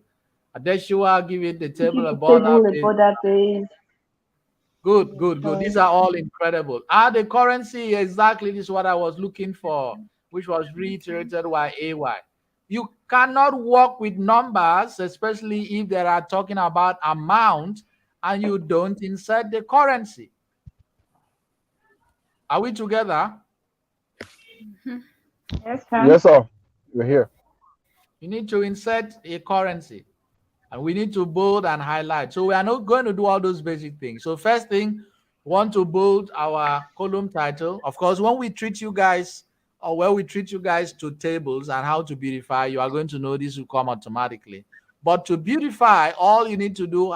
Adeshua, give it the Make table it a the border table, a page. border page. Good, good, good. These Sorry. are all incredible. The currency, exactly this is what I was looking for, which was reiterated by AY. You cannot work with numbers, especially if they are talking about amount and you don't insert the currency. Are we together? Yes, sir. Yes, sir. We're here. You need to insert a currency and we need to bold and highlight. So we are not going to do all those basic things. So first thing, we want to bold our column title. Of course, when we treat you guys or when we treat you guys to tables and how to beautify, you are going to know this will come automatically. But to beautify, all you need to do,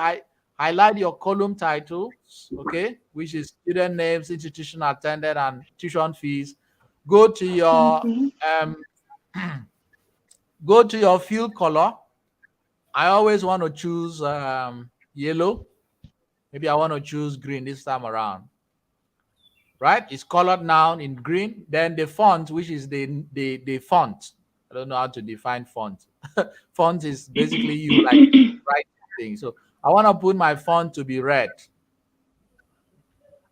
highlight your column titles, okay, which is student names, institution attended, and tuition fees. Go to your Okay. um, go to your field color. I always want to choose yellow. Maybe I want to choose green this time around. Right? It's colored now in green. Then the font, which is the font. I don't know how to define font. Font is basically you like write thing. So I want to put my font to be red.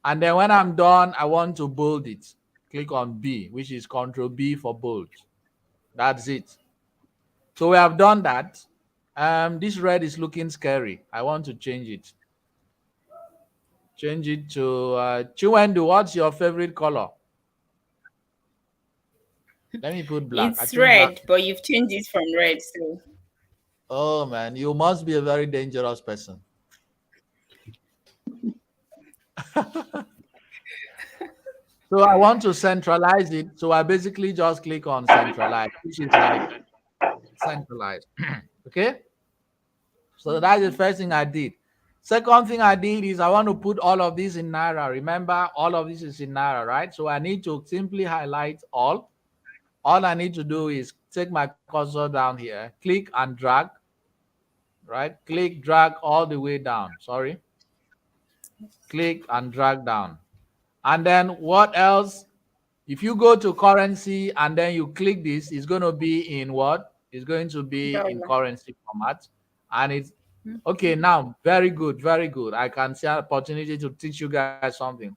And then when I'm done, I want to bold it. Click on B, which is Control B for bold. That's it. So we have done that. This red is looking scary. I want to change it. Change it to Chiwendu. What's your favorite color? Let me put black. I It's think black. red, but you've changed it from red, so Oh man, you must be a very dangerous person. So I want to centralize it. So I basically just click on centralize, which is like centralize. Okay. So that's the first thing I did. Second thing I did is I want to put all of this in Naira. Remember, all of this is in Naira, right? So I need to simply highlight all. All I need to do is take my cursor down here, click and drag, right? Click, drag all the way down. Sorry. Click and drag down. And then what else? If you go to currency and then you click this, it's going to be in what? It's going to be in dollar. currency format. And it's okay now. Very good, very good. I can see an opportunity to teach you guys something.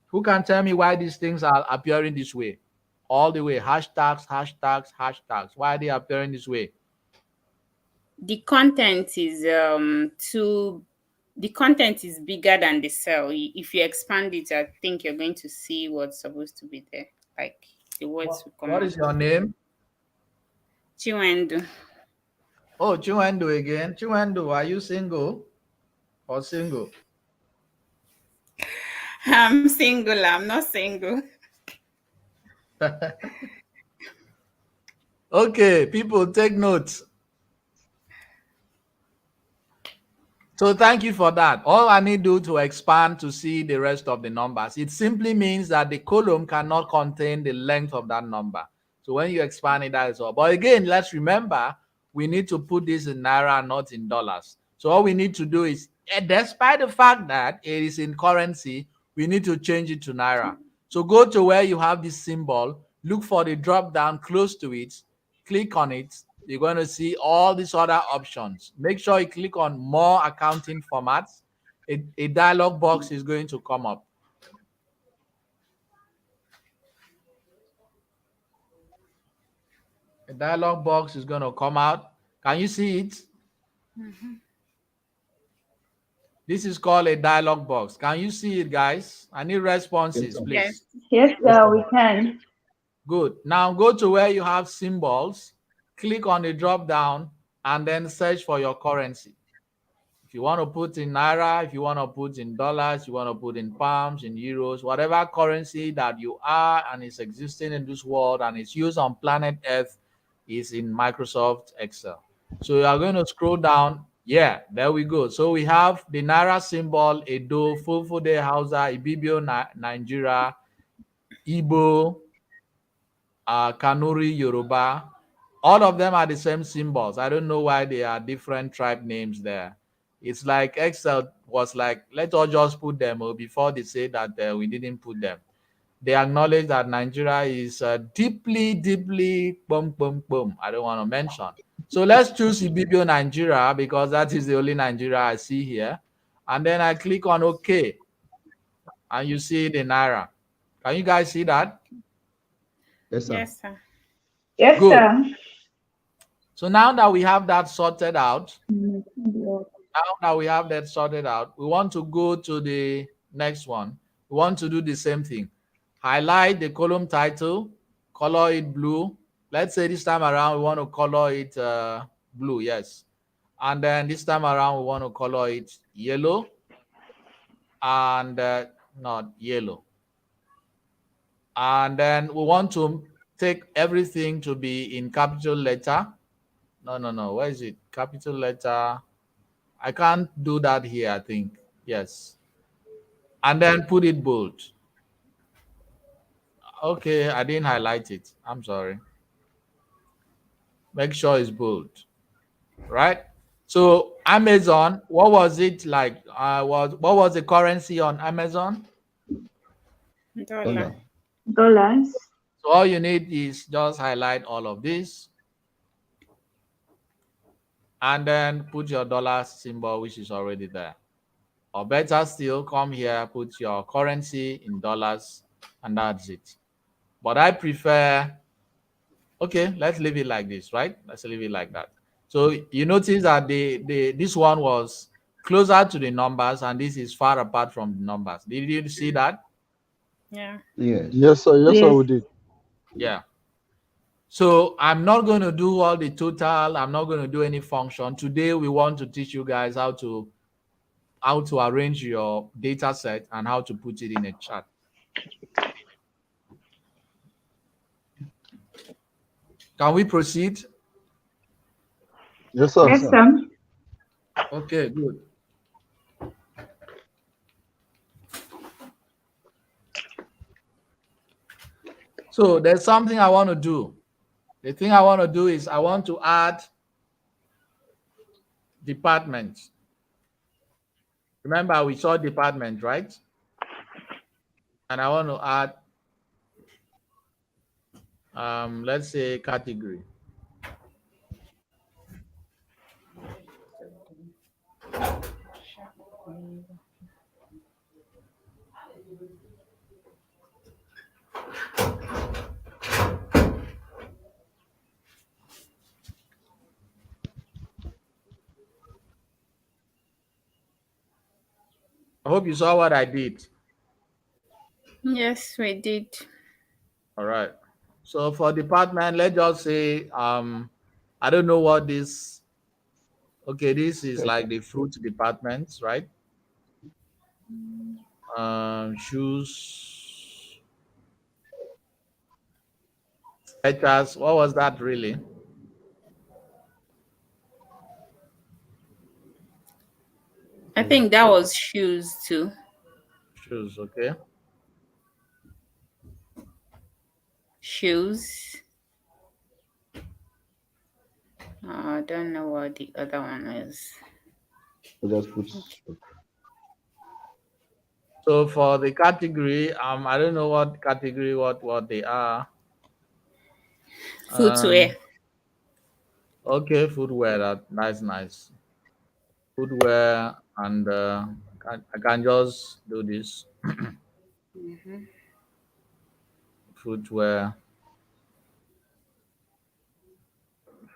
Who can tell me why these things are appearing this way? All the way. Hashtags, hashtags, hashtags. Why are they appearing this way? The content is the content is bigger than the cell. If you expand it, I think you're going to see what's supposed to be there. Like the words will come What out. is your name? Chiwendu. Oh, Chiwendu again. Chiwendu, are you single or single? I'm single. I'm not single. Okay, people take notes. So thank you for that. All I need to do to expand to see the rest of the numbers, it simply means that the column cannot contain the length of that number. So when you expand it, that is all. But again, let's remember, we need to put this in Naira, not in dollars. So all we need to do is, despite the fact that it is in currency, we need to change it to Naira. So go to where you have this symbol, look for the drop down close to it, click on it. You're going to see all these other options. Make sure you click on more accounting formats. A dialog box is going to come up. A dialog box is going to come out. Can you see it? This is called a dialog box. Can you see it, guys? I need Yes, responses, sir. Yes. please. Yes, Yes, sir, sir. we can. Good. Now go to where you have symbols, click on the drop down, and then search for your currency. If you want to put in Naira, if you want to put in dollars, you want to put in pounds, in euros, whatever currency that you are and is existing in this world and is used on planet Earth is in Microsoft Excel. So you are going to scroll down. Yeah, there we go. So we have the Naira symbol, Edo, Fulfode Hausa, Ibibio, Nigeria, Igbo, Kanuri, Yoruba. All of them are the same symbols. I don't know why they are different tribe names there. It's like Excel was like, let's all just put them before they say that we didn't put them. They acknowledge that Nigeria is deeply, deeply, boom, boom, boom. I don't want to mention. So let's choose Ibibio Nigeria because that is the only Nigeria I see here. And then I click on OK, and you see the Naira. Can you guys see that? Yes, sir. Yes, sir. Yes, Good. sir. So now that we have that sorted out, Mm, we want to go to the next one. We want to do the same thing. Highlight the column title, color it blue. Let's say this time around we want to color it blue, yes. And then this time around we want to color it yellow and not yellow. And then we want to take everything to be in capital letter. No. Where is it? Capital letter. I can't do that here, I think. Yes. And then put it bold. Okay, I didn't highlight it. I'm sorry. Make sure it's bold. Right? So Amazon, what was it like? What was the currency on Amazon? Dollar. Dollar. Dollars. So all you need is just highlight all of this and then put your dollar symbol, which is already there. Or better still, come here, put your currency in dollars, and that's it. But I prefer, okay, let's leave it like this, right? Let's leave it like that. So you notice that the this one was closer to the numbers, and this is far apart from the numbers. Did you see that? Yeah. Yes. Yes, sir. Yes, sir. Yes. We did. Yeah. So I'm not going to do all the total. I'm not going to do any function. Today we want to teach you guys how to arrange your data set and how to put it in a chart. Can we proceed? Yes, sir. Yes, Yes, sir. sir. Okay, good. So there's something I want to do. The thing I want to do is I want to add departments. Remember, we saw department, right? And I want to add, let's say, category. I hope you saw what I did. Yes, we did. All right. So for department, let's just say, I don't know what this. Okay, this is like the fruit department, right? Shoes, sketchers. What was that really? I think that was shoes too. Shoes, okay. Shoes. I don't know what the other one is. We just put. So for the category, I don't know what category, what they are. Footwear. Um, okay, footwear. That's nice. Footwear, and I can just do this. Footwear,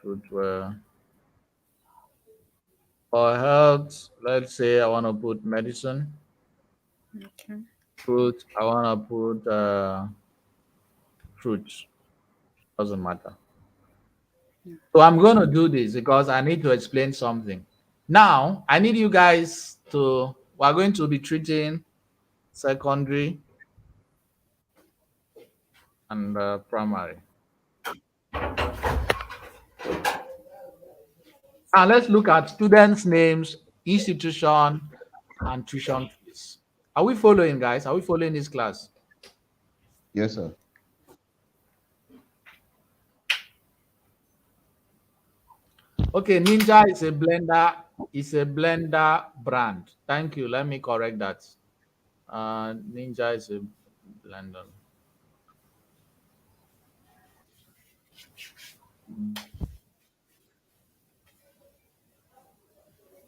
footwear. For health, let's say I want to put medicine. Okay. Fruit, I want to put fruits. Doesn't matter. So I'm going to do this because I need to explain something. Now, I need you guys to, we're going to be treating secondary and primary. And let's look at students' names, institution, and tuition fees. Are we following, guys? Are we following this class? Yes, sir. Okay, Ninja is a blender. Is a blender brand. Thank you. Let me correct that. Ninja is a blender.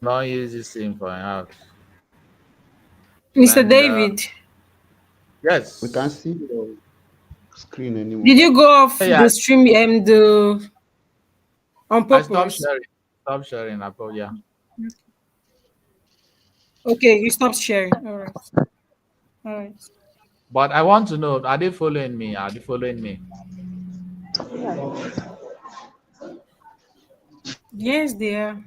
Don't use this thing for an house. Mr. Blender. David, We can't Yes. see your screen did anymore. you go off Yeah, the stream the on I stopped purpose? sharing. Stop sharing. Yeah. Okay, you stopped sharing. All right. All right. But I want to know, are they following me? Are they following me? Yes, they are.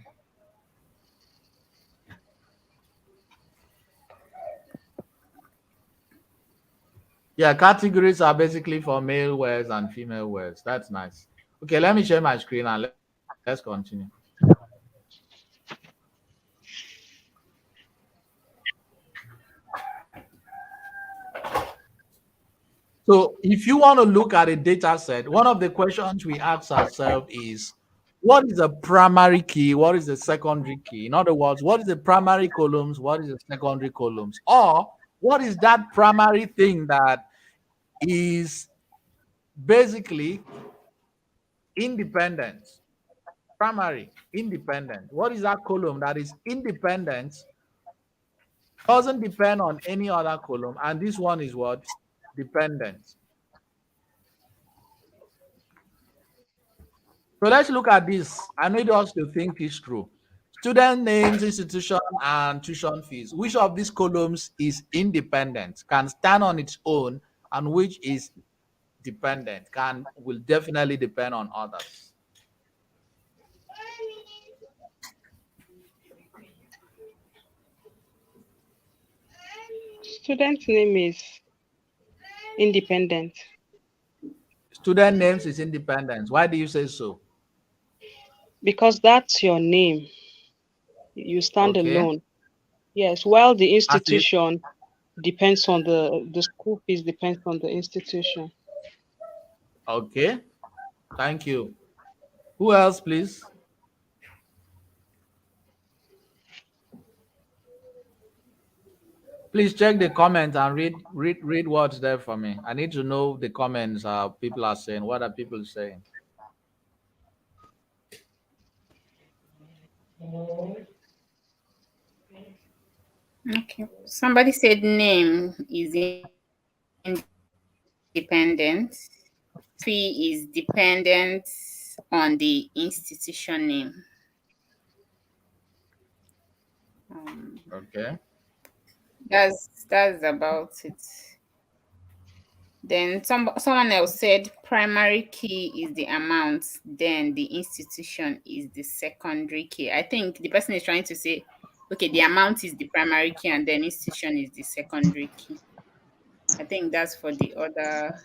Yeah, categories are basically for male wears and female wears. That's nice. Okay, let me share my screen and let's continue. So if you want to look at a data set, one of the questions we ask ourselves is what is the primary key? What is the secondary key? In other words, what is the primary columns? What is the secondary columns? Or what is that primary thing that is basically independent? Primary, independent. What is that column that is independent, doesn't depend on any other column, and this one is what? Dependent. So let's look at this. I need us to think this through. Student names, institution, and tuition fees. Which of these columns is independent, can stand on its own, and which is dependent, will definitely depend on others? Student name is independent Student names is independent. Why do you say so? because that's your name. You stand Okay. alone. Yes, while the As in, institution depends on the school fees depends on the institution. okay. Thank you. Who else, please? Please check the comments and read what's there for me. I need to know the comments people are saying. What are people saying? Okay. Somebody said name is independent. Fee is dependent on the institution name. Okay. That's about it. Then someone else said primary key is the amount, then the institution is the secondary key. I think the person is trying to say, okay, the amount is the primary key and then institution is the secondary key. I think that's for the other.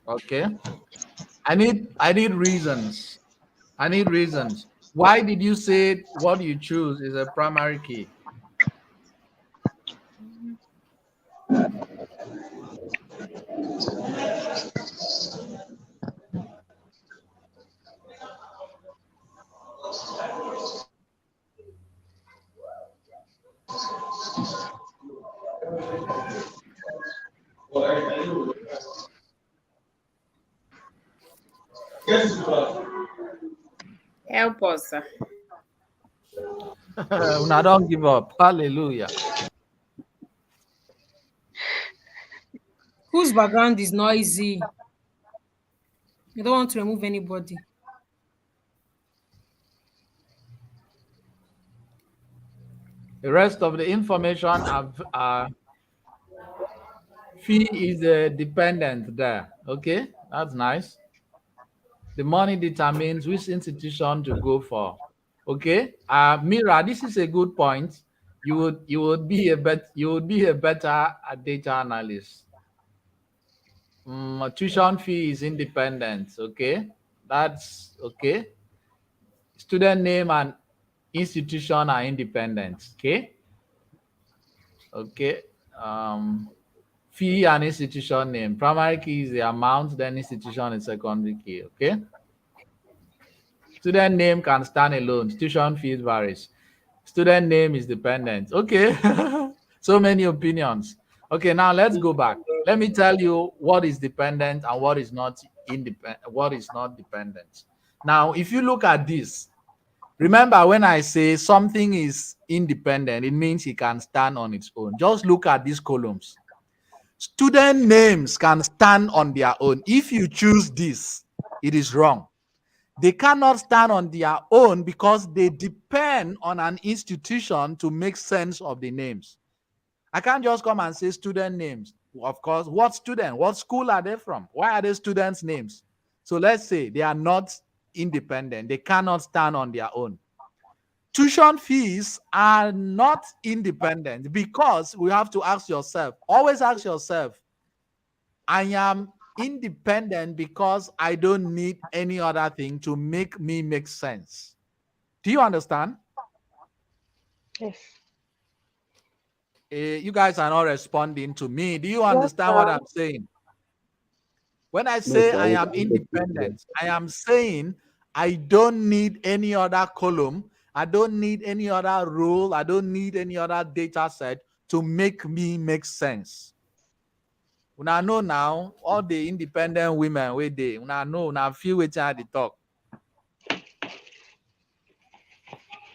Okay. I need reasons. I need reasons. Why did you say what you choose is a primary key? Help us, sir. Now don't give up. Hallelujah. Whose background is noisy? You don't want to remove anybody. The rest of the information fee is dependent there. Okay, that's nice. The money determines which institution to go for. Okay, Mira, this is a good point. You would be a better data analyst. Tuition fee is independent. Okay, that's okay. Student name and institution are independent. Okay, okay. Fee and institution name. Primary key is the amount, then institution is secondary key. Okay. Student name can stand alone. Tuition fees varies. Student name is dependent. Okay. So many opinions. Okay, now let's go back. Let me tell you what is dependent and what is not independent, what is not dependent. Now, if you look at this, remember when I say something is independent, it means it can stand on its own. Just look at these columns. Student names can stand on their own. If you choose this, it is wrong. They cannot stand on their own because they depend on an institution to make sense of the names. I can't just come and say student names. Of course, what student? What school are they from? Why are they students' names? So let's say they are not independent. They cannot stand on their own. Tuition fees are not independent because we have to ask yourself, always ask yourself, I am independent because I don't need any other thing to make me make sense. Do you understand? Yes. You guys are not responding to me. Do you Yes, understand what sir. I'm saying? When I No, say sir. I We am can get it here. independent, I am saying I don't need any other column. I don't need any other rule. I don't need any other data set to make me make sense. When I know now, all the independent women where they, when I know, now feel which I the talk.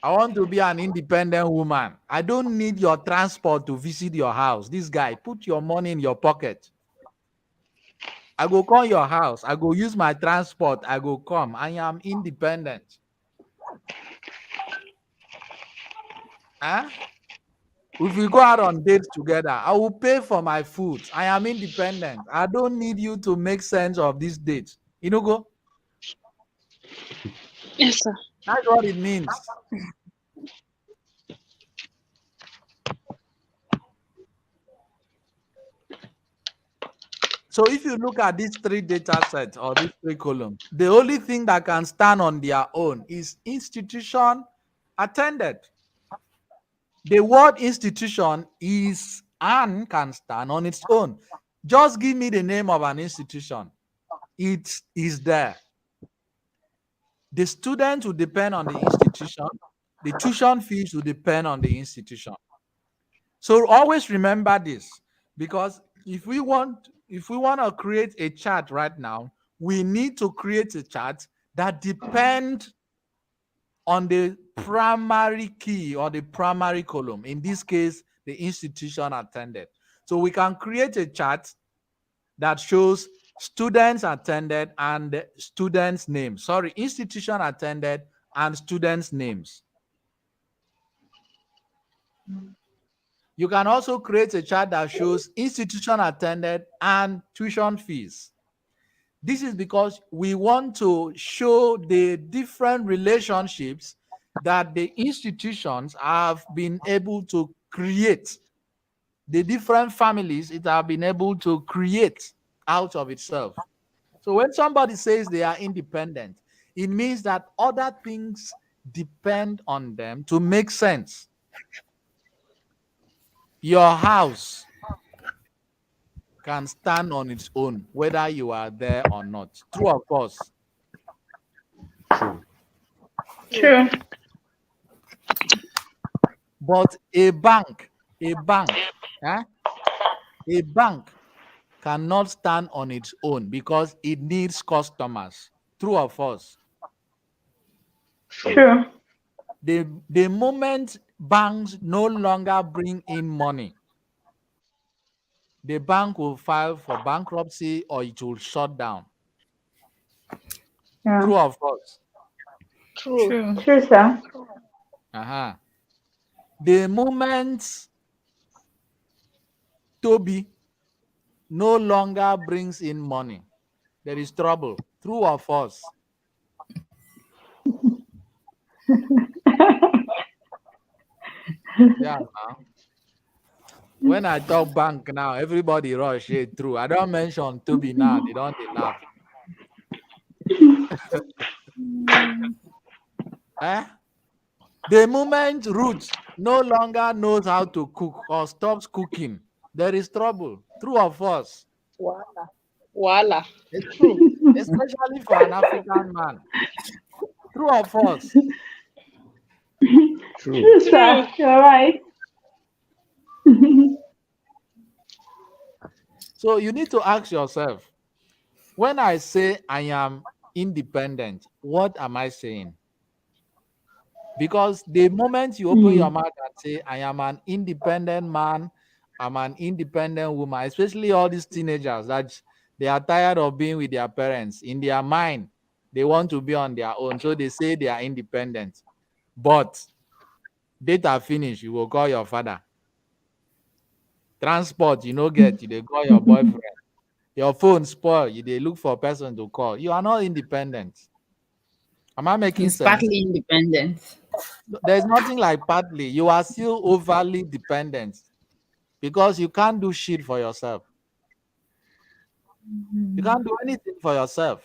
I want to be an independent woman. I don't need your transport to visit your house. This guy, put your money in your pocket. I go call your house. I go use my transport. I go come. I am independent. Huh? If we go out on dates together, I will pay for my food. I am independent. I don't need you to make sense of this date. You know, go. Yes, sir. That's what it means. So if you look at these three data sets or these three columns, the only thing that can stand on their own is institution attended. The word institution is and can stand on its own. Just give me the name of an institution. It is there. The students will depend on the institution. The tuition fees will depend on the institution. So always remember this, because if we want to create a chart right now, we need to create a chart that depends on the primary key or the primary column. In this case, the institution attended. So we can create a chart that shows students attended and students' names. Sorry, institution attended and students' names. You can also create a chart that shows institution attended and tuition fees. This is because we want to show the different relationships that the institutions have been able to create, the different families it have been able to create out of itself. So when somebody says they are independent, it means that other things depend on them to make sense. Your house can stand on its own, whether you are there or not. True of course. True. True. But a bank, eh? A bank cannot stand on its own because it needs customers. True or false? True. True. The moment banks no longer bring in money, the bank will file for bankruptcy or it will shut down. Yeah. True or false? True. True. True, sir. Uh-huh. The moment Toby no longer brings in money, there is trouble. True or false? Yeah. Now. When I talk bank now, everybody rush it through. I don't mention Toby now. They don't they laugh. Eh? The moment Ruth no longer knows how to cook or stops cooking, there is trouble. True or false? Voila. Voila. It's True. especially for an African man. True or false? True. True, True. sir. You're right. So you need to ask yourself, when I say I am independent, what am I saying? Because the moment you open your Hmm. mouth and say, I am an independent man, I'm an independent woman, especially all these teenagers that they are tired of being with their parents. In their mind, they want to be on their own. So they say they are independent. But data finish, you will call your father. Transport, you know, get you, they call your boyfriend. Your phone spoil, you they look for a person to call. You are not independent. Am I making He's sense? partly independent. There's nothing like partly. You are still overly dependent because you can't do shit for yourself. You can't do anything for yourself.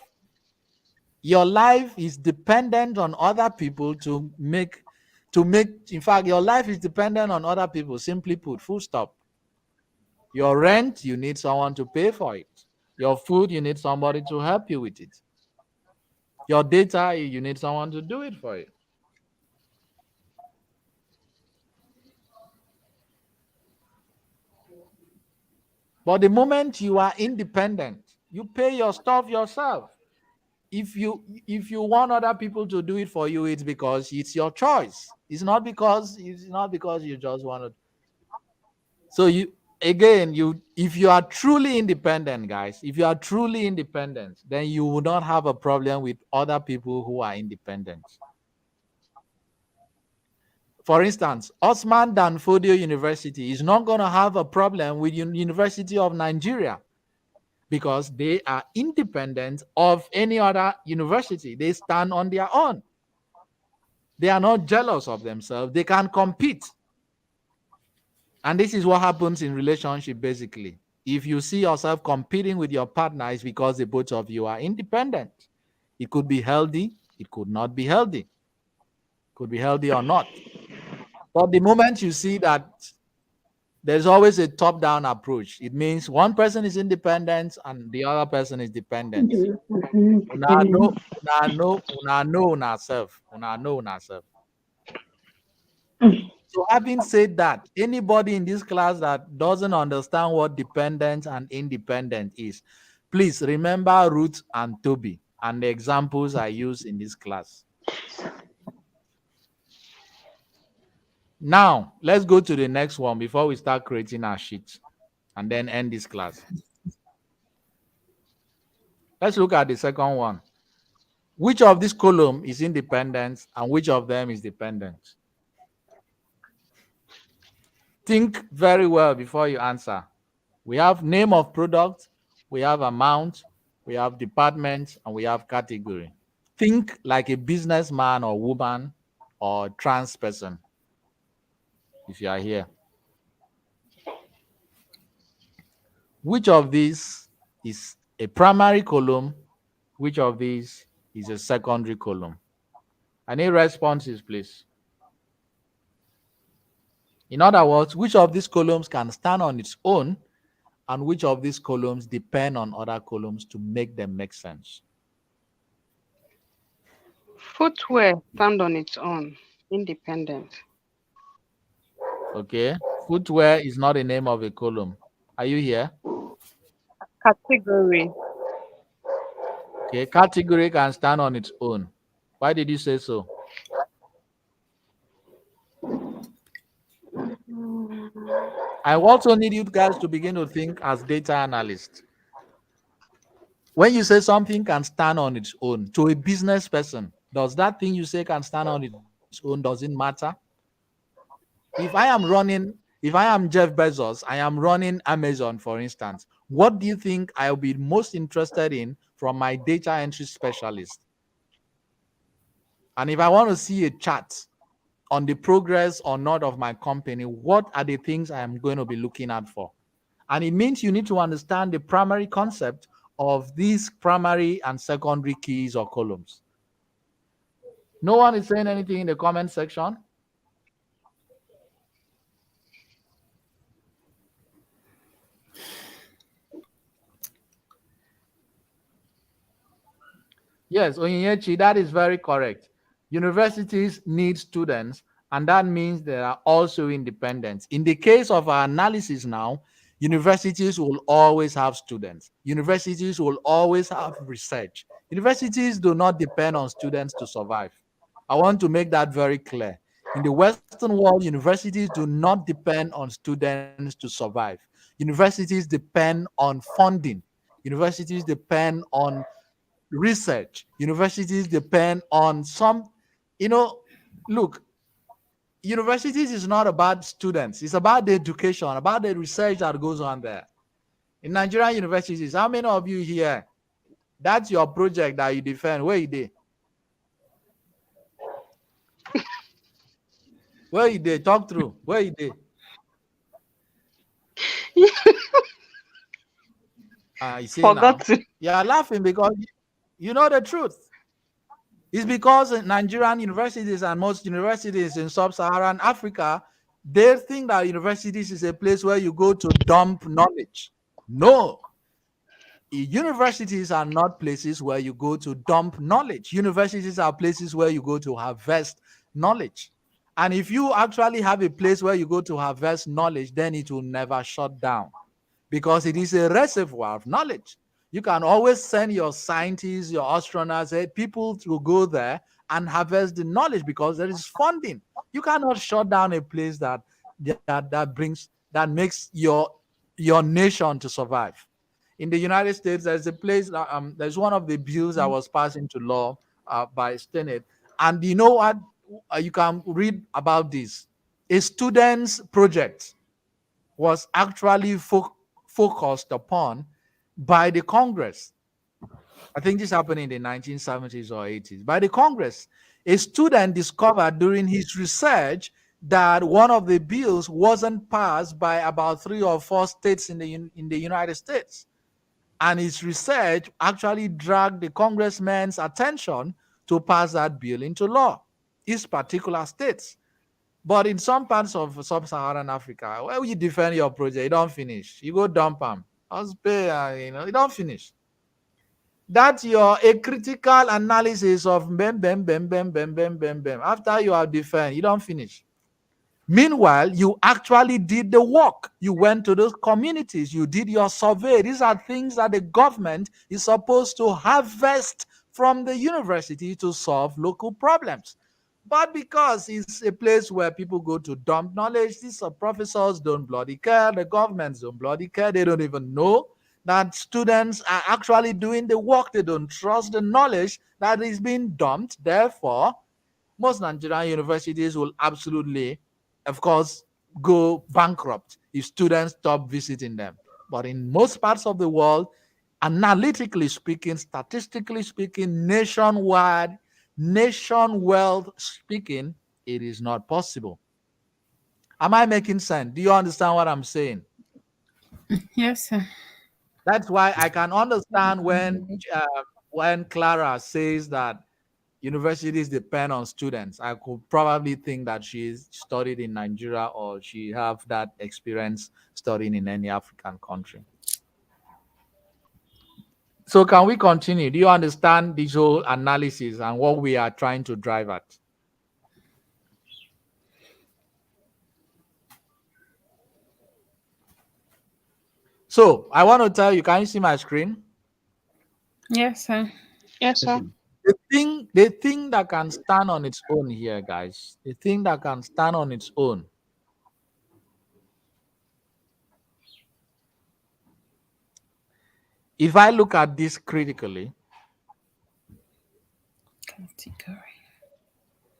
Your life is dependent on other people to make, in fact, your life is dependent on other people. Simply put, full stop. Your rent, you need someone to pay for it. Your food, you need somebody to help you with it. Your data, you need someone to do it for you. But the moment you are independent, you pay your stuff yourself. If you want other people to do it for you, it's because it's your choice. It's not because you just want to. So you again, you if you are truly independent, guys, if you are truly independent, then you will not have a problem with other people who are independent. For instance, Osman Danfodio University is not going to have a problem with University of Nigeria because they are independent of any other university. They stand on their own. They are not jealous of themselves. They can compete. And this is what happens in relationship basically. If you see yourself competing with your partner, it's because the both of you are independent. It could be healthy, it could not be healthy. Could be healthy or not. But the moment you see that there's always a top-down approach, it means one person is independent and the other person is dependent. Una know, una know self. Una know self. So having said that, anybody in this class that doesn't understand what dependent and independent is, please remember Ruth and Toby and the examples I use in this class. Now, let's go to the next one before we start creating our sheet and then end this class. Let's look at the second one. Which of this column is independent and which of them is dependent? Think very well before you answer. We have name of product, we have amount, we have department, and we have category. Think like a businessman or woman or trans person if you are here. Which of these is a primary column? Which of these is a secondary column? I need responses, please. In other words, which of these columns can stand on its own and which of these columns depend on other columns to make them make sense? Footwear stand on its own, independent. Okay. Footwear is not the name of a column. Are you here? Category. Okay. Category can stand on its own. Why did you say so? I also need you guys to begin to think as data analysts. When you say something can stand on its own to a business person, does that thing you say can stand on its own doesn't matter? If I am Jeff Bezos, I am running Amazon, for instance, what do you think I'll be most interested in from my data entry specialist? And if I want to see a chart on the progress or not of my company, what are the things I am going to be looking out for? And it means you need to understand the primary concept of these primary and secondary keys or columns. No one is saying anything in the comment section. Yes, Onyechi, that is very correct. Universities need students, and that means they are also independent. In the case of our analysis now, universities will always have students. Universities will always have research. Universities do not depend on students to survive. I want to make that very clear. In the Western world, universities do not depend on students to survive. Universities depend on funding. Universities depend on research. Universities depend on some, you know, look, universities is not about students, it's about the education, about the research that goes on there. In Nigerian universities, how many of you here, that's your project that you defend? Where you did? Where you did? Talk through. Where you did? You see now, Forgotten. you are laughing because you know the truth. It's because Nigerian universities and most universities in sub-Saharan Africa, they think that universities is a place where you go to dump knowledge. No, universities are not places where you go to dump knowledge. Universities are places where you go to harvest knowledge. And if you actually have a place where you go to harvest knowledge, then it will never shut down because it is a reservoir of knowledge. You can always send your scientists, your astronauts, people to go there and harvest the knowledge because there is funding. You cannot shut down a place that makes your nation to survive. In the United States, there's a place there's one of the bills that was passed into law by Senate, and you know what? You can read about this. A student's project was actually focused upon by the Congress. I think this happened in the 1970s or 80s. By the Congress, a student discovered during his research that one of the bills wasn't passed by about 3 or 4 states in the United States. And his research actually dragged the congressman's attention to pass that bill into law, his particular states. But in some parts of sub-Saharan Africa, where you defend your project, you don't finish. You go dump them. You don't finish. That's your a critical analysis of bam, bam, bam, bam, bam, bam, bam, bam. After you have defend, you don't finish. Meanwhile, you actually did the work. You went to those communities. You did your survey. These are things that the government is supposed to harvest from the university to solve local problems. But because it's a place where people go to dump knowledge, these professors don't bloody care. The governments don't bloody care. They don't even know that students are actually doing the work. They don't trust the knowledge that is being dumped. Therefore, most Nigerian universities will absolutely, of course, go bankrupt if students stop visiting them. But in most parts of the world, analytically speaking, statistically speaking, nationwide, nation world speaking, it is not possible. Am I making sense? Do you understand what I'm saying? Yes, sir. That's why I can understand when Clara says that universities depend on students. I could probably think that she's studied in Nigeria or she have that experience studying in any African country. So can we continue? Do you understand this whole analysis and what we are trying to drive at? So I want to tell you, can you see my screen? Yes, sir. Yes, sir. The thing that can stand on its own here, guys, the thing that can stand on its own, if I look at this critically, Category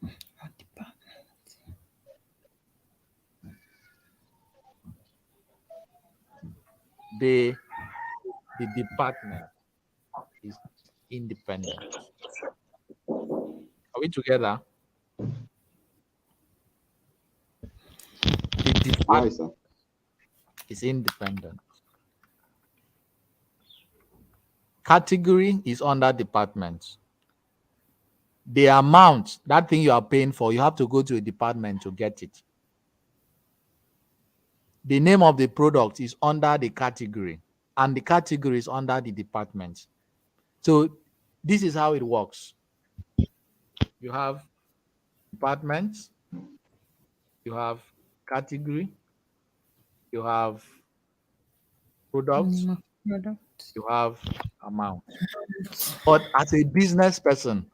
or department. the department is independent. Are we together? The Why, department sir? is independent. Category is under department. The amount, that thing you are paying for, you have to go to a department to get it. The name of the product is under the category, and the category is under the department. So this is how it works. You have departments, you have category, you have products, Name of product. you have amount. But as a business person,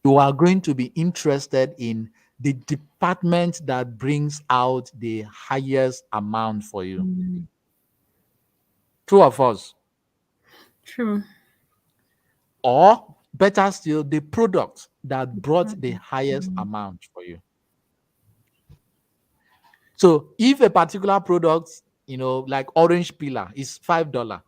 you are going to be interested in the department that brings out the highest amount for you. True of us. True. Or better still, the product that brought the highest amount for you. So if a particular product, like orange peeler is $5,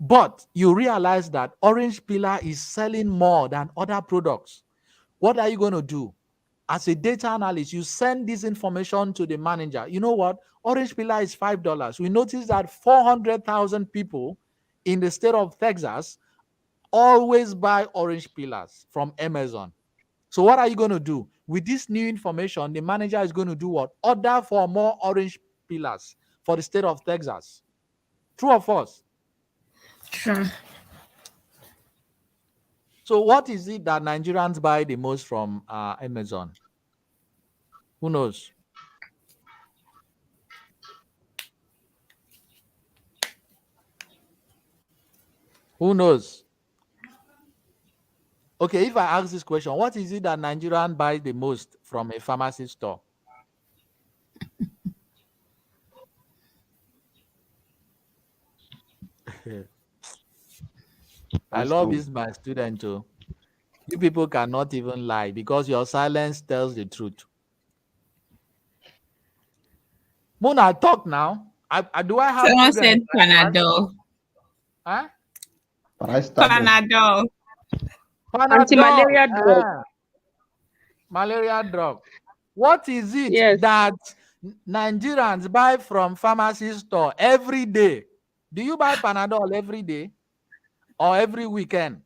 but you realize that orange peeler is selling more than other products, what are you going to do? As a data analyst, you send this information to the manager. You know what? Orange peeler is $5. We noticed that 400,000 people in the state of Texas Always buy orange pillars from Amazon. So what are you going to do? With this new information, the manager is going to do what? Order for more orange pillars for the state of Texas. True or false? True. So what is it that Nigerians buy the most from Amazon? Who knows? Who knows? Okay, if I ask this question, what is it that Nigerian buy the most from a pharmacy store? I love Paracetamol. this, my student too. You people cannot even lie because your silence tells the truth. Mona, talk now. Do I have Someone children in said my class? Panadol. Huh? Paracetamol. Panadol. Panadol. Anti-malaria drug. Malaria drug. What is it Yes. that Nigerians buy from pharmacy store every day? Do you buy Panadol every day or every weekend?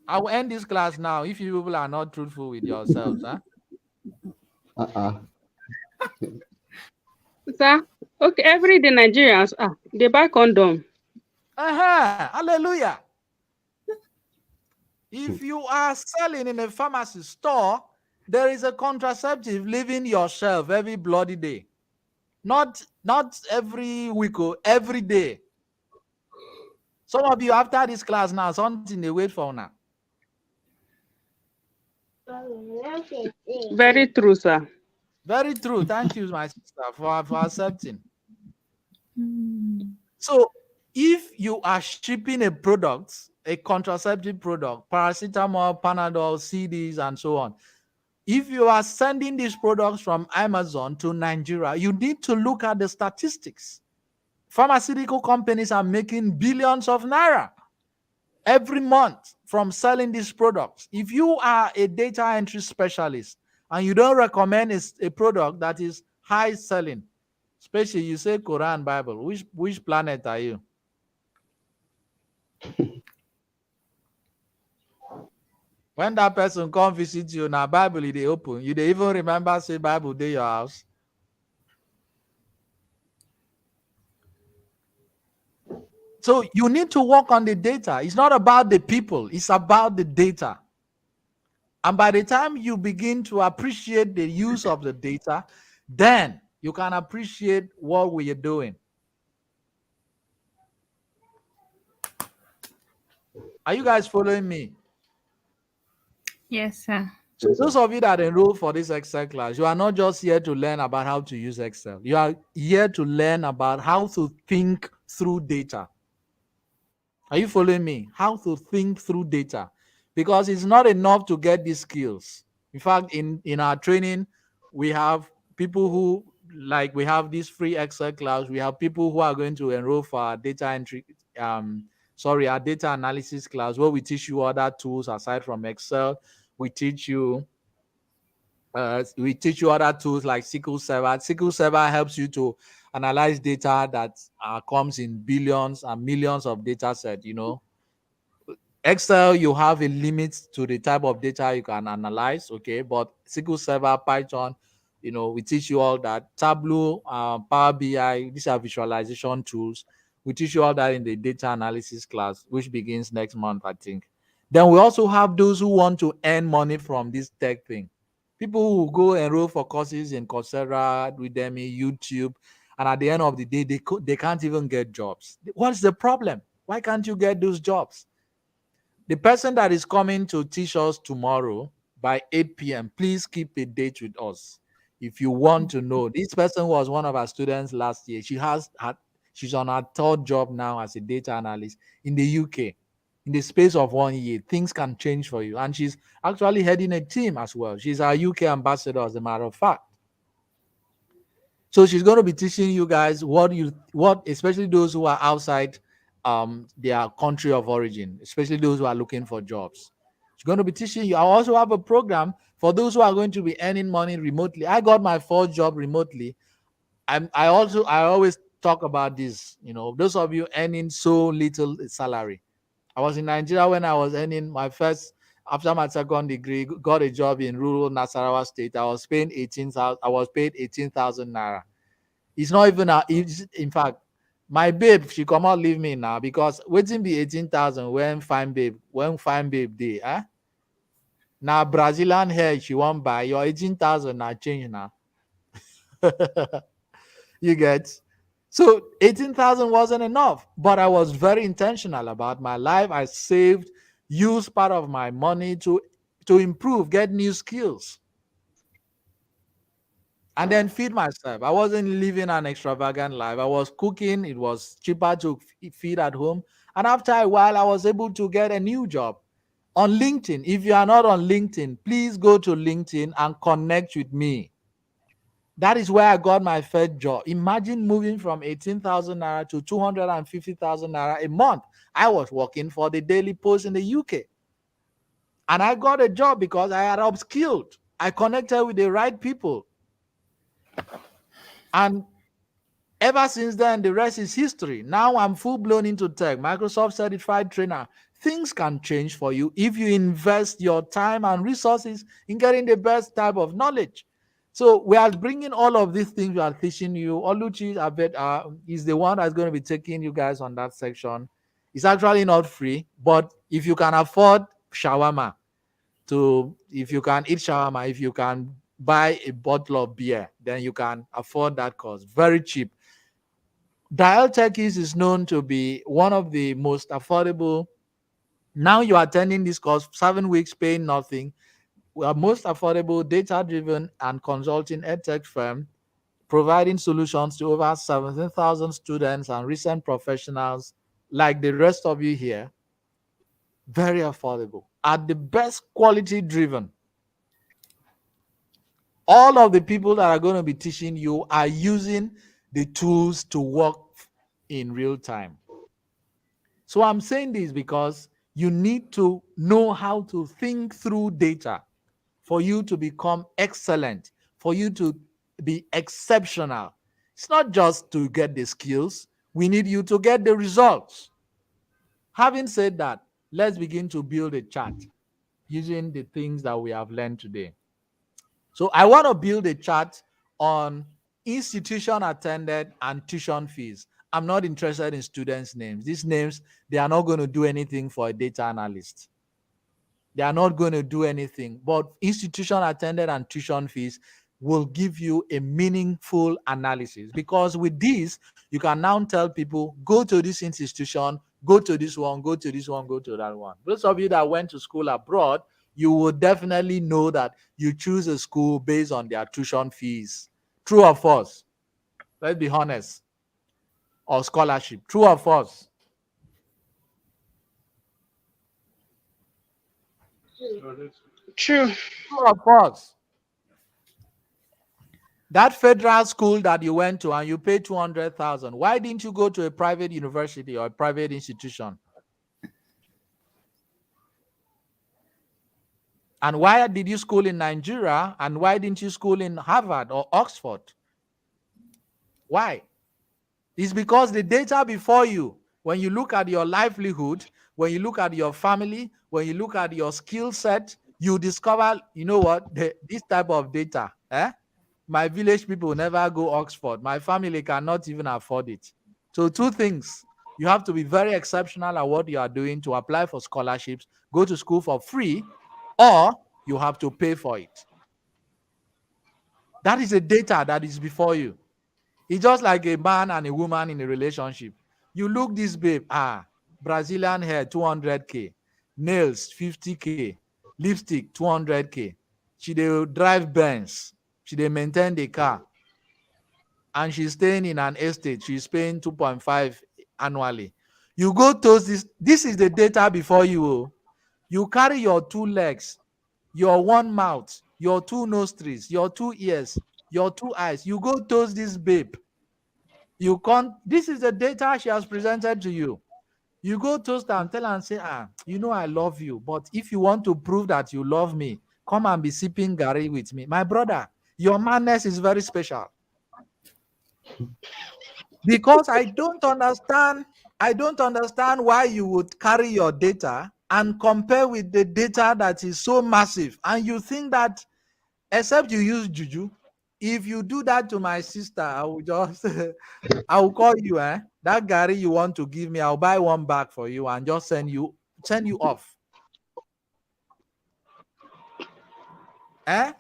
I will end this class now if you people are not truthful with yourselves. Huh? Uh-uh. Sir, okay, everyday Nigerians, they buy condom. Uh-huh. Hallelujah. If you are selling in a pharmacy store, there is a contraceptive leaving your shelf every bloody day. Not every week, every day. Some of you after this class now, something they wait for now. Very true, sir. Very true. Thank you, my sister, for accepting. So if you are shipping a product, a contraceptive product, paracetamol, Panadol, CDs, and so on, if you are sending these products from Amazon to Nigeria, you need to look at the statistics. Pharmaceutical companies are making billions of naira every month from selling these products. If you are a data entry specialist and you don't recommend a product that is high selling, especially you say Quran, Bible, which planet are you? When that person come visit you, now Bible they open, you they even remember say Bible day your house. So you need to work on the data. It's not about the people, it's about the data. And by the time you begin to appreciate the use of the data, then you can appreciate what we are doing. Are you guys following me? Yes, sir. So those of you that enroll for this Excel class, you are not just here to learn about how to use Excel. You are here to learn about how to think through data. Are you following me? How to think through data. Because it's not enough to get these skills. In fact, in our training, we have people who, like, we have this free Excel class. We have people who are going to enroll for our data entry, our data analysis class, where we teach you other tools aside from Excel. We teach you other tools like SQL Server. SQL Server helps you to analyze data that comes in billions and millions of data sets. Excel, you have a limit to the type of data you can analyze, okay? But SQL Server, Python, we teach you all that. Tableau, Power BI, these are visualization tools. We teach you all that in the data analysis class, which begins next month, I think. Then we also have those who want to earn money from this tech thing. People who go enroll for courses in Coursera, Udemy, YouTube, and at the end of the day, they can't even get jobs. What's the problem? Why can't you get those jobs? The person that is coming to teach us tomorrow by 8 p.m., please keep a date with us. If you want to know, this person was one of our students last year. She's on her third job now as a data analyst in the UK. In the space of 1 year, things can change for you. And she's actually heading a team as well. She's our UK ambassador, as a matter of fact. So she's going to be teaching you guys what especially those who are outside their country of origin, especially those who are looking for jobs. She's going to be teaching you. I also have a program for those who are going to be earning money remotely. I got my first job remotely. I always talk about this. Those of you earning so little salary. I was in Nigeria when I was earning my first, after my second degree, got a job in rural Nasarawa state. I was paying 18,000. I was paid 18,000 naira. It's not even in fact, my babe, she come out leave me now because waiting be 18,000 when fine babe day. Now Brazilian hair she won't buy your 18,000 now change now. You get. So 18,000 wasn't enough, but I was very intentional about my life. I saved, used part of my money to improve, get new skills, and then feed myself. I wasn't living an extravagant life. I was cooking. It was cheaper to feed at home. And after a while, I was able to get a new job on LinkedIn. If you are not on LinkedIn, please go to LinkedIn and connect with me. That is where I got my first job. Imagine moving from 18,000 naira to 250,000 naira a month. I was working for the Daily Post in the UK. And I got a job because I had upskilled. I connected with the right people. And ever since then, the rest is history. Now I'm full blown into tech, Microsoft certified trainer. Things can change for you if you invest your time and resources in getting the best type of knowledge. So we are bringing all of these things we are teaching you. Oluchi is the one that's going to be taking you guys on that section. It's actually not free, but if you can afford shawarma, if you can eat shawarma, if you can buy a bottle of beer, then you can afford that course. Very cheap. Dial Techies is known to be one of the most affordable. Now you are attending this course, 7 weeks, paying nothing. We are most affordable, data-driven, and consulting edtech firm, providing solutions to over 17,000 students and recent professionals like the rest of you here. Very affordable. At the best quality driven. All of the people that are going to be teaching you are using the tools to work in real time. So I'm saying this because you need to know how to think through data for you to become excellent, for you to be exceptional. It's not just to get the skills, we need you to get the results. Having said that, let's begin to build a chart using the things that we have learned today. So I want to build a chart on institution attended and tuition fees. I'm not interested in students' names. These names, they are not going to do anything for a data analyst. They are not going to do anything. But institution attended and tuition fees will give you a meaningful analysis, because with this, you can now tell people, go to this institution, go to this one, go to this one, go to that one. Those of you that went to school abroad, you will definitely know that you choose a school based on their tuition fees. True or false? Let's be honest. Or scholarship. True or false? True. True or false? That federal school that you went to and you paid 200,000, why didn't you go to a private university or a private institution? And why did you school in Nigeria and why didn't you school in Harvard or Oxford? Why? It's because the data before you, when you look at your livelihood, when you look at your family, when you look at your skill set, you discover, you know what, this type of data, my village people never go Oxford. My family cannot even afford it. So two things. You have to be very exceptional at what you are doing to apply for scholarships, go to school for free, or you have to pay for it. That is the data that is before you. It's just like a man and a woman in a relationship. You look this babe, Brazilian hair, 200K, nails, 50K, lipstick, 200K. She dey drive Benz. She dey maintain the car. And she's staying in an estate. She's paying 2.5 annually. You go toast this. This is the data before you. You carry your two legs, your one mouth, your two nostrils, your two ears, your two eyes. You go toast this babe. You can't. This is the data she has presented to you. You go toast her and tell her and say, I love you. But if you want to prove that you love me, come and be sipping Gary with me. My brother, your madness is very special. because I don't understand why you would carry your data and compare with the data that is so massive, and you think that except you use juju. If you do that to my sister, I will just I will call you, that Gary you want to give me, I'll buy one bag for you and just send you off. Eh?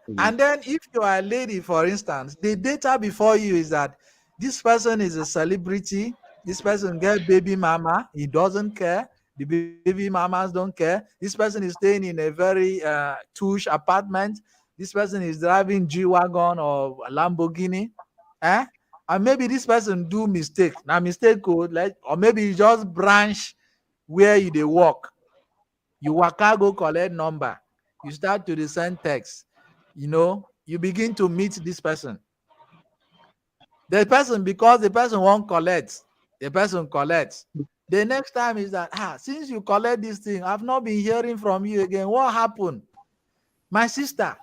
Mm. And then if you are a lady, for instance, the data before you is that this person is a celebrity, this person get baby mama, he doesn't care. The baby mamas don't care. This person is staying in a very touche apartment. This person is driving G-Wagon or a Lamborghini. Eh? And maybe this person do mistake. Now mistake code, like, or maybe you just branch where you they work. You waka go collect number. You start to dey send text. You begin to meet this person. The person, because the person won't collect, the person collects. The next time is that, since you collect this thing, I've not been hearing from you again. What happened? My sister,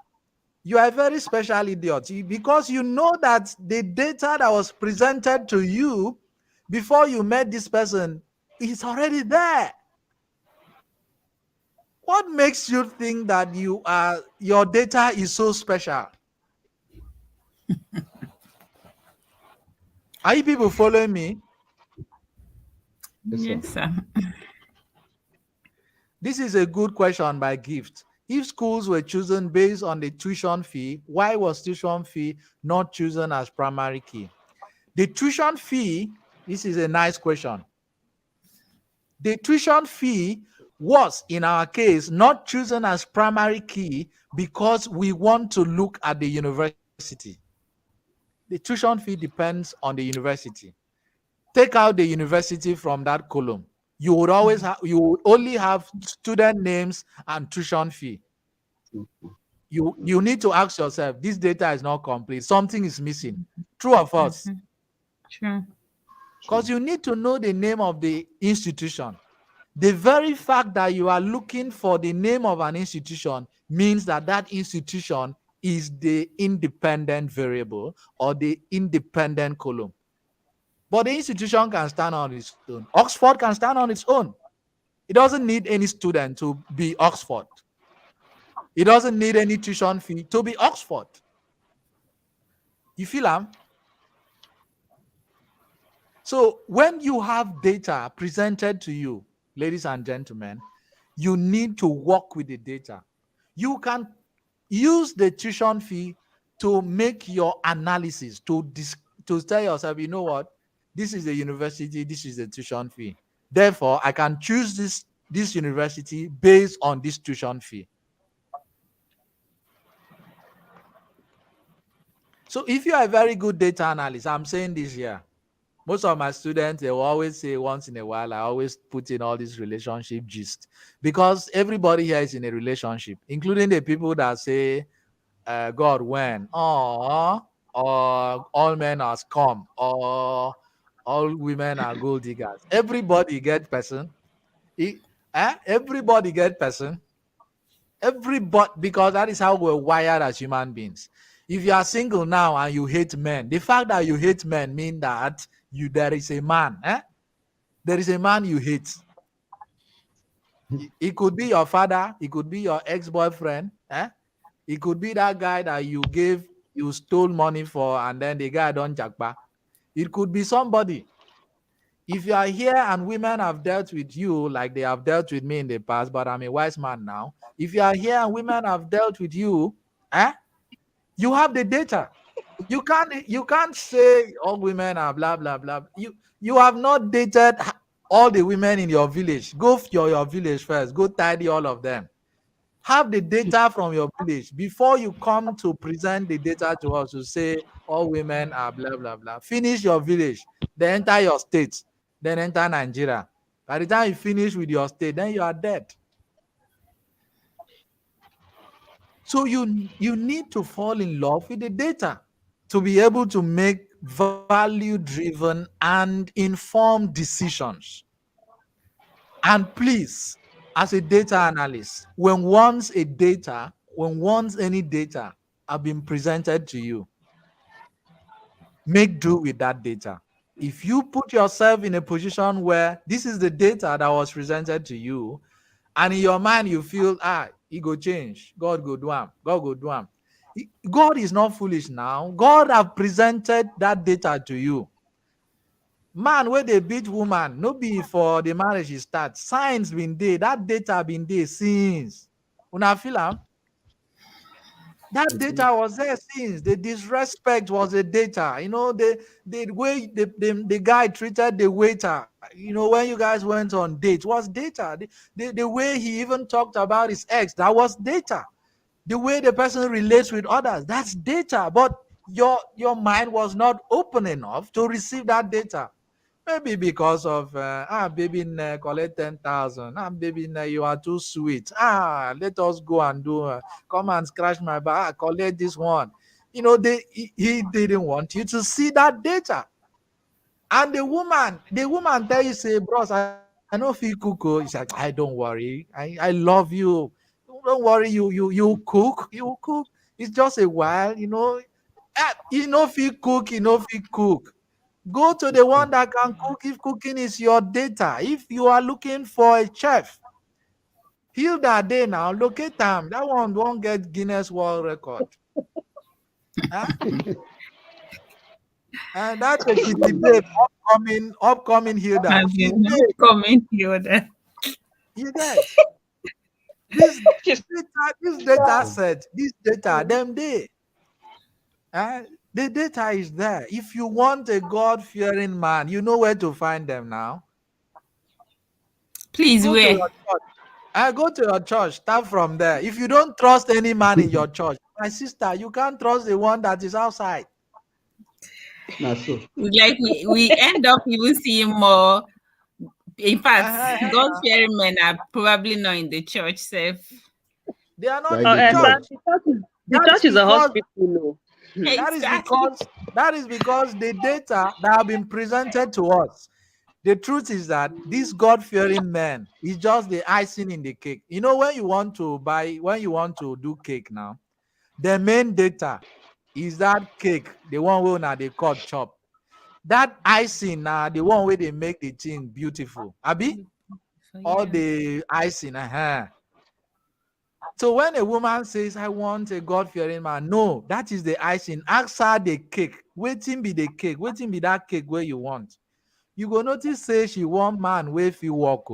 you are a very special idiot because you know that the data that was presented to you before you met this person is already there. What makes you think that your data is so special? Are you people following me? Yes, sir. Yes, sir. This is a good question by Gift. If schools were chosen based on the tuition fee, why was tuition fee not chosen as primary key? The tuition fee, this is a nice question. The tuition fee was, in our case, not chosen as primary key because we want to look at the university. The tuition fee depends on the university. Take out the university from that column. You would only have student names and tuition fee. You need to ask yourself, this data is not complete. Something is missing. True or false? True. Because you need to know the name of the institution. The very fact that you are looking for the name of an institution means that that institution is the independent variable or the independent column. But the institution can stand on its own. Oxford can stand on its own. It doesn't need any student to be Oxford. It doesn't need any tuition fee to be Oxford. You feel am? So when you have data presented to you, ladies and gentlemen, you need to work with the data. You can use the tuition fee to make your analysis, to tell yourself, you know what, this is a university, this is a tuition fee. Therefore, I can choose this university based on this tuition fee. So if you are a very good data analyst, I'm saying this here. Most of my students, they will always say once in a while, I always put in all this relationship gist because everybody here is in a relationship, including the people that say, God, when, or all men are scum, or all women are gold diggers. Everybody get person. Everybody get person. Everybody, because that is how we're wired as human beings. If you are single now and you hate men, the fact that you hate men mean that there is a man. There is a man you hate. It could be your father, it could be your ex-boyfriend. It could be that guy that you stole money for, and then the guy don't jackpot. It could be somebody. If you are here and women have dealt with you like they have dealt with me in the past, but I'm a wise man now. If you are here and women have dealt with you, you have the data. You can't say all women are blah blah blah. You have not dated all the women in your village. Go to your village first. Go tidy all of them. Have the data from your village before you come to present the data to us to say all women are blah blah blah. Finish your village, then enter your state, then enter Nigeria. By the time you finish with your state, then you are dead. So you need to fall in love with the data to be able to make value driven and informed decisions. And please, as a data analyst, when once any data have been presented to you, make do with that data. If you put yourself in a position where this is the data that was presented to you, and in your mind you feel, it go change, God go do am, God go do am. God is not foolish now. God have presented that data to you. Man where they beat woman, no be for the marriage start. Signs been there, that data been there since. Una feel am? That data was there since. The disrespect was the data. The way the guy treated the waiter, when you guys went on dates, was data. The way he even talked about his ex, that was data. The way the person relates with others, that's data. But your mind was not open enough to receive that data. Maybe because of baby, collect 10,000. Baby, you are too sweet. Let us go and do. Come and scratch my back. Collect this one. He didn't want you to see that data. And the woman tell you, say, bros, I know if you cook. Oh. He's like, I don't worry. I love you. Don't worry. You cook. You cook. It's just a while. If you cook, if you cook. Go to the one that can cook if cooking is your data. If you are looking for a chef, heal that day now, locate them. That one won't get Guinness World Record. Huh? And that Ekiti babe, upcoming Hilda, As she's in there. comment here that You get this Yes. data set, this data, them day. The data is there. If you want a God-fearing man, you know where to find them now. please Go to where? your church. I go to your church. Start from there. If you don't trust any man in your church, my sister, you can't trust the one that is outside. Now so. We end up even seeing more. In fact, God Uh-huh. fearing men are probably not in the church self. They are They're not in in the the Sir, church. club. the That is church is a because hospital. No. that is Exactly. because that is because the data that have been presented to us. The truth is that this God-fearing man is just the icing in the cake. When you want to do cake now, the main data is that cake, the one wey una dey cut chop. That icing na the one where they make the thing beautiful. Abi? So All yeah. the icing. So when a woman says, I want a God-fearing man, no, that is the icing. Ask her the cake. Waiting be the cake. Waiting be that cake where you want. You go notice say she want man wey fit work.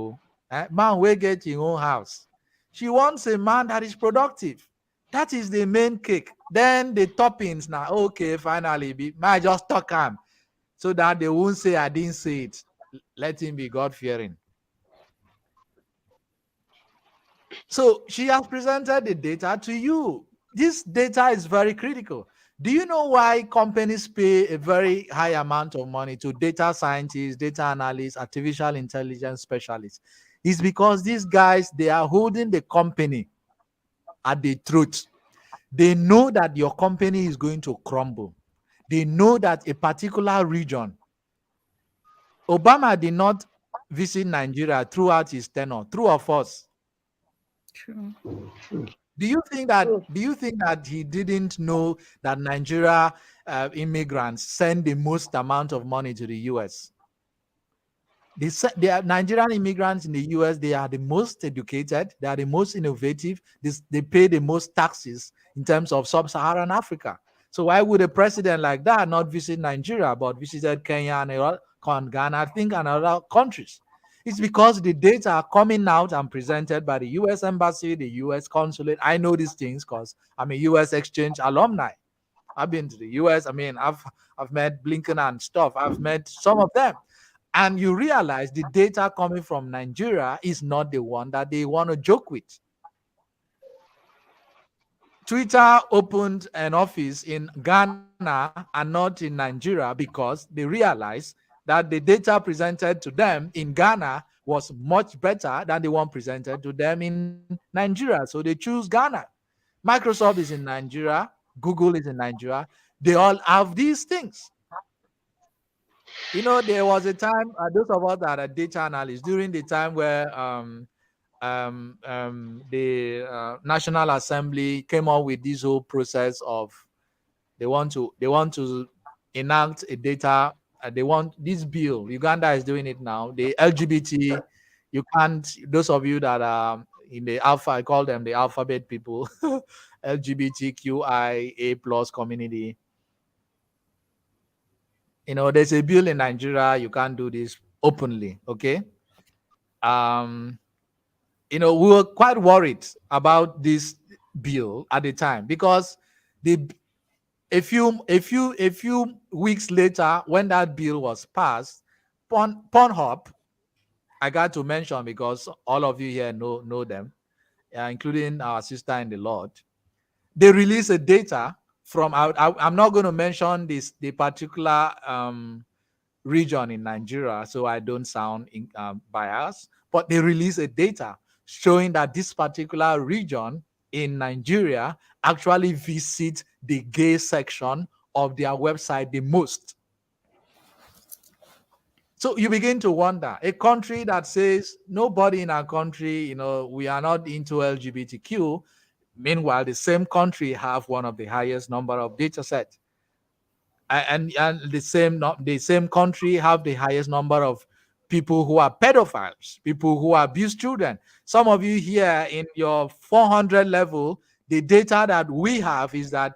Man wey get him own house. She wants a man that is productive. That is the main cake. Then the toppings now. Okay, finally, might just talk him so that they won't say I didn't say it. Let him be God fearing. So she has presented the data to you. This data is very critical. Do you know why companies pay a very high amount of money to data scientists, data analysts, artificial intelligence specialists? It's because these guys, they are holding the company at the truth. They know that your company is going to crumble. They know that a particular region, Obama did not visit Nigeria throughout his tenure, true or false? True. True. Do you think that he didn't know that Nigeria immigrants send the most amount of money to the US? They are Nigerian immigrants in the US. They are the most educated. They are the most innovative. They pay the most taxes in terms of sub-Saharan Africa. So why would a president like that not visit Nigeria but visited Kenya and Ghana, I think, and other countries? It's because the data are coming out and presented by the US Embassy, the US Consulate. I know these things because I'm a US Exchange alumni. I've been to the US. I mean, I've met Blinken and stuff. I've met some of them. And you realize the data coming from Nigeria is not the one that they want to joke with. Twitter opened an office in Ghana and not in Nigeria because they realized that the data presented to them in Ghana was much better than the one presented to them in Nigeria. So they choose Ghana. Microsoft is in Nigeria, Google is in Nigeria. They all have these things. There was a time, those of us that are data analysts, during the time where the National Assembly came up with this whole process of they want to enact a data they want this bill. Uganda is doing it now. The LGBT, you can't. Those of you that are in the alpha, I call them the alphabet people, LGBTQIA plus community. There's a bill in Nigeria. You can't do this openly. Okay. Um, we were quite worried about this bill at the time because the a few weeks later, when that bill was passed, Pornhub, I got to mention because all of you here know them, including our sister in the Lord. They released a data from. I'm not going to mention the particular region in Nigeria, so I don't sound biased. But they released a data showing that this particular region in Nigeria actually visit the gay section of their website the most. So you begin to wonder, a country that says nobody in our country, we are not into LGBTQ. Meanwhile, the same country have one of the highest number of data sets. And the same country have the highest number of people who are pedophiles, people who abuse children. Some of you here in your 400 level, the data that we have is that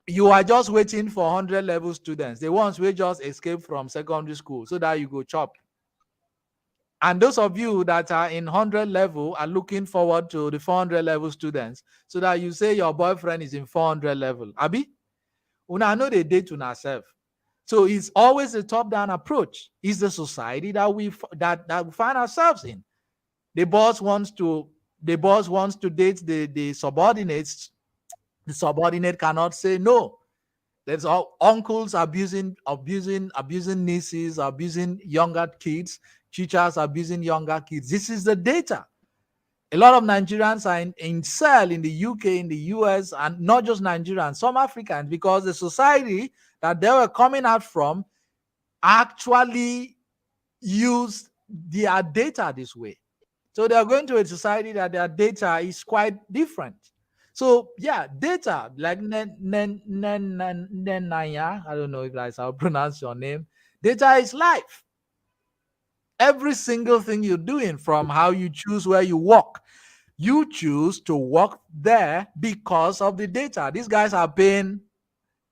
you are just waiting for 100 level students, the ones who just escape from secondary school, so that you go chop. And those of you that are in 100 level are looking forward to the 400 level students, so that you say your boyfriend is in 400 level. Abi? Una know they date on ourselves. So it's always a top-down approach. It's the society that we find ourselves in. The boss wants to date the subordinates. The subordinate cannot say no. There's all uncles abusing nieces, abusing younger kids, teachers abusing younger kids. This is the data. A lot of Nigerians are in cell in the UK, in the US, and not just Nigerians, some Africans, because the society that they were coming out from actually used their data this way. So they are going to a society that their data is quite different. So yeah, data like Nenaya, I don't know if that's how I pronounce your name. Data is life. Every single thing you're doing, from how you choose where you walk, you choose to work there because of the data. These guys are paying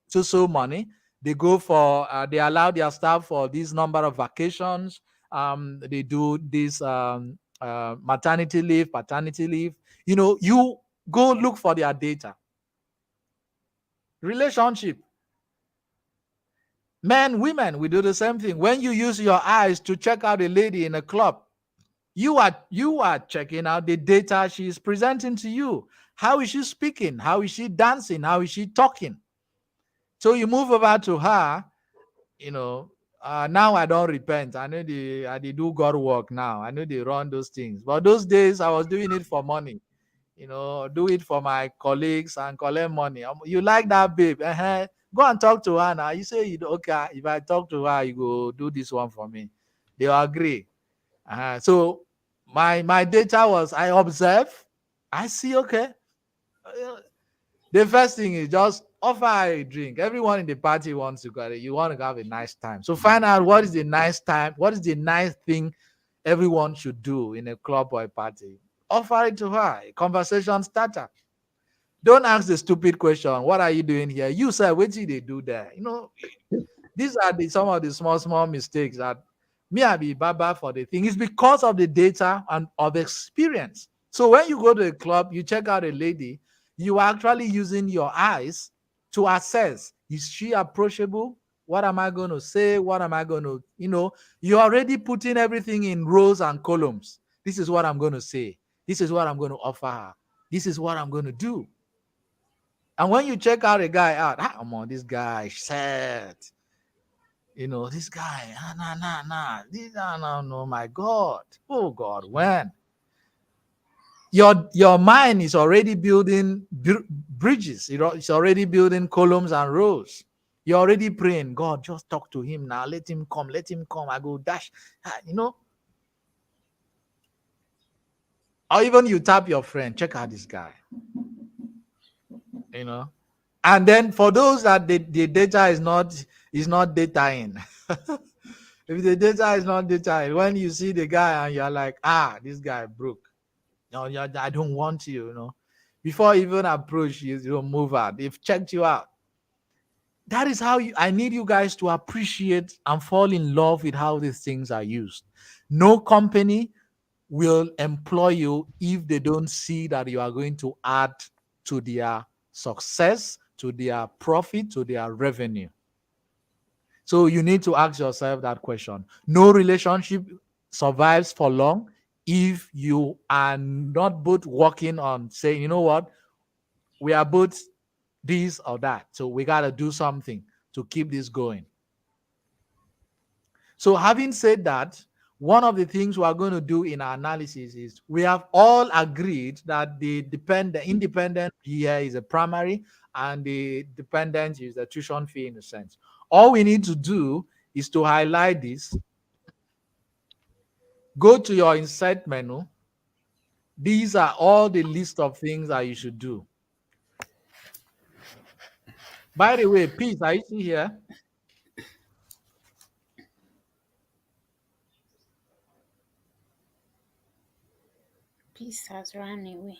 so money. They go for they allow their staff for this number of vacations. They do this maternity leave, paternity leave. You go look for their data. Relationship. Men, women, we do the same thing. When you use your eyes to check out a lady in a club, you are checking out the data she is presenting to you. How is she speaking? How is she dancing? How is she talking? So you move over to her. Now I don't repent. I know I do God work now. I know they run those things. But those days I was doing it for money. Do it for my colleagues and collect money. You like that, babe? Go and talk to her now. You say, okay, if I talk to her, you go do this one for me. They'll agree. So my data was, I observe, I see, okay. The first thing is just offer a drink. Everyone in the party wants to go. You want to have a nice time. So find out what is the nice time, what is the nice thing everyone should do in a club or a party. Offer it to her. A conversation starter. Don't ask the stupid question. What are you doing here? You said, what did they do there? These are some of the small mistakes that me I be baba for the thing. It's because of the data and of experience. So when you go to a club, you check out a lady, you are actually using your eyes to assess, is she approachable? What am I going to say? What am I going to, you're already putting everything in rows and columns. This is what I'm going to say. This is what I'm going to offer her. This is what I'm going to do. And when you check out a guy out, come on, this guy set. This guy, no, my God. Oh God, when? Your mind is already building bridges. It's already building columns and rows. You're already praying, God, just talk to him now. Let him come. I go dash. Or even you tap your friend, check out this guy. And then for those that the data is not It's not dataing. If the data is not dataing, when you see the guy and you're like, ah, this guy broke. No, I don't want you, you know. Before you even approach you, you move out. They've checked you out. That is how I need you guys to appreciate and fall in love with how these things are used. No company will employ you if they don't see that you are going to add to their success, to their profit, to their revenue. So you need to ask yourself that question. No relationship survives for long if you are not both working on saying, you know what, we are both this or that. So we got to do something to keep this going. So, having said that, one of the things we are going to do in our analysis is we have all agreed that the independent here is a primary and the dependent is the tuition fee in a sense. All we need to do is to highlight this, go to your insert menu. These are all the list of things that you should do. By the way, Peace, are you still here? Peace has run away.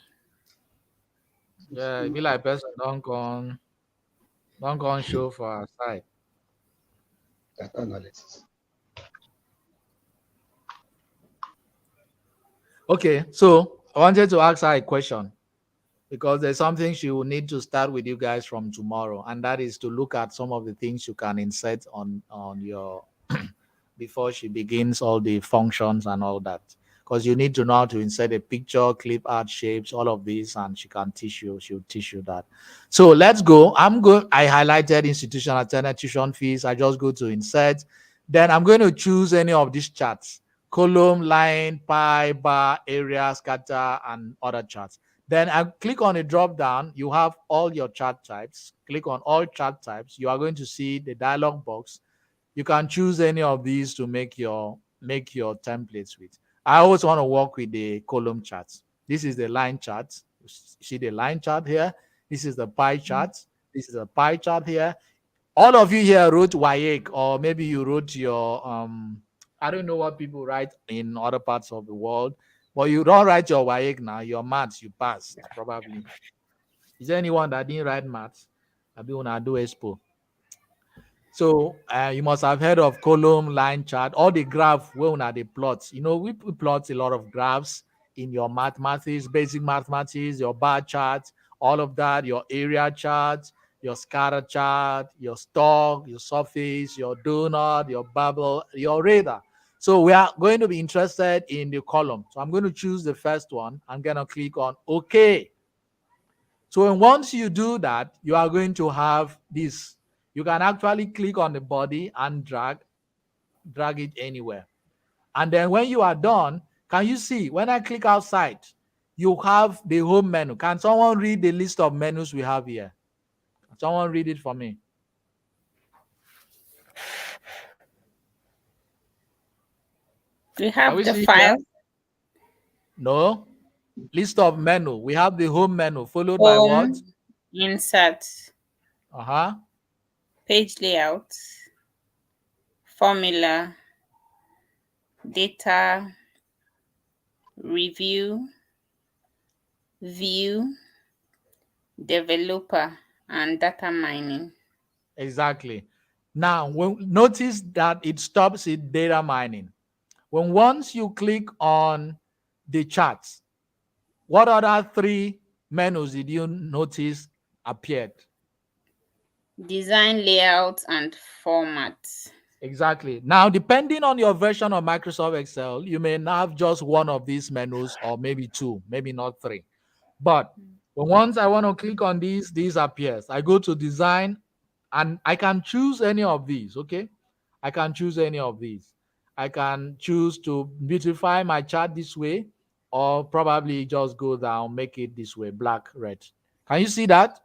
Yeah, it be like person don't come show for our side. Data analysis. Okay, so I wanted to ask her a question because there's something she will need to start with you guys from tomorrow, and that is to look at some of the things you can insert on your before she begins all the functions and all that. Because you need to know how to insert a picture, clip art shapes, all of these, and she can teach you. She'll teach you that. So let's go. I highlighted institutional attendant tuition fees. I just go to insert. Then I'm going to choose any of these charts: column, line, pie, bar, area, scatter, and other charts. Then I click on the drop down. You have all your chart types. Click on all chart types. You are going to see the dialog box. You can choose any of these to make your templates with. I always want to work with the column charts. This is the line chart. See the line chart here. This is the pie chart. This is a pie chart here. All of you here wrote WAEC, or maybe you wrote your I don't know what people write in other parts of the world, but you don't write your WAEC now. Your maths you passed probably. Is there anyone that didn't write maths? I be when I do expo. So you must have heard of column, line chart, all the graph where una the plots. You know, we plot a lot of graphs in your mathematics, basic mathematics, your bar chart, all of that, your area chart, your scatter chart, your stock, your surface, your donut, your bubble, your radar. So we are going to be interested in the column. So I'm going to choose the first one. I'm going to click on OK. So once you do that, you are going to have this. You can actually click on the body and drag it anywhere. And then when you are done, can you see when I click outside, you have the home menu. Can someone read the list of menus we have here? Can someone read it for me? We Can have we the see here? file, No. List of menu. We have the home menu followed by what? home, insert, Uh-huh. page layout, formula, data, review, view, developer, and data mining. Exactly. Now, notice that it stops at data mining. Once you click on the charts, what other three menus did you notice appeared? Design, layout, and format. Exactly. Now, depending on your version of Microsoft Excel, you may have just one of these menus or maybe two, maybe not three. But once I want to click on these appears. I go to design and I can choose any of these, okay? I can choose any of these. I can choose to beautify my chart this way or probably just go down, make it this way, black, red. Can you see that?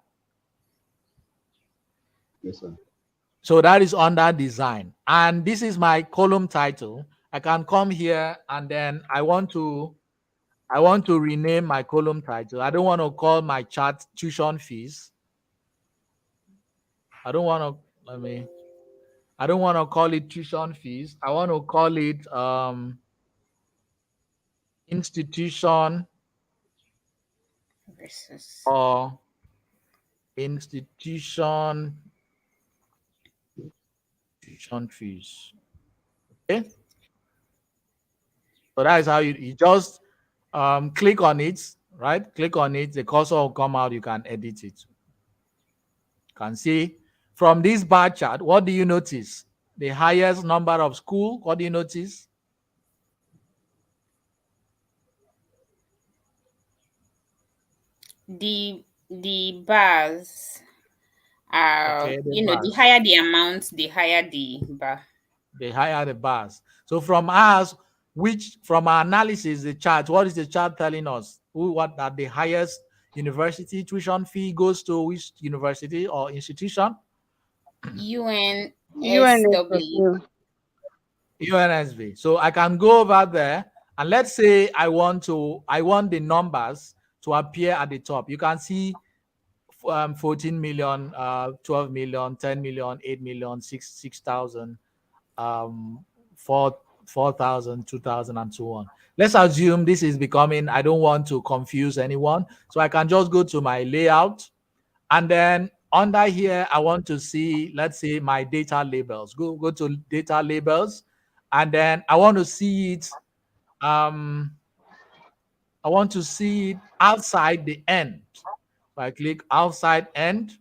Yes, sir. So that is under design. And this is my column title. I can come here and then I want to rename my column title. I don't want to call my chart tuition fees. I don't want to let me I don't want to call it tuition fees. I want to call it institution versus or institution tuition fees. Okay, so that is how you just click on it, right? Click on it. The cursor will come out. You can edit it. You can see from this bar chart. What do you notice? The highest number of school. What do you notice? the bars are, Okay, the the bars. higher the amount, the higher the bar. The higher the bars. So from us, which from our analysis, the chart, what is the chart telling us? What that the highest university tuition fee goes to which university or institution? UNSW. UNSW. UNSV. So I can go over there and let's say I want the numbers to appear at the top. You can see 14 million, 12 million, 10 million, 8 million, 6,000, um, 4, 4,000, 2,000, and so on. Let's assume this is becoming, I don't want to confuse anyone. So I can just go to my layout and then under here, I want to see, let's say my data labels. Go to data labels and then I want to see it. Um, I want to see it outside the end. So I click outside end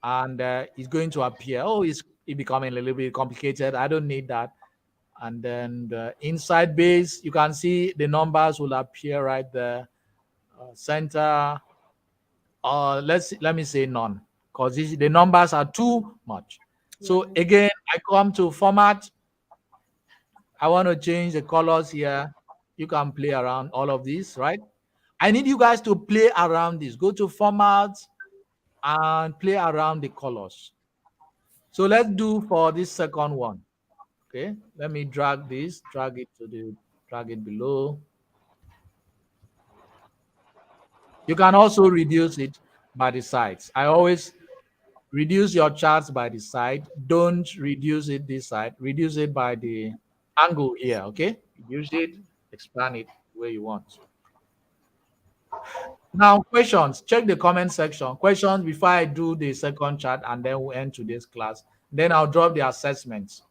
and it's going to appear. Oh, it's becoming a little bit complicated. I don't need that. And then the inside base, you can see the numbers will appear right there. Center, let me say none, because the numbers are too much. So again, I come to format. I want to change the colors here. You can play around all of these, right? I need you guys to play around this. Go to format and play around the colors. So let's do for this second one. Okay, let me drag this, drag it below. You can also reduce it by the sides. I always reduce your charts by the side. Don't reduce it this side. Reduce it by the angle here, okay? Reduce it, expand it where you want. Now, questions. Check the comment section. Questions before I do the second chart and then we'll end today's class. Then I'll drop the assessments.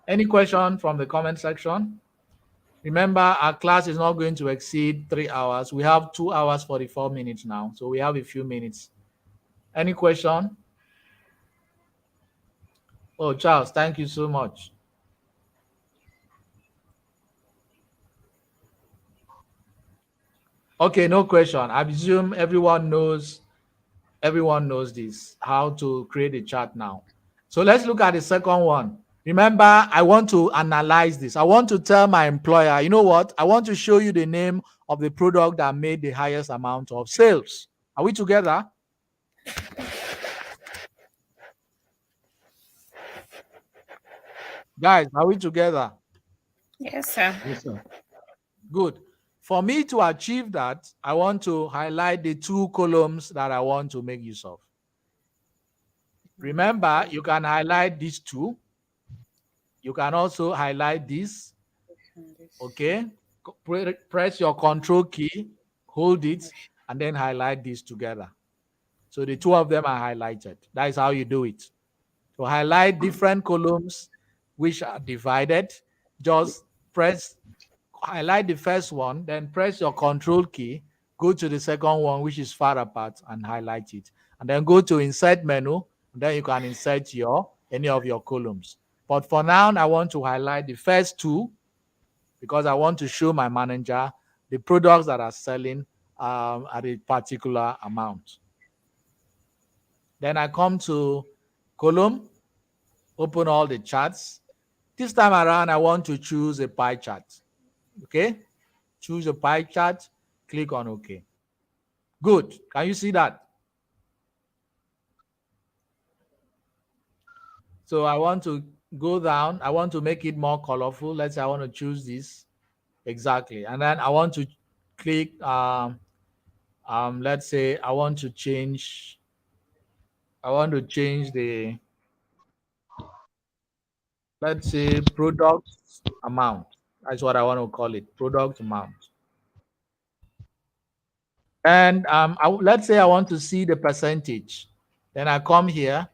Any question from the comment section? Remember, our class is not going to exceed 3 hours. We have 2 hours 44 minutes now, so we have a few minutes. Any question? Oh, Charles, thank you so much. Okay, no question. I presume everyone knows this, how to create a chart now. So let's look at the second one. Remember, I want to analyze this. I want to tell my employer, you know what? I want to show you the name of the product that made the highest amount of sales. Are we together? Guys, are we together? Yes, sir. Yes, sir. Good. For me to achieve that, I want to highlight the two columns that I want to make use of. Remember, you can highlight these two. You can also highlight this. Okay. Press your control key, hold it, and then highlight these together. So the two of them are highlighted. That is how you do it. To highlight different columns which are divided, just highlight the first one, then press your control key, go to the second one, which is far apart, and highlight it. And then go to insert menu, and then you can insert any of your columns. But for now, I want to highlight the first two because I want to show my manager the products that are selling at a particular amount. Then I come to column, open all the charts. This time around, I want to choose a pie chart. Okay, choose a pie chart, click on OK. Good. Can you see that? So I want to go down. I want to make it more colorful. Let's say I want to choose this. Exactly. And then I want to click, let's say I want to change I want to change the, let's say, product amount. That's what I want to call it, product amount. And let's say I want to see the percentage. Then I come here.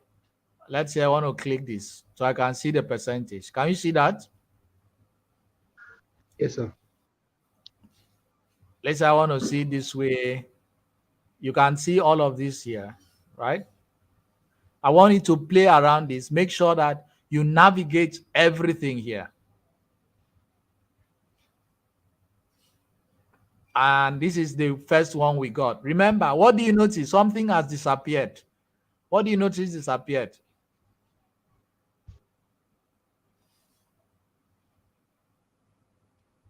Let's say I want to click this so I can see the percentage. Can you see that? Yes, sir. Let's say I want to see this way. You can see all of this here, right? I want you to play around this. Make sure that you navigate everything here. And this is the first one we got. Remember, what do you notice? Something has disappeared. What do you notice disappeared?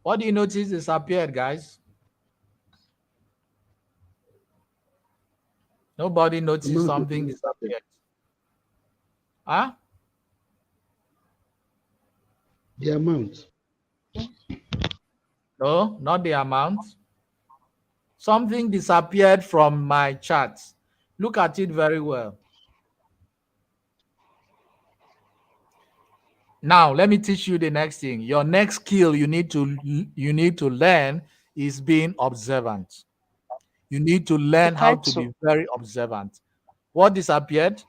What do you notice disappeared, guys? Nobody noticed Amount something is disappeared. Huh? the amount. No, not the amount. Something disappeared from my chart. Look at it very well. Now, let me teach you the next thing. Your next skill you need to learn is being observant. You need to The learn how to title. be very observant. What disappeared?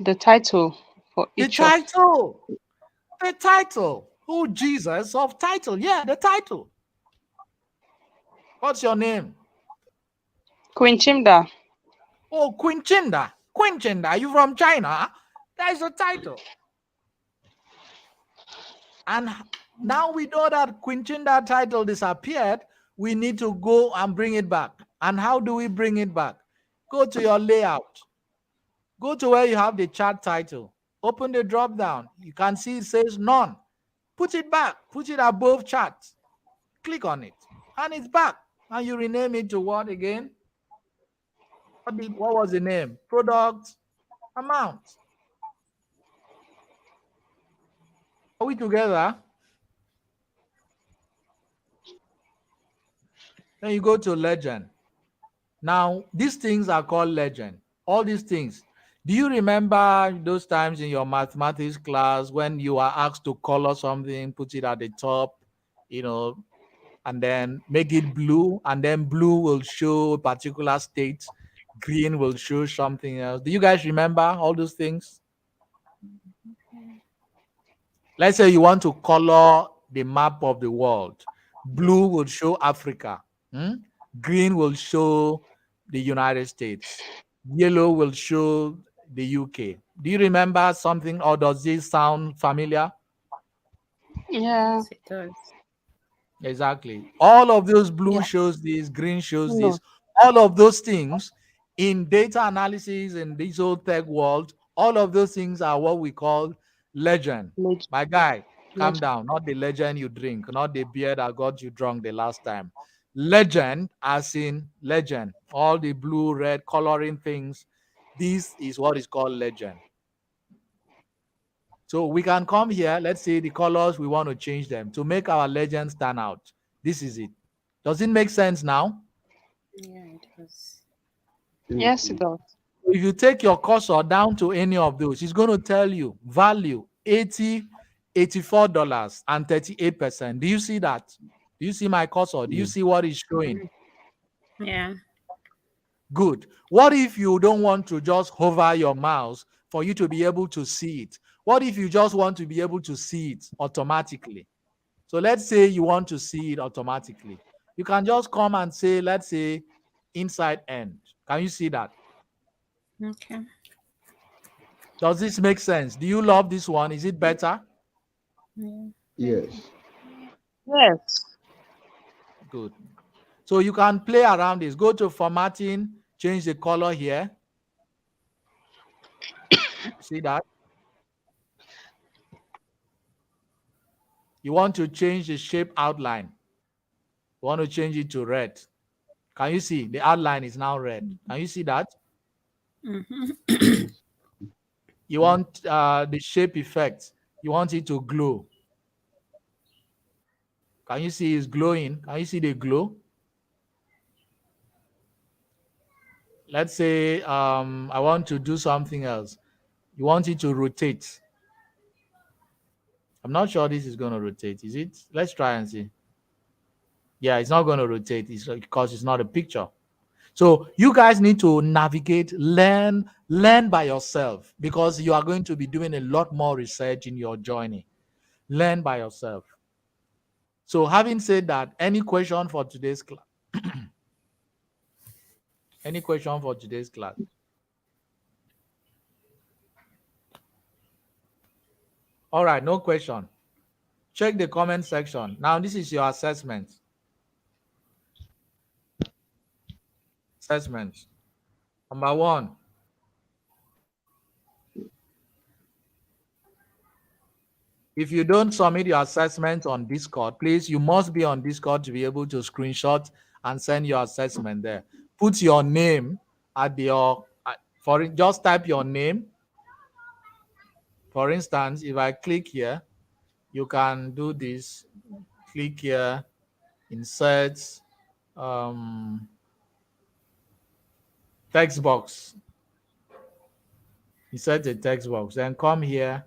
The title for The each of title. The title. Who Jesus of title? Yeah, the title. What's your name? Queen Chimda. Oh, Queen Chinda. Queen Chinda, are you from China? That is the title. And now we know that Queen Chinda title disappeared. We need to go and bring it back. And how do we bring it back? Go to your layout. Go to where you have the chart title. Open the drop down. You can see it says none. Put it back. Put it above chart. Click on it. And it's back. And you rename it to what again? What was the name? Product amount. Are we together? Then you go to legend. Now, these things are called legend. All these things. Do you remember those times in your mathematics class when you are asked to color something, put it at the top, you know, and then make it blue, and then blue will show a particular state, green will show something else. Do you guys remember all those things? Let's say you want to color the map of the world. Blue will show Africa. hmm? Green will show the United States. Yellow will show the UK. Do you remember something, or does this sound familiar? Yeah. Yes, it does. Exactly. All of those blue Yeah. shows this, green shows No. this, all of those things in data analysis in this whole tech world, all of those things are what we call legend. Leg- My guy, calm legend. down. Not the legend you drink, not the beer that got you drunk the last time. Legend, as in legend, all the blue, red coloring things. This is what is called legend. So we can come here, let's say the colors, we want to change them to make our legend stand out. This is it. Does it make sense now? Yeah, it does. Yes, it does. If you take your cursor down to any of those, it's going to tell you value 80, $84 and 38%. Do you see that? Do you see my cursor? Do you Yeah. see what is showing? Yeah. Good. What if you don't want to just hover your mouse for you to be able to see it? What if you just want to be able to see it automatically? So let's say you want to see it automatically. You can just come and say, let's say, inside end. Can you see that? Okay. Does this make sense? Do you love this one? Is it better? Yeah. Yes. Yes. Good. So you can play around this. Go to formatting, change the color here. See that? You want to change the shape outline. You want to change it to red. Can you see? The outline is now red. Can you see that? Yes. You want the shape effect. You want it to glow. Can you see it's glowing? Can you see the glow? let's say I want to do something else. You want it to rotate. I'm not sure this is going to rotate. Is it? Let's try and see. Yeah, it's not going to rotate. It's because it's not a picture. So you guys need to navigate, learn by yourself because you are going to be doing a lot more research in your journey. Learn by yourself. So having said that, any question for today's class? Any question for today's class? All right, no question. Check the comment section. Now this is your assessment. Assessment. Number one, if you don't submit your assessment on Discord, please, you must be on Discord to be able to screenshot and send your assessment there. Put your name at your, for just type your name. For instance, if I click here, you can do this. Click here, insert text box. Insert a text box. Then come here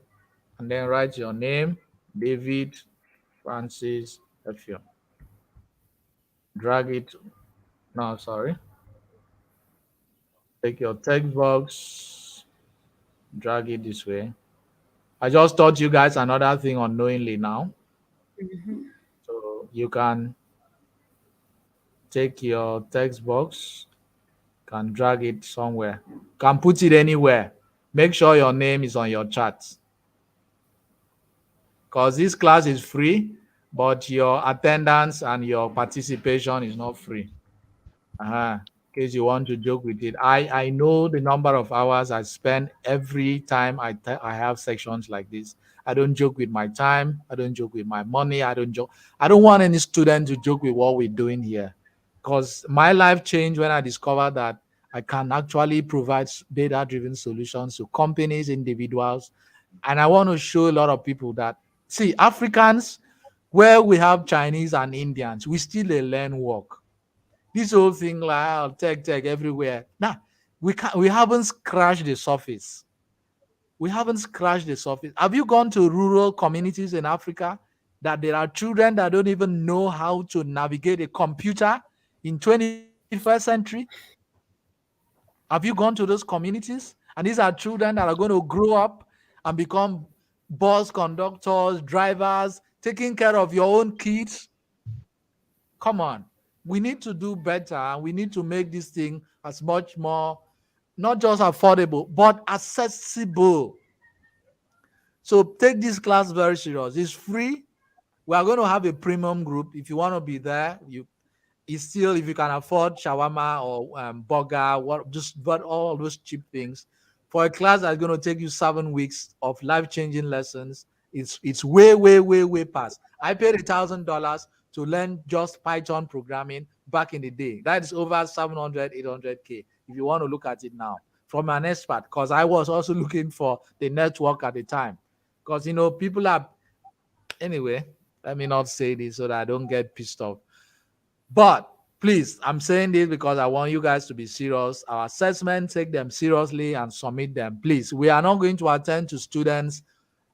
and then write your name, David Francis Effiong. Drag it. No, sorry. Take your text box, drag it this way. I just taught you guys another thing unknowingly now. So you can take your text box, can drag it somewhere, can put it anywhere. Make sure your name is on your chart. Because this class is free, but your attendance and your participation is not free. In case you want to joke with it. I know the number of hours I spend every time I have sections like this. I don't joke with my time. I don't joke with my money. I don't joke. I don't want any student to joke with what we're doing here. Because my life changed when I discovered that I can actually provide data-driven solutions to companies, individuals. And I want to show a lot of people that, see, Africans, where we have Chinese and Indians, we still learn work. This whole thing like tech everywhere. Nah, we haven't scratched the surface. We haven't scratched the surface. Have you gone to rural communities in Africa that there are children that don't even know how to navigate a computer in 21st century? Have you gone to those communities? And these are children that are going to grow up and become bus conductors, drivers, taking care of your own kids. Come on. We need to do better and we need to make this thing as much more not just affordable but accessible. So take this class very serious. It's free. We are going to have a premium group. If you want to be there, you it's still, if you can afford shawarma or burger, what just but all those cheap things for a class that's going to take you 7 weeks of life-changing lessons. It's way past. I paid $1,000 to learn just Python programming back in the day. That is over 700, 800K if you want to look at it now from an expert, because I was also looking for the network at the time. Because people are, anyway, let me not say this so that I don't get pissed off. But please, I'm saying this because I want you guys to be serious. Our assessment, take them seriously and submit them. Please, we are not going to attend to students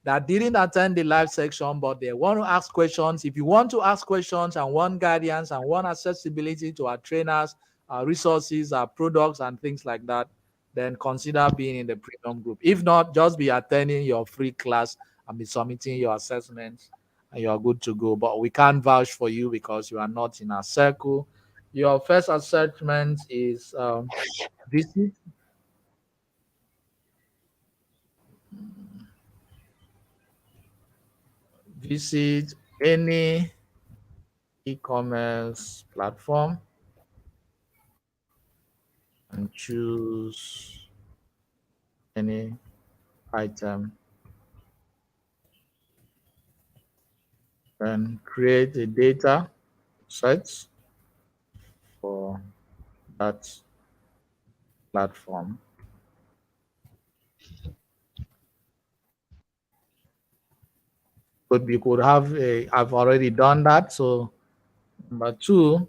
that didn't attend the live section, but they want to ask questions. If you want to ask questions and want guidance and want accessibility to our trainers, our resources, our products, and things like that, then consider being in the premium group. If not, just be attending your free class and be submitting your assessments and you're good to go. But we can't vouch for you because you are not in our circle. Your first assessment is visit visit any e-commerce platform and choose any item, and create a data set for that platform. But we could have I've already done that. So number two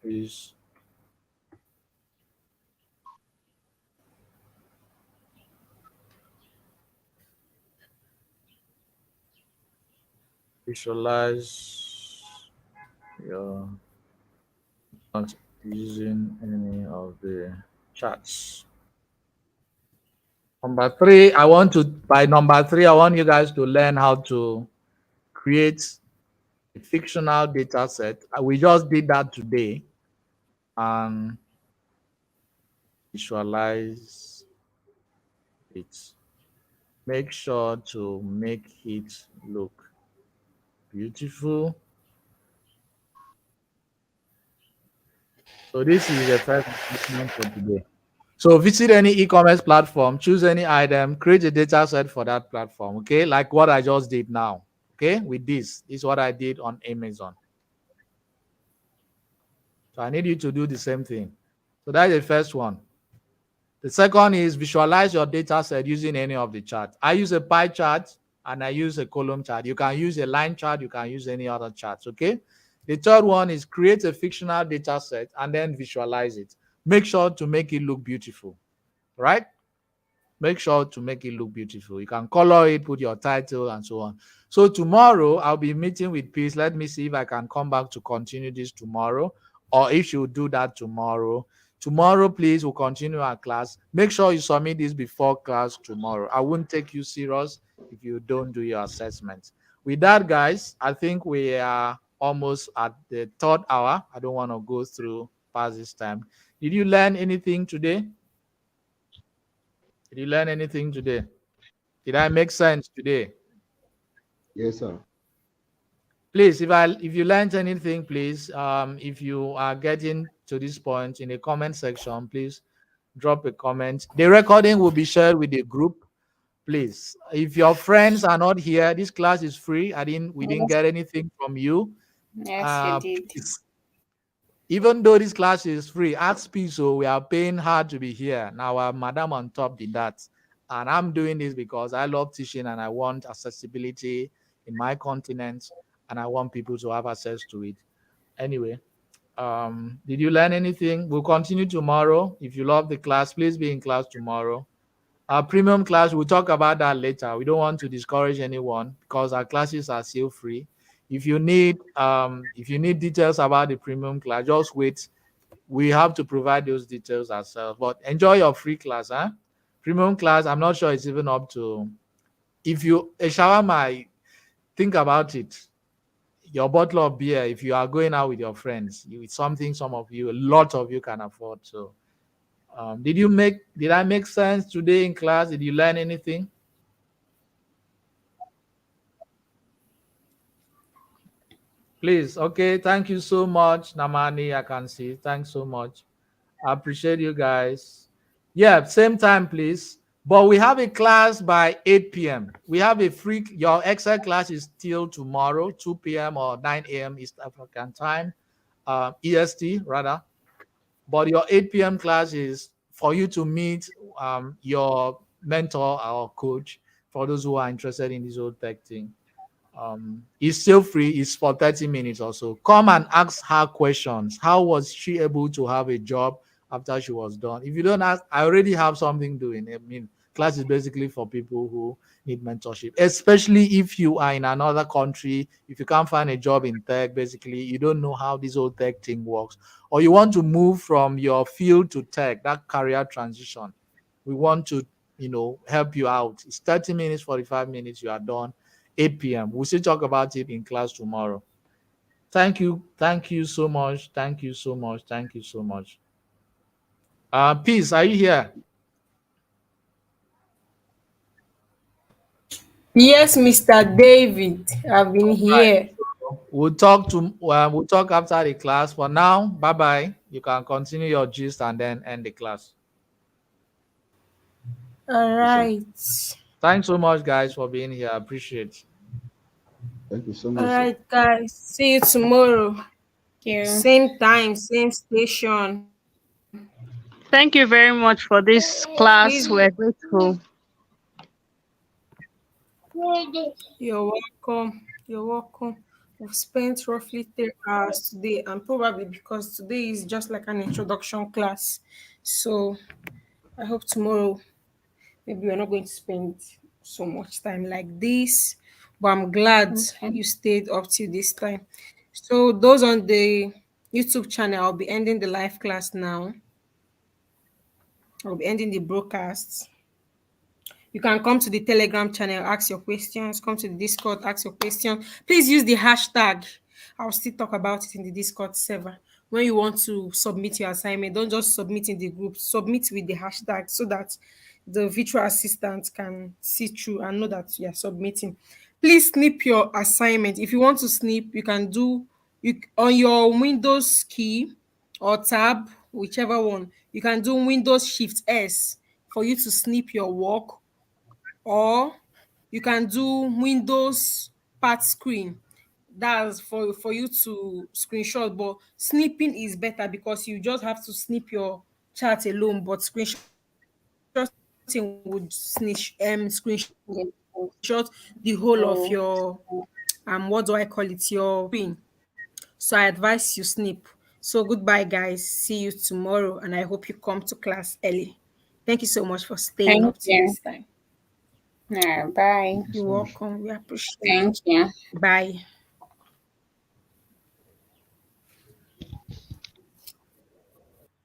is visualize your not using any of the charts. Number three, by number three, I want you guys to learn how to create a fictional data set. We just did that today and visualize it. Make sure to make it look beautiful. So this is the first assignment for today. So visit any e-commerce platform, choose any item, create a data set for that platform. Okay, like what I just did now. Okay, with this is what I did on Amazon. So I need you to do the same thing. So that's the first one. The second is visualize your data set using any of the charts. I use a pie chart and I use a column chart. You can use a line chart, you can use any other charts, okay? The third one is create a fictional data set and then visualize it. Make sure to make it look beautiful, right? Make sure to make it look beautiful. You can color it, put your title and so on. So tomorrow I'll be meeting with Peace. Let me see if I can come back to continue this tomorrow, or if she'll do that tomorrow. Tomorrow, please, we'll continue our class. Make sure you submit this before class tomorrow. I won't take you serious if you don't do your assessments. With that, guys, I think we are almost at the third hour. I don't want to go through past this time. Did you learn anything today? Did you learn anything today? Did I make sense today? Yes, sir. Please, if you learned anything, please, if you are getting to this point in the comment section, please drop a comment. The recording will be shared with the group. Please, if your friends are not here, this class is free. We didn't Yes, get anything from you. yes, you did. Please, even though this class is free, ask Piso, we are paying hard to be here. Now, our madam on top did that. And I'm doing this because I love teaching and I want accessibility in my continent and I want people to have access to it. Anyway, did you learn anything? We'll continue tomorrow. If you love the class, please be in class tomorrow. Our premium class, we'll talk about that later. We don't want to discourage anyone because our classes are still free. If you need details about the premium class, just wait. We have to provide those details ourselves. But enjoy your free class, huh? Premium class, I'm not sure it's even up to, if you a shawarma, think about it. Your bottle of beer, if you are going out with your friends, it's something some of you, a lot of you can afford. So did I make sense today in class? Did you learn anything? Please, okay. Thank you so much, Namani. I can see. Thanks so much. I appreciate you guys. Yeah, same time, please. But we have a class by 8 p.m. We have a free, your Excel class is still tomorrow, 2 p.m. or 9 a.m. East African time, EST rather. But your 8 p.m. class is for you to meet your mentor or coach for those who are interested in this whole tech thing. It's still free. It's for 30 minutes or so. Come and ask her questions. How was she able to have a job after she was done? If you don't ask, I already have something doing. I mean, class is basically for people who need mentorship, especially if you are in another country. If you can't find a job in tech, basically, you don't know how this whole tech thing works, or you want to move from your field to tech, that career transition. We want to, help you out. It's 30 minutes, 45 minutes, you are done. 8 p.m. We'll still talk about it in class tomorrow. Thank you. Thank you so much. Thank you so much. Thank you so much. Peace, are you here? Yes, Mr. David, I've been here. We'll talk after the class. For now, bye bye. You can continue your gist and then end the class. All Yes, sir. right. Thanks so much, guys, for being here. I appreciate. Thank you so All much, sir. right, guys. See you tomorrow. You. Same time, same station. Thank you very much for this Please, class. We're grateful. you're welcome. You're welcome. We've spent roughly 3 hours today, and probably because today is just like an introduction class. So I hope tomorrow maybe we're not going to spend so much time like this. but I'm glad Okay. you stayed up till this time. So those on the YouTube channel, I'll be ending the live class now. I'll be ending the broadcast. You can come to the Telegram channel, ask your questions. Come to the Discord, ask your question. Please use the hashtag. I'll still talk about it in the Discord server. When you want to submit your assignment, don't just submit in the group. Submit with the hashtag so that the virtual assistant can see through and know that you are submitting. Please snip your assignment. If you want to snip, you can do you on your Windows key or tab, whichever one. You can do Windows Shift S for you to snip your work, or you can do Windows part screen. That's for you to screenshot, but snipping is better because you just have to snip your chart alone, but screenshotting would screenshot the whole of your So, what do I call it, your screen. So I advise you snip. So goodbye guys, see you tomorrow, and I hope you come to class early. Thank you so much for staying up thank till this you. time. Yeah, bye. Thank you You're so much. welcome. We appreciate it. Thank you. Bye.